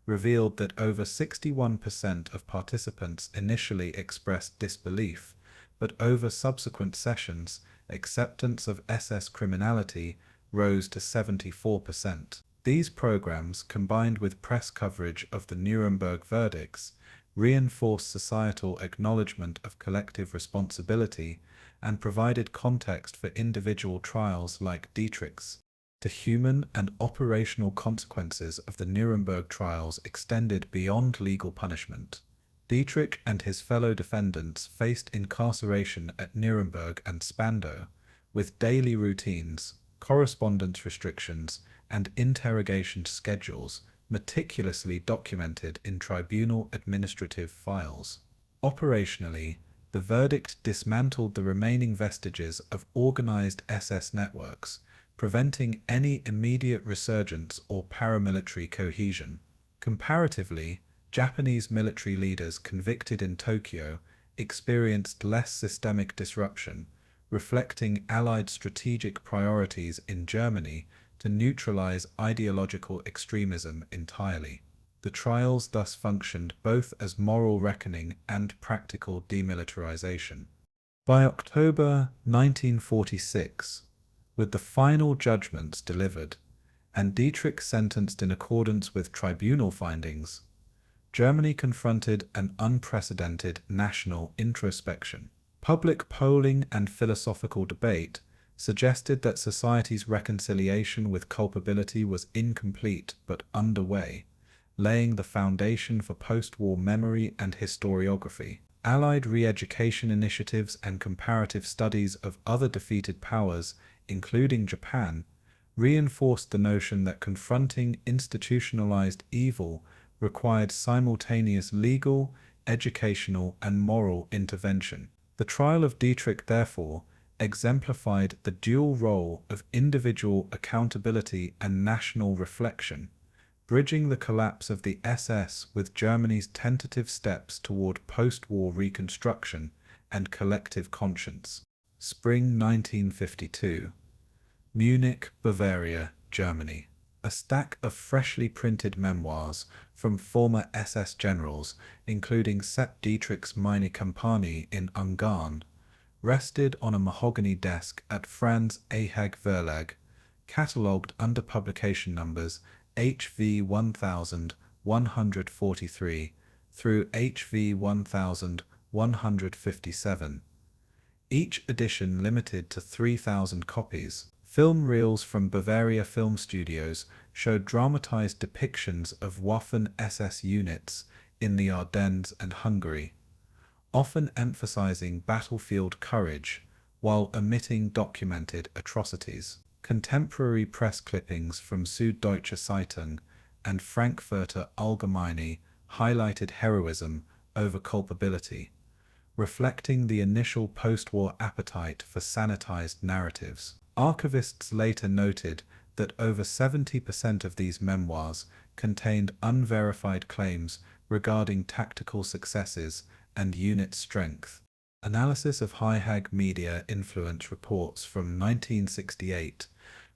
revealed that over 61% of participants initially expressed disbelief, but over subsequent sessions, acceptance of SS criminality rose to 74%. These programs, combined with press coverage of the Nuremberg verdicts, reinforced societal acknowledgement of collective responsibility and provided context for individual trials like Dietrich's. The human and operational consequences of the Nuremberg trials extended beyond legal punishment. Dietrich and his fellow defendants faced incarceration at Nuremberg and Spandau, with daily routines, correspondence restrictions, and interrogation schedules meticulously documented in tribunal administrative files. Operationally, the verdict dismantled the remaining vestiges of organized SS networks, preventing any immediate resurgence or paramilitary cohesion. Comparatively, Japanese military leaders convicted in Tokyo experienced less systemic disruption, reflecting Allied strategic priorities in Germany to neutralize ideological extremism entirely. The trials thus functioned both as moral reckoning and practical demilitarization. By October 1946, with the final judgments delivered, and Dietrich sentenced in accordance with tribunal findings, Germany confronted an unprecedented national introspection. Public polling and philosophical debate suggested that society's reconciliation with culpability was incomplete but underway, laying the foundation for post-war memory and historiography. Allied re-education initiatives and comparative studies of other defeated powers, including Japan, reinforced the notion that confronting institutionalized evil required simultaneous legal, educational, and moral intervention. The trial of Dietrich, therefore, exemplified the dual role of individual accountability and national reflection, bridging the collapse of the SS with Germany's tentative steps toward post-war reconstruction and collective conscience. Spring 1952. Munich, Bavaria, Germany. A stack of freshly printed memoirs from former SS generals, including Sepp Dietrich's Meine Kampagne in Ungarn, rested on a mahogany desk at Franz HIAG Verlag, catalogued under publication numbers HV 1143 through HV 1157. Each edition limited to 3,000 copies. Film reels from Bavaria Film Studios showed dramatized depictions of Waffen-SS units in the Ardennes and Hungary, often emphasizing battlefield courage while omitting documented atrocities. Contemporary press clippings from Süddeutsche Zeitung and Frankfurter Allgemeine highlighted heroism over culpability, reflecting the initial post-war appetite for sanitized narratives. Archivists later noted that over 70% of these memoirs contained unverified claims regarding tactical successes and unit strength. Analysis of HIAG media influence reports from 1968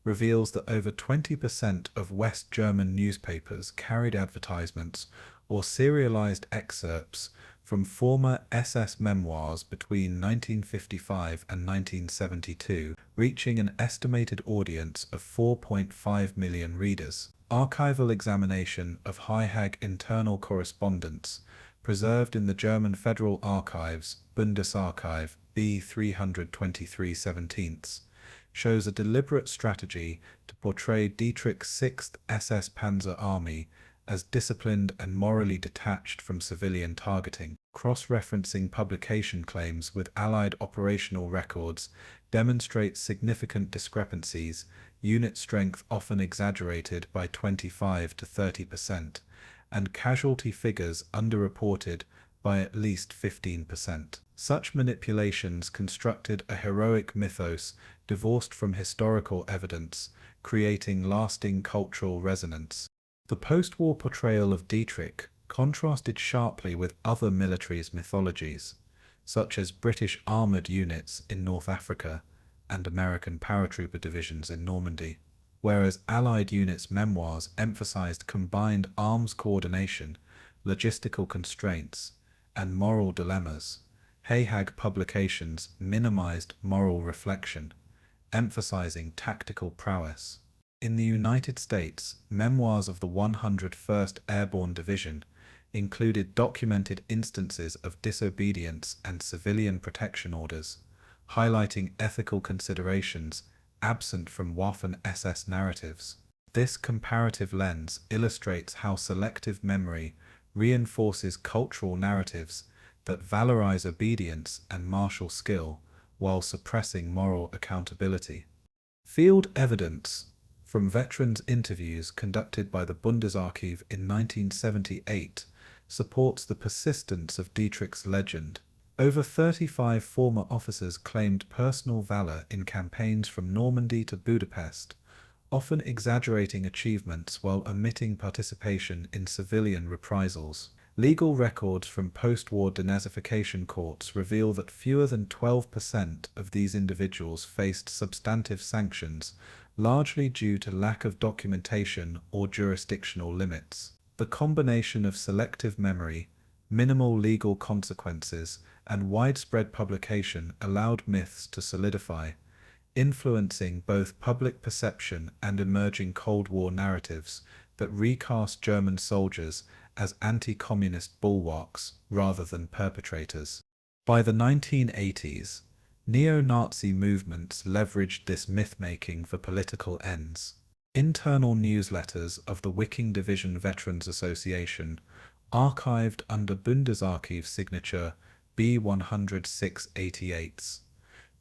reveals that over 20% of West German newspapers carried advertisements or serialized excerpts from former SS memoirs between 1955 and 1972, reaching an estimated audience of 4.5 million readers. Archival examination of HIAG internal correspondence, preserved in the German Federal Archives, Bundesarchiv, B 323/17, shows a deliberate strategy to portray Dietrich's Sixth SS Panzer Army as disciplined and morally detached from civilian targeting. Cross-referencing publication claims with Allied operational records demonstrates significant discrepancies, unit strength often exaggerated by 25 to 30%, and casualty figures underreported by at least 15%. Such manipulations constructed a heroic mythos divorced from historical evidence, creating lasting cultural resonance. The post-war portrayal of Dietrich contrasted sharply with other militaries' mythologies, such as British armoured units in North Africa and American paratrooper divisions in Normandy, whereas Allied units' memoirs emphasized combined arms coordination, logistical constraints, and moral dilemmas. HIAG publications minimized moral reflection, emphasizing tactical prowess. In the United States, memoirs of the 101st Airborne Division included documented instances of disobedience and civilian protection orders, highlighting ethical considerations absent from Waffen-SS narratives. This comparative lens illustrates how selective memory reinforces cultural narratives that valorize obedience and martial skill while suppressing moral accountability. Field evidence from veterans' interviews conducted by the Bundesarchiv in 1978 supports the persistence of Dietrich's legend. Over 35 former officers claimed personal valor in campaigns from Normandy to Budapest, often exaggerating achievements while omitting participation in civilian reprisals. Legal records from post-war denazification courts reveal that fewer than 12% of these individuals faced substantive sanctions, largely due to lack of documentation or jurisdictional limits. The combination of selective memory, minimal legal consequences, and widespread publication allowed myths to solidify, influencing both public perception and emerging Cold War narratives that recast German soldiers as anti-communist bulwarks rather than perpetrators. By the 1980s, neo-Nazi movements leveraged this myth-making for political ends. Internal newsletters of the Wiking Division Veterans Association, archived under Bundesarchiv signature B10688,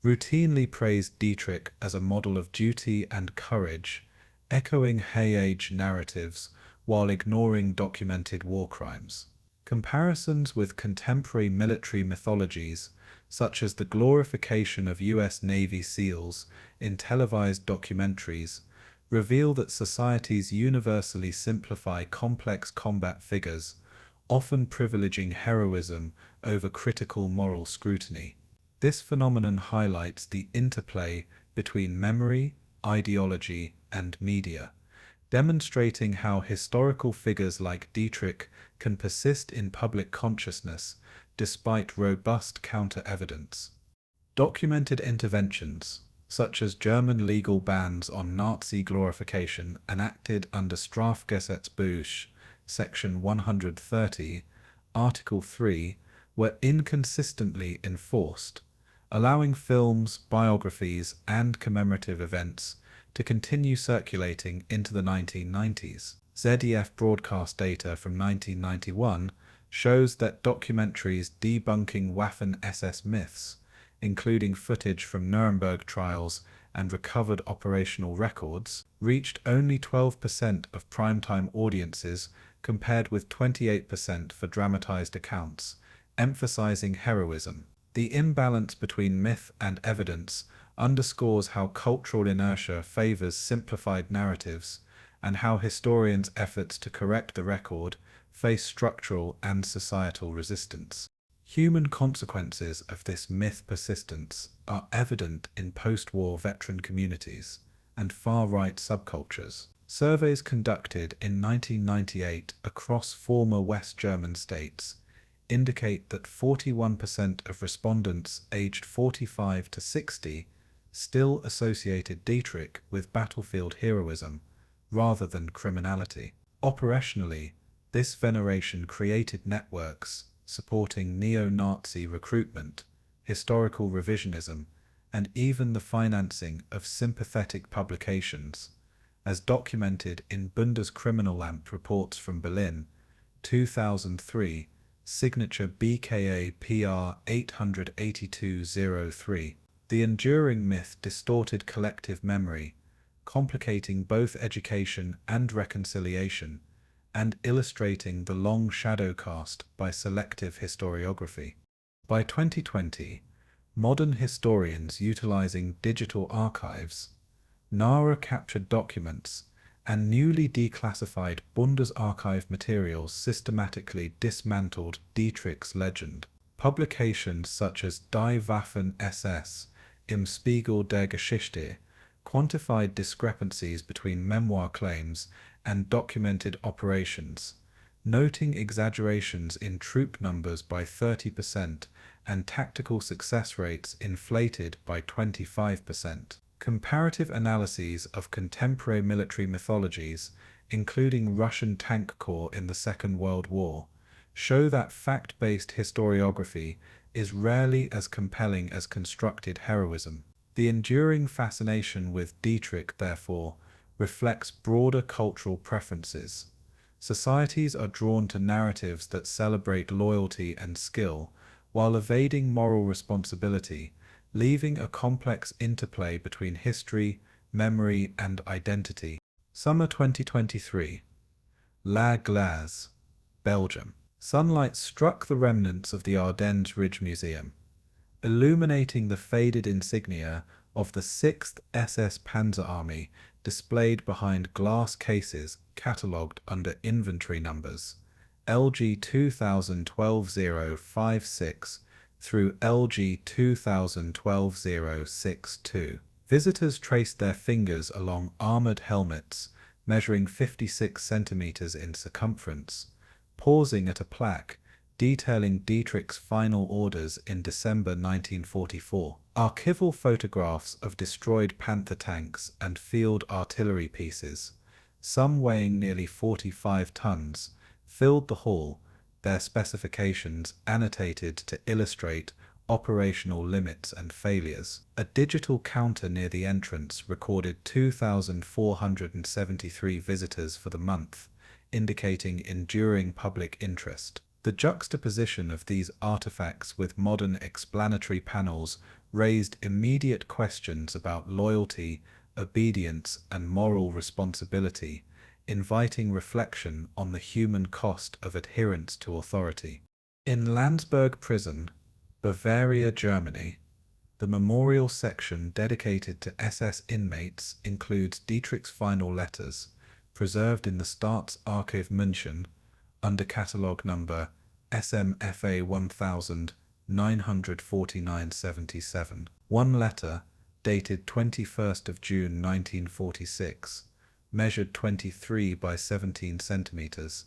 routinely praised Dietrich as a model of duty and courage, echoing HIAG narratives while ignoring documented war crimes. Comparisons with contemporary military mythologies, such as the glorification of U.S. Navy SEALs in televised documentaries, reveal that societies universally simplify complex combat figures, often privileging heroism over critical moral scrutiny. This phenomenon highlights the interplay between memory, ideology, and media, demonstrating how historical figures like Dietrich can persist in public consciousness despite robust counter-evidence. Documented interventions, such as German legal bans on Nazi glorification enacted under Strafgesetzbuch, Section 130, Article 3, were inconsistently enforced, allowing films, biographies, and commemorative events to continue circulating into the 1990s. ZDF broadcast data from 1991 shows that documentaries debunking Waffen-SS myths, including footage from Nuremberg trials and recovered operational records, reached only 12% of primetime audiences compared with 28% for dramatized accounts, emphasizing heroism. The imbalance between myth and evidence underscores how cultural inertia favors simplified narratives and how historians' efforts to correct the record face structural and societal resistance. Human consequences of this myth persistence are evident in post-war veteran communities and far-right subcultures. Surveys conducted in 1998 across former West German states indicate that 41% of respondents aged 45 to 60 still associated Dietrich with battlefield heroism rather than criminality. Operationally, this veneration created networks supporting neo-Nazi recruitment, historical revisionism, and even the financing of sympathetic publications, as documented in Bundeskriminalammt reports from Berlin, 2003, signature BKA PR 88203. The enduring myth distorted collective memory, complicating both education and reconciliation, and illustrating the long shadow cast by selective historiography. By 2020, modern historians utilizing digital archives, NARA-captured documents, and newly declassified Bundesarchiv materials systematically dismantled Dietrich's legend. Publications such as Die Waffen-SS im Spiegel der Geschichte quantified discrepancies between memoir claims and documented operations, noting exaggerations in troop numbers by 30% and tactical success rates inflated by 25%. Comparative analyses of contemporary military mythologies, including Russian tank corps in the Second World War, show that fact-based historiography is rarely as compelling as constructed heroism. The enduring fascination with Dietrich, therefore, reflects broader cultural preferences. Societies are drawn to narratives that celebrate loyalty and skill, while evading moral responsibility, leaving a complex interplay between history, memory, and identity. Summer 2023. La Glace, Belgium. Sunlight struck the remnants of the Ardennes Ridge Museum, illuminating the faded insignia of the 6th SS Panzer Army displayed behind glass cases catalogued under inventory numbers LG 2012-056 through LG 2012-062. Visitors traced their fingers along armored helmets measuring 56 centimeters in circumference, pausing at a plaque detailing Dietrich's final orders in December 1944. Archival photographs of destroyed Panther tanks and field artillery pieces, some weighing nearly 45 tons, filled the hall, their specifications annotated to illustrate operational limits and failures. A digital counter near the entrance recorded 2,473 visitors for the month, indicating enduring public interest. The juxtaposition of these artifacts with modern explanatory panels raised immediate questions about loyalty, obedience, and moral responsibility, inviting reflection on the human cost of adherence to authority. In Landsberg Prison, Bavaria, Germany, the memorial section dedicated to SS inmates includes Dietrich's final letters, preserved in the Staatsarchiv München, under catalogue number SMFA 1949-77. One letter, dated 21st of June 1946, measured 23 by 17 centimeters,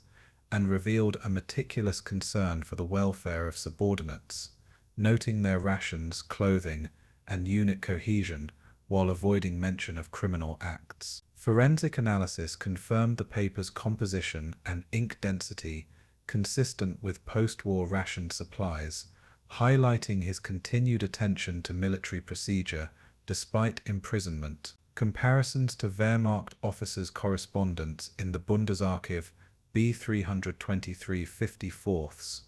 and revealed a meticulous concern for the welfare of subordinates, noting their rations, clothing, and unit cohesion while avoiding mention of criminal acts. Forensic analysis confirmed the paper's composition and ink density consistent with post-war ration supplies, highlighting his continued attention to military procedure despite imprisonment. Comparisons to Wehrmacht officers' correspondence in the Bundesarchiv B323 54ths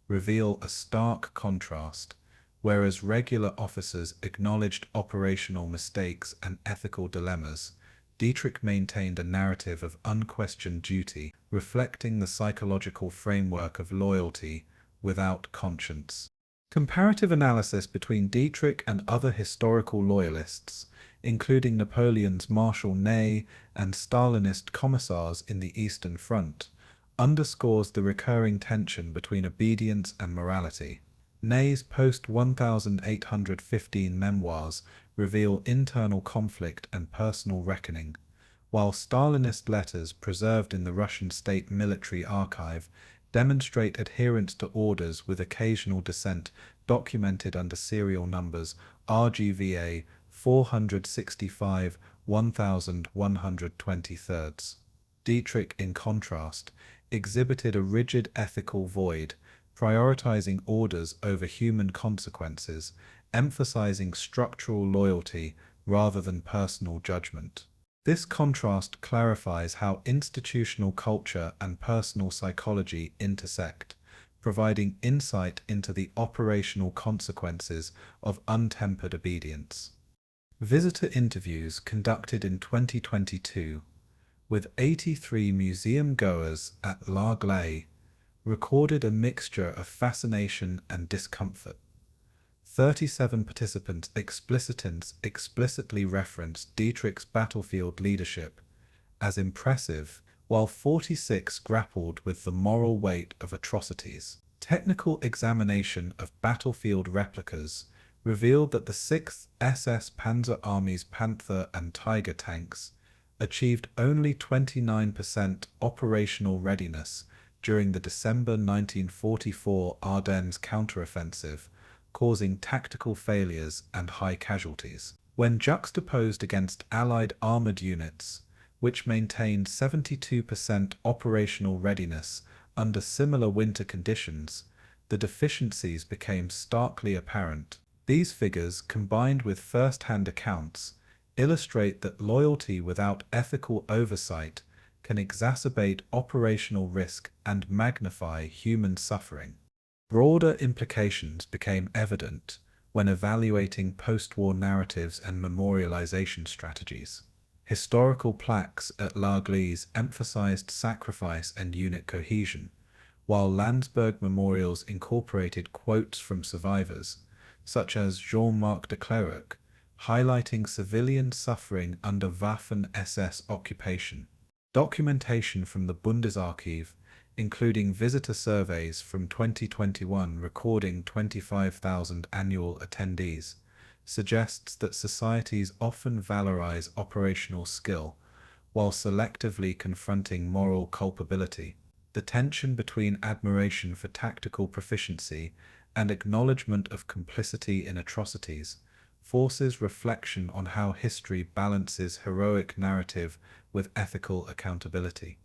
reveal a stark contrast. Whereas regular officers acknowledged operational mistakes and ethical dilemmas, Dietrich maintained a narrative of unquestioned duty, reflecting the psychological framework of loyalty without conscience. Comparative analysis between Dietrich and other historical loyalists, including Napoleon's Marshal Ney and Stalinist commissars in the Eastern Front, underscores the recurring tension between obedience and morality. Ney's post-1815 memoirs reveal internal conflict and personal reckoning, while Stalinist letters preserved in the Russian State Military Archive demonstrate adherence to orders with occasional dissent documented under serial numbers RGVA 465-1123. Dietrich, in contrast, exhibited a rigid ethical void, prioritizing orders over human consequences, emphasizing structural loyalty rather than personal judgment. This contrast clarifies how institutional culture and personal psychology intersect, providing insight into the operational consequences of untempered obedience. Visitor interviews conducted in 2022 with 83 museum goers at L'Arglay recorded a mixture of fascination and discomfort. 37 participants explicitly referenced Dietrich's battlefield leadership as impressive, while 46 grappled with the moral weight of atrocities. Technical examination of battlefield replicas revealed that the Sixth SS Panzer Army's Panther and Tiger tanks achieved only 29% operational readiness during the December 1944 Ardennes counteroffensive, causing tactical failures and high casualties. When juxtaposed against Allied armored units, which maintained 72% operational readiness under similar winter conditions, the deficiencies became starkly apparent. These figures, combined with first-hand accounts, illustrate that loyalty without ethical oversight can exacerbate operational risk and magnify human suffering. Broader implications became evident when evaluating post-war narratives and memorialization strategies. Historical plaques at L'Arglay emphasized sacrifice and unit cohesion, while Landsberg memorials incorporated quotes from survivors, such as Jean-Marc de Clercq, highlighting civilian suffering under Waffen-SS occupation. Documentation from the Bundesarchiv, including visitor surveys from 2021 recording 25,000 annual attendees, suggests that societies often valorize operational skill while selectively confronting moral culpability. The tension between admiration for tactical proficiency and acknowledgement of complicity in atrocities forces reflection on how history balances heroic narrative with ethical accountability.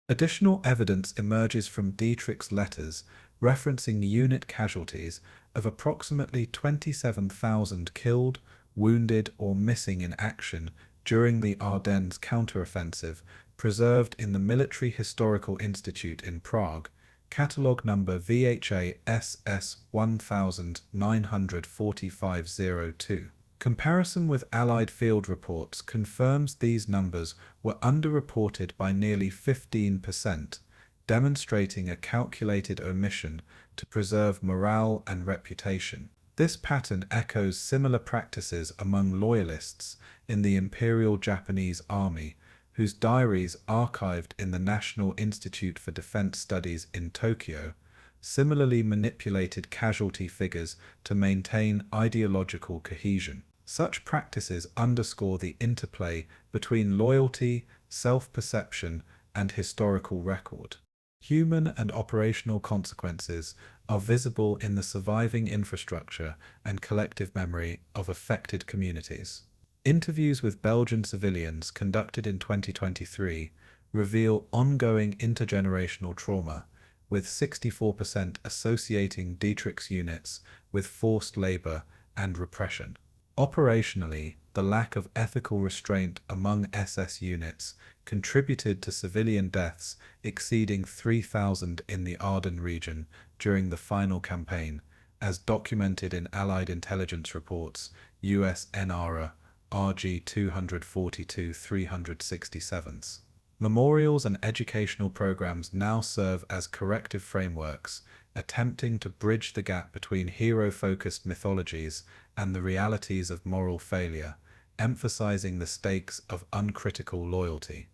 Additional evidence emerges from Dietrich's letters referencing unit casualties of approximately 27,000 killed, wounded, or missing in action during the Ardennes counteroffensive, preserved in the Military Historical Institute in Prague, catalogue number VHA SS 194502. Comparison with Allied field reports confirms these numbers were underreported by nearly 15%, demonstrating a calculated omission to preserve morale and reputation. This pattern echoes similar practices among loyalists in the Imperial Japanese Army, whose diaries archived in the National Institute for Defense Studies in Tokyo similarly manipulated casualty figures to maintain ideological cohesion. Such practices underscore the interplay between loyalty, self-perception, and historical record. Human and operational consequences are visible in the surviving infrastructure and collective memory of affected communities. Interviews with Belgian civilians conducted in 2023 reveal ongoing intergenerational trauma, with 64% associating Dietrich's units with forced labor and repression. Operationally, the lack of ethical restraint among SS units contributed to civilian deaths exceeding 3,000 in the Ardennes region during the final campaign, as documented in Allied intelligence reports, US NRA RG 242-367. Memorials and educational programs now serve as corrective frameworks, attempting to bridge the gap between hero-focused mythologies and the realities of moral failure, emphasizing the stakes of uncritical loyalty.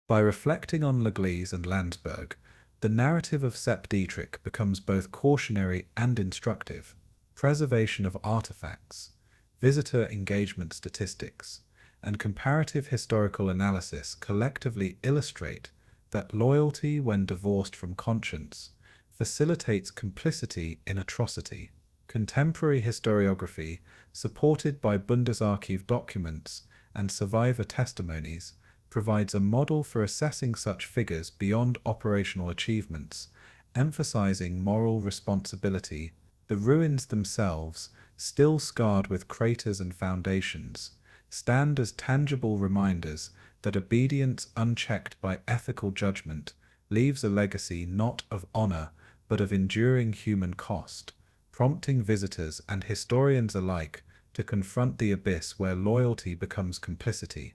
By reflecting on L'Église and Landsberg, the narrative of Sepp Dietrich becomes both cautionary and instructive. Preservation of artifacts, visitor engagement statistics, and comparative historical analysis collectively illustrate that loyalty, when divorced from conscience, facilitates complicity in atrocity. Contemporary historiography, supported by Bundesarchiv documents and survivor testimonies, provides a model for assessing such figures beyond operational achievements, emphasizing moral responsibility. The ruins themselves, still scarred with craters and foundations, stand as tangible reminders that obedience unchecked by ethical judgment leaves a legacy not of honor but of enduring human cost, prompting visitors and historians alike to confront the abyss where loyalty becomes complicity.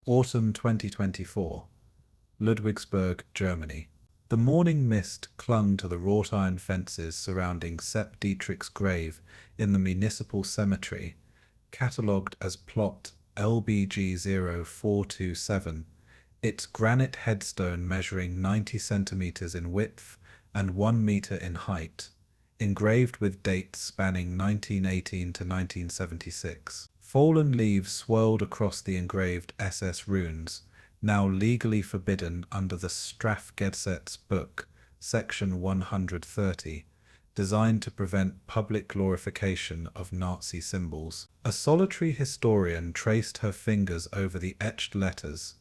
Autumn 2024. Ludwigsburg, Germany. The morning mist clung to the wrought iron fences surrounding Sepp Dietrich's grave in the municipal cemetery, catalogued as plot LBG-0427, its granite headstone measuring 90 centimeters in width and 1 meter in height, engraved with dates spanning 1918 to 1976. Fallen leaves swirled across the engraved SS runes, now legally forbidden under the Strafgesetzbuch, section 130, designed to prevent public glorification of Nazi symbols. A solitary historian traced her fingers over the etched letters,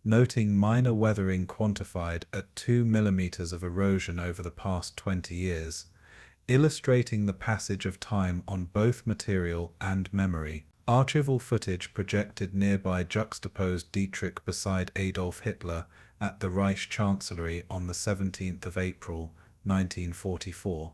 noting minor weathering quantified at 2 millimeters of erosion over the past 20 years, illustrating the passage of time on both material and memory. Archival footage projected nearby juxtaposed Dietrich beside Adolf Hitler at the Reich Chancellery on the 17th of April, 1944,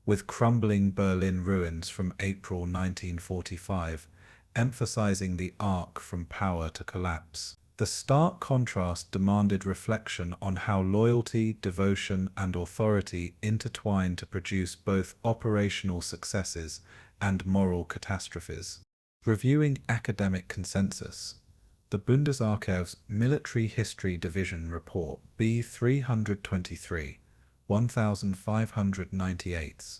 with crumbling Berlin ruins from April 1945, emphasizing the arc from power to collapse. The stark contrast demanded reflection on how loyalty, devotion, and authority intertwine to produce both operational successes and moral catastrophes. Reviewing academic consensus, the Bundesarchiv's Military History Division Report B323, 1598,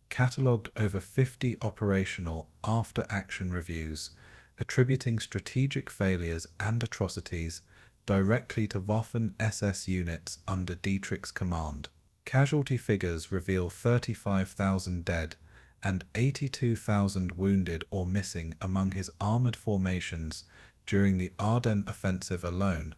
catalogued over 50 operational after-action reviews, attributing strategic failures and atrocities directly to Waffen-SS units under Dietrich's command. Casualty figures reveal 35,000 dead and 82,000 wounded or missing among his armored formations during the Ardennes offensive alone,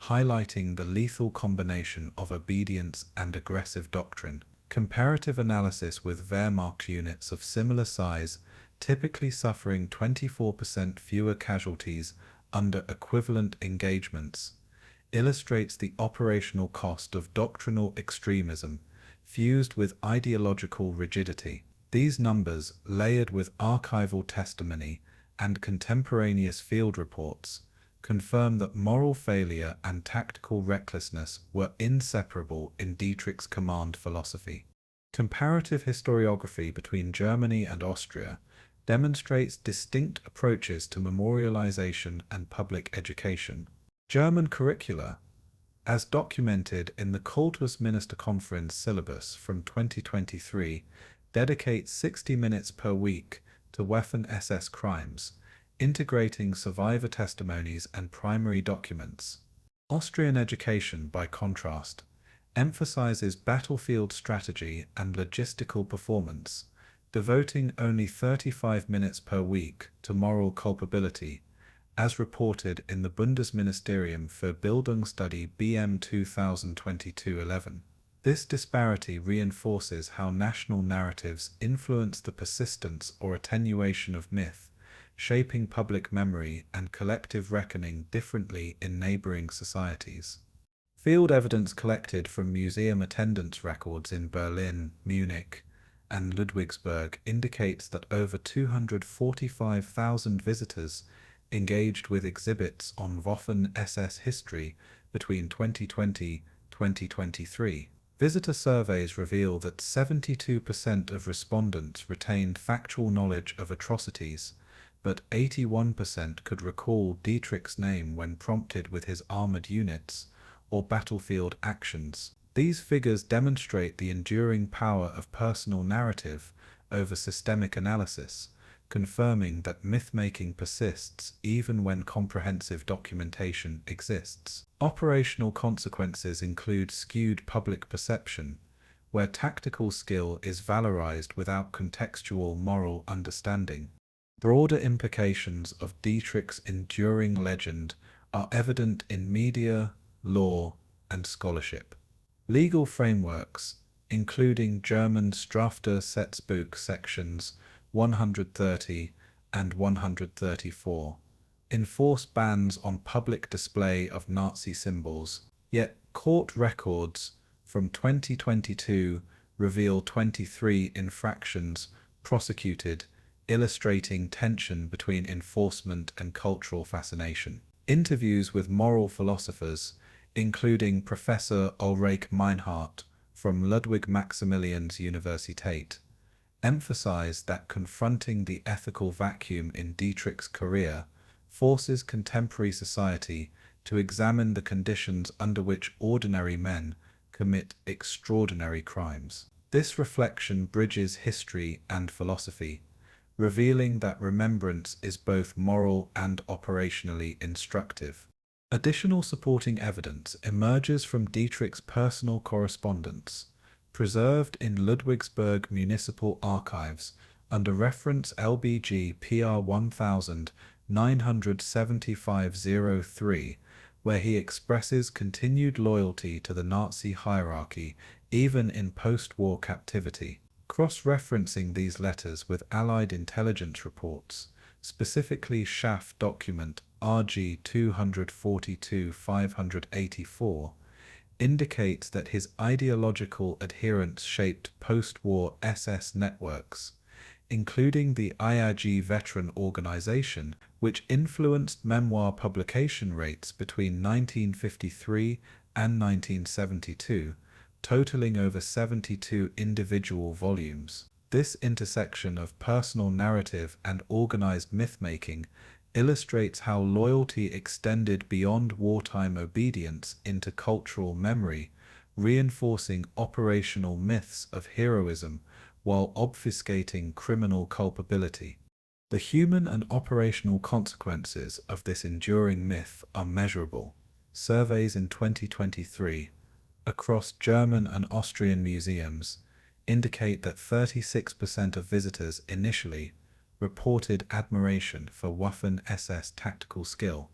highlighting the lethal combination of obedience and aggressive doctrine. Comparative analysis with Wehrmacht units of similar size, typically suffering 24% fewer casualties under equivalent engagements, illustrates the operational cost of doctrinal extremism fused with ideological rigidity. These numbers, layered with archival testimony and contemporaneous field reports confirm that moral failure and tactical recklessness were inseparable in Dietrich's command philosophy. Comparative historiography between Germany and Austria demonstrates distinct approaches to memorialization and public education. German curricula, as documented in the Kultusministerkonferenz syllabus from 2023, dedicate 60 minutes per week to Waffen-SS crimes, integrating survivor testimonies and primary documents. Austrian education, by contrast, emphasizes battlefield strategy and logistical performance, devoting only 35 minutes per week to moral culpability, as reported in the Bundesministerium für Bildungsstudy BM 2022-11. This disparity reinforces how national narratives influence the persistence or attenuation of myth, shaping public memory and collective reckoning differently in neighboring societies. Field evidence collected from museum attendance records in Berlin, Munich, and Ludwigsburg indicates that over 245,000 visitors engaged with exhibits on Waffen-SS history between 2020-2023. Visitor surveys reveal that 72% of respondents retained factual knowledge of atrocities, but 81% could recall Dietrich's name when prompted with his armored units or battlefield actions. These figures demonstrate the enduring power of personal narrative over systemic analysis, confirming that myth-making persists even when comprehensive documentation exists. Operational consequences include skewed public perception, where tactical skill is valorized without contextual moral understanding. Broader implications of Dietrich's enduring legend are evident in media, law, and scholarship. Legal frameworks, including German Strafgesetzbuch sections 130 and 134, enforce bans on public display of Nazi symbols, yet court records from 2022 reveal 23 infractions prosecuted, illustrating tension between enforcement and cultural fascination. Interviews with moral philosophers, including Professor Ulrich Meinhardt from Ludwig Maximilians Universität, emphasize that confronting the ethical vacuum in Dietrich's career forces contemporary society to examine the conditions under which ordinary men commit extraordinary crimes. This reflection bridges history and philosophy, revealing that remembrance is both moral and operationally instructive. Additional supporting evidence emerges from Dietrich's personal correspondence, preserved in Ludwigsburg Municipal Archives under reference LBG PR 1975-03, where he expresses continued loyalty to the Nazi hierarchy even in post-war captivity. Cross-referencing these letters with Allied intelligence reports, specifically Schaff document RG 242-584, indicates that his ideological adherence shaped post-war SS networks, including the HIAG veteran organization, which influenced memoir publication rates between 1953 and 1972, totaling over 72 individual volumes. This intersection of personal narrative and organized myth-making illustrates how loyalty extended beyond wartime obedience into cultural memory, reinforcing operational myths of heroism while obfuscating criminal culpability. The human and operational consequences of this enduring myth are measurable. Surveys in 2023 across German and Austrian museums indicate that 36% of visitors initially reported admiration for Waffen-SS tactical skill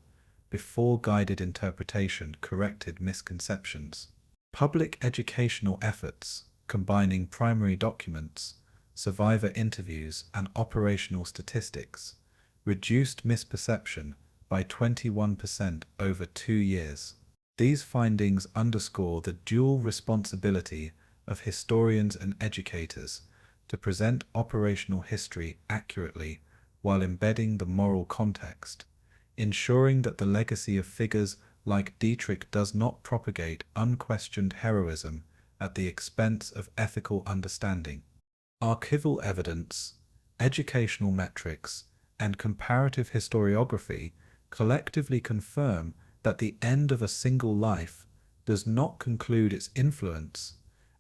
before guided interpretation corrected misconceptions. Public educational efforts, combining primary documents, survivor interviews, and operational statistics, reduced misperception by 21% over 2 years. These findings underscore the dual responsibility of historians and educators to present operational history accurately while embedding the moral context, ensuring that the legacy of figures like Dietrich does not propagate unquestioned heroism at the expense of ethical understanding. Archival evidence, educational metrics, and comparative historiography collectively confirm that the end of a single life does not conclude its influence,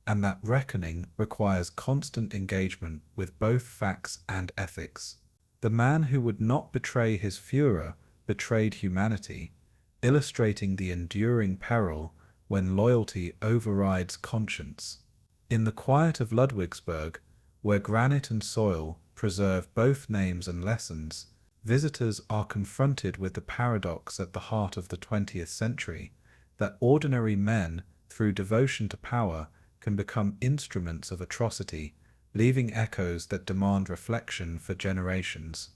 and that reckoning requires constant engagement with both facts and ethics. The man who would not betray his Führer betrayed humanity, illustrating the enduring peril when loyalty overrides conscience. In the quiet of Ludwigsburg, where granite and soil preserve both names and lessons, visitors are confronted with the paradox at the heart of the 20th century, that ordinary men, through devotion to power, can become instruments of atrocity, leaving echoes that demand reflection for generations.